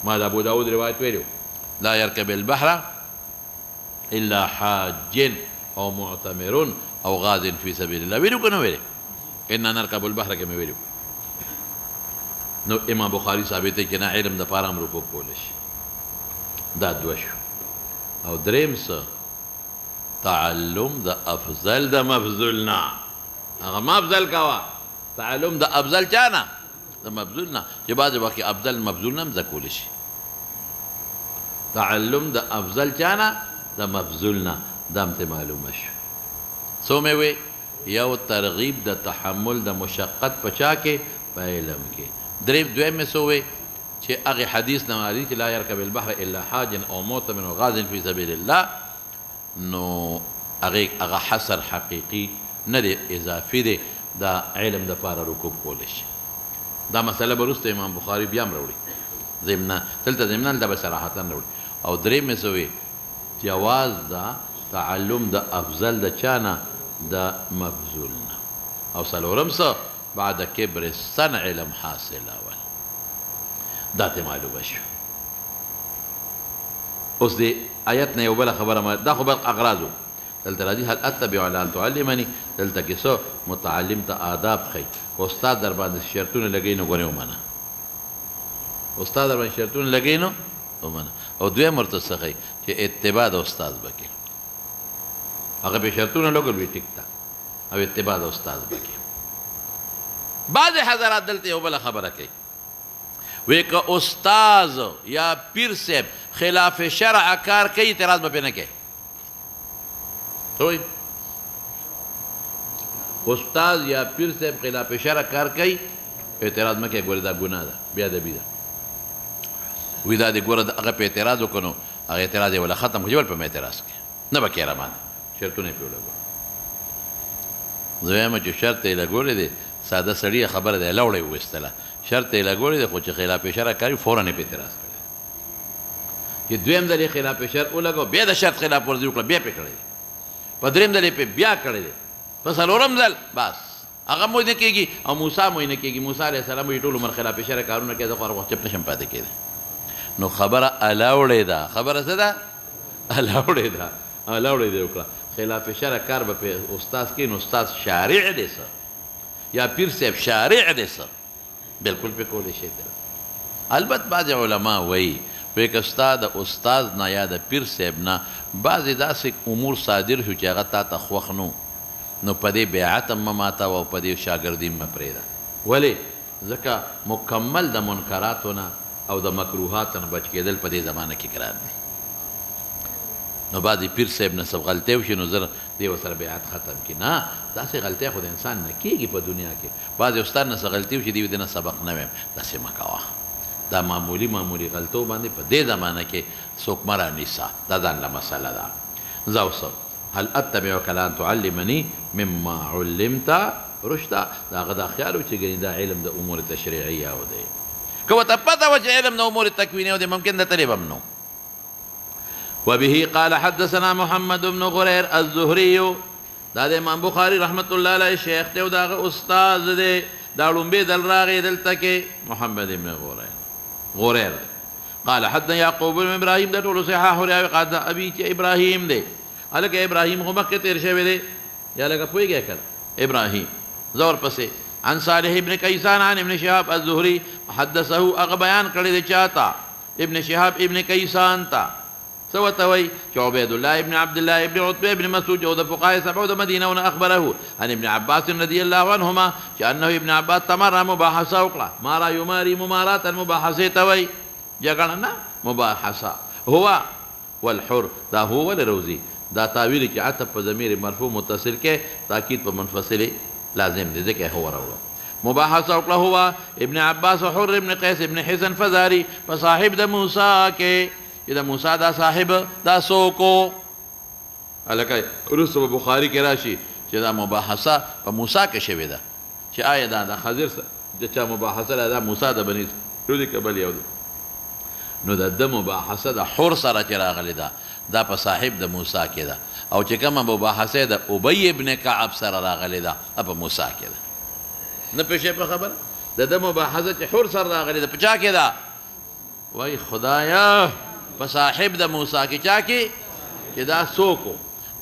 ما د ابو داود روایت ویلو، لا يركب البحر الا حاج او معتمر او غاز في سبيل الله. ویلو که نه ویلو؟ انا نركب البحر کې مې ویلو. نو امام بخاري ثابت دی چې نه، علم دپاره هم رکوب کولی شي. دا دوه شو. او دریم څه؟ تعلم د افضل د مفضول نه. هغه ما افضل کوه، تعلم د افضل چا نه؟ د مبذول نه، چې بعضې وخت کې افضل مبذول نه هم زده کولی شي. تعلم د افضل چا نه؟ د مبذول نه. دا هم ته معلومه شو. څو مې وی؟ یو ترغیب د تحمل د مشقت په چا کې؟ په علم کې. دویم مې څه وی؟ چې هغې حدیث نه معلومېږي چې لا یرکب البحر الا حاج او معتمر او غاز فی سبیل الله، نو هغه حصر حقیقي نه دی، اضافي دی. دا علم دپاره رکوب کولی شي. دا مسله به وروسته امام بخاري بیا هم راوړي ضمنا، دلته ضمنا دا به صراحتا راوړي. او درېیم څه وی؟ جواز د تعلم د افضل د چا نه؟ د مبذول نه. او څلورم څه؟ بعد کبر السن علم حاصلول. دا ته معلومه شو. اوس د آیت نه یو بله خبره، دا خو بل اغراضو. دلته راځي هل اتبع على ان تعلمني، دلته کې څه؟ متعلم ته آداب ښیي. استاد در باندې شرطونه لګوي نو ګورې ومنه، استاد در باندې شرطونه لګوي نو ومنه. او دویم ورته څه ښیي؟ چې اتباع د استاد به کوي. هغه پې شرطونه لګول وي ټیک ده، او اتباع د استاد بکی. بعض حضرات دلته یو بله خبره کوي، وی که استاز یا پیر صاحب خلاف شرع کار کوي اعتراض به پې نه کوي. څه استاز یا پیر صاحب خلاف شرع کار کوي اعتراض مه کوي، ګورې دا ګناه ده، بیا ادبي ده. وی دا دې ګوره هغه په اعتراض وکړو نو هغه اعتراض یې ولا ختم کړي، بل په مې اعتراض کوي نه به کېره باندې شرطونه یې پرې ولګوي. زه وایم چې شرط یې لګولی دی، ساده سړي خبره دی لوړه یې وویستله، شرط یې لګولی دی خو چې خلاف شرع کوي فوراً یې په اعتراض کړی چې دویم ځل یې خلاف شرع ولګو، بیا د شرط خلاف ورزي وکړه، بیا پې کړی دی، په درېیم ځل یې پې بیا کړی دی، په څلورم ځل بس هغه مو نه کېږي او موسی مو نه کېږي. موسی علیه السلام وایي ټول عمر خلاف شرع کارونه کوي، زه خو هر وخت چپ نشم پاتې کېدی. نو خبره الاوړې ده، خبره څه ده؟ الاوړې ده، الاوړې ده وکړه. خلاف شرع کار به په استاد کې، نو استاد شارع دی څه یا پیر صاحب شارع دی څه، بلکل پې کولی شي. البته بعضې علما وایي وایي که ستا د استاد نه یا د پیر صاحب نه بعضې داسې امور صادر شو چې هغه تا ته خوښ نو په دې بیعت هم مه ماتوه او په دې شاګردي مه پرېږده. ولې؟ ځکه مکمل د منکراتو نه او د مکروهاتو نه بچ کېدل په دې زمانه کې ګران دي. نو بعضې پیر صاحب نه څه غلطۍ وشي نو زر دې ورسره بیعت ختم کړي. نه، داسې غلطۍ خو د انسان نه کېږي په دنیا کې. بعضې استاد نه څه غلطي وشي دی دې نه سبق نه ویم، داسې مه کوه. دا معمولي غلطو باندې په دې زمانه کې څوک مه رانیسه، دا ځان له مسله ده. زه اوس هل اتبعک الا ان تعلمني مما علمت رشدا، د هغه دا خیال و چې ګنې دا علم د امور تشریعیه و دی. که ورته پته وه چې علم د امور تکوینیه و دی ممکن د تلې به هم نو. وبه قال حدثنا محمد بن غرير الزهري، دا د امام بخاري رحمت الله علیه شیخ دی او د هغه استاد دی. دا لومبې دل راغی دلته کې محمد بن غرير قال حدثنا يعقوب بن ابراهيم، دا ټولو صحاح راوي. قال دا ابي چې ابراهيم دی، هلکه ابراهيم خو مخکې تېر شوی دی یا لکه پوهېږئ که ابراهيم زور پسې. عن صالح ابن کیسان عن ابن شهاب الزهري حدثه، هغه بیان کړی دی چاته؟ ابن شهاب ابن کیسان ته. څه ورته وایي چې عبید الله ابن عبد الله ابن عتبه ابن مسعود او د فقهای سبعو د مدینه ونه اخبره عن ابن عباس رضی الله عنهما چې انه ابن عباس تمره مباحثه وکړه. مارا یماري ممارات المباحثې ته وایي، جګړه نه، مباحثه. هو والحر، دا هو ولروزي دا تعویل چې عطف په ضمیر مرفوع متصل کې تاکید په منفصل لازم دی، ځکه هو راوړو. مباحثه وکړه هو ابن عباس حر ابن قیس ابن حسن فزاري په صاحب د موسی کې، چې د موسی دا صاحب دا څوک و؟ هلکه وروسته په بخاري کې راشي چې دا مباحثه په موسی کې شوې ده، چې آیا دا د خضر د چا مباحثه ده؟ دا موسی د بني اسرائیل کې بل یو دی. نو د ده مباحثه د حر سره چې راغلې ده دا په صاحب د موسی کې ده، او چې کومه مباحثه د ابی ابن کعب سره راغلې ده په موسی کې ده. نه پوه شئ په خبره؟ د ده مباحثه چې حر سره راغلې ده په چا کې ده؟ وای خدایا په صاحب د موسی کې. چا کې؟ چې دا څوک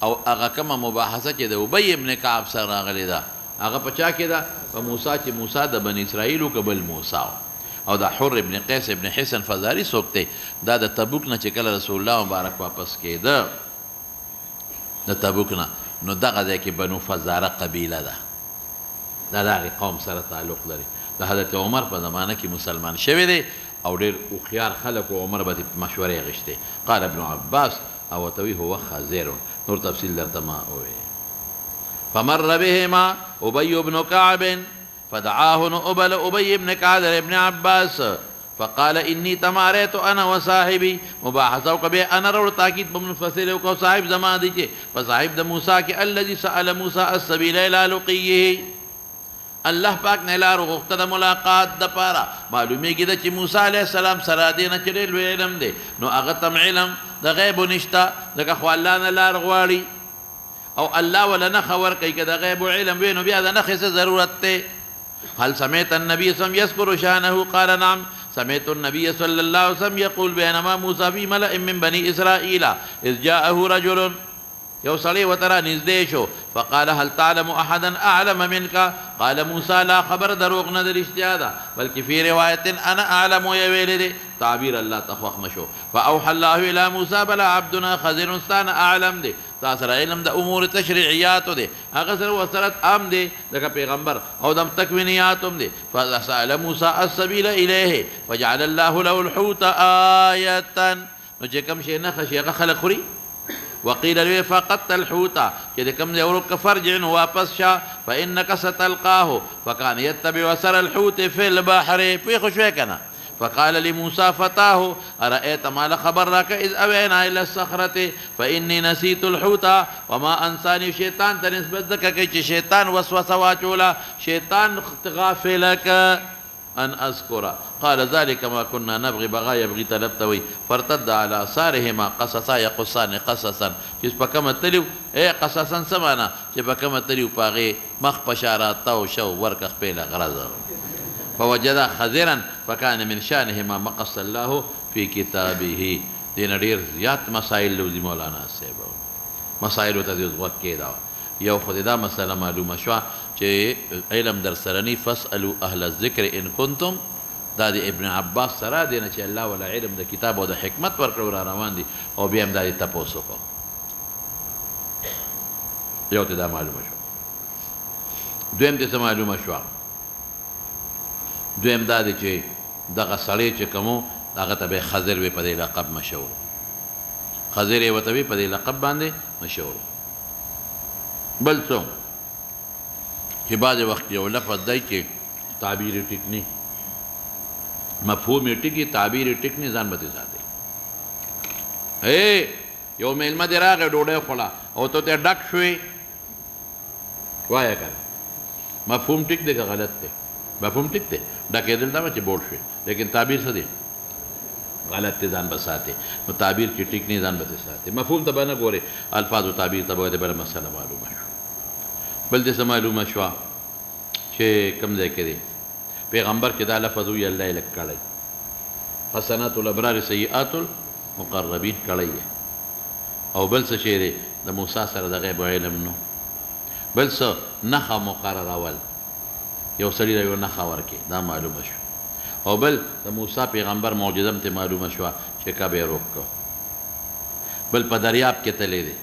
او هغه کومه مباحثه چې د ابی ابن کعب سره راغلې ده هغه په چا کې ده؟ په موسی، چې موسی د بني اسرائیلو که بل موسی. او دا حر ابن قیس ابن حسن فزاری څوک دی؟ دا د تبوک نه چې کله رسول الله مبارک واپس کېده د تبوک نه، نو دغه ځای کې بنو فزاره قبیله ده، دا د هغې قوم سره تعلق لري. د حضرت عمر په زمانه کې مسلمان شوی دی او ډېر هوښیار خلک و، عمر به مشورې اخیستې. قال ابن عباس او ورته وایي هو خزیر، نور تفصیل درته ما ووایي. فمر بهما ابی بن کعب فدعاه نؤبل ابي بن كعب ابن عباس فقال اني تماريت انا وصاحبي مباحثه وكبه انا رو تاكيد بمنفصل وكو صاحب زما دي چې فصاحب د موسی کې الذي سأل موسى السبيل الى لقيه، الله پاک نه لار غوښته د ملاقات د پاره. معلومیږي چې موسی علیه السلام سره دی نه چې ډېر لوی علم دی، نو هغه تم علم د غیب نشته، ځکه خو الله نه لار غواړي او الله ولا نښه ورکوي. که د غیب علم وي نو بیا د نښې څه ضرورت دی؟ هل سمعت النبي صلى الله عليه وسلم يذكر شانه؟ قال نعم سمعت النبي صلى الله عليه وسلم يقول بينما موسى في ملأ من بني إسرائيل إذ جاءه رجل، یو سړی وتره نږدې شو، فقال هل تعلم احدا اعلم منك؟ قال موسى لا، خبر دروغ نه د رښتیا ده، بلکې فی روایت انا اعلم یې ویلې دی، تعبیر الله ته خوښ نه شو. فاوحى الله الى موسى بلا عبدنا خضر ستانه اعلم دی، تاسو سره علم د امور تشریعیاتو دی هغه سره وصلت عام دی لکه پیغمبر او د تکوینیات هم دی فسأل موسی السبیل الیه فجعل الله له الحوت آیه نو چې کوم شي نه خشي هغه خلق خوري وقيل له فقدت الحوت چې کوم ځای ورک فرجع واپس شا فانك ستلقاه فكان يتبع اثر الحوت في البحر في خوشوي کنه فقال لموسى فتاه أرأيت ما لخبر لك إذ أوينا إلى الصخرة فإني نسيت الحوت وما أنساني الشيطان تنسبت ذكا كي شيطان وسوسة واجولا شيطان غافلك أن أذكر قال ذلك ما كنا نبغي بغى يبغي تلبتوي فارتد على آثارهما قصصا يقصان قصصا جس بكما تليو ايه قصصا سمانا جس بكما تليو باغي مخ بشارات تو شو ورك خبيلا غرزا فوجدا خزرا فكان من شانهما ما قص الله في كتابه دين دير زيات مسائل لو دي مولانا سيبو مسائل تديز وكيدا یو خود دا مسئله معلومه شو چې علم در سرنی فاسألوا اهل الذکر ان کنتم دا دی ابن عباس سره دی نه چې الله ولا علم د کتاب او د حکمت ورکړو را روان دي او بیا هم دا دی تپوسو کو یو ته دا معلومه شو دویم ته معلومه شو دویم دا دی چې دغه سړی چې کومو هغه ته به خضر وي په دې لقب مشهور خضر یې ورته وي په دې لقب باندې مشهور بل څه چې بعض وخت یو لفظ دی چې تعبیر یې ټیک نه مفهوم یې ټیک تعبیر یې ټیک نه ځان به دې ساتي یو میلمه دې راغی ډوډۍ خوړه او ته ته ډک شوې وایه کنه مفهوم ټیک دی که غلط دی مفهوم ټیک دی ډکېدل دا چې بوډ شوې لیکن تعبیر څه دی غلط دی ځان به ساتي نو تعبیر چې ټیک نه ځان به دې ساتي مفهوم ته به نه ګورې الفاظ و تعبیر ته به دې بله مسله معلومه شو بل دې څه معلومه شوه چې کوم ځای کې دی پیغمبر کې دا لفظ وي الله یې لږ کړی حسنات الابرار سیئات المقربین کړی یې او بل څه شی دی د موسی سره د غیب علم نو بل څه نښه مقررول یو سړي له یو نښه ورکړي دا معلومه شو او بل د موسی پیغمبر معجزه هم ته معلومه شوه چې کب یې روک کړ بل په دریاب کې تللی دی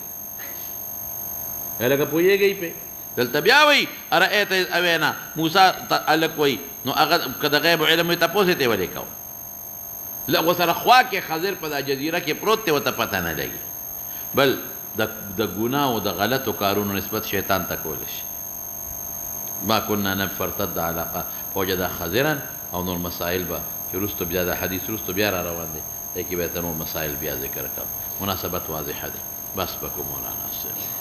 لکه پوهېږئ پې دلته بیا وایي ارأیت اذ اوینا موسی هلک وایي نو هغه که د غیب علم وي تپوس یې ته ولې کوه لږ ورسره خوا کې خضر په دا جزیره کې پروت دی ورته پته نه لګي بل د ګناه او د غلطو کارونو نسبت شیطان ته کولی شي ما كنا نفرتد على فوجد خضرا او نور مسائل به چې وروسته بیا د حدیث وروسته بیا را روان دی دی کې به ته نور مسائل بیا ذکر کړم مناسبت واضحه دی بس بکو مولانا صاحب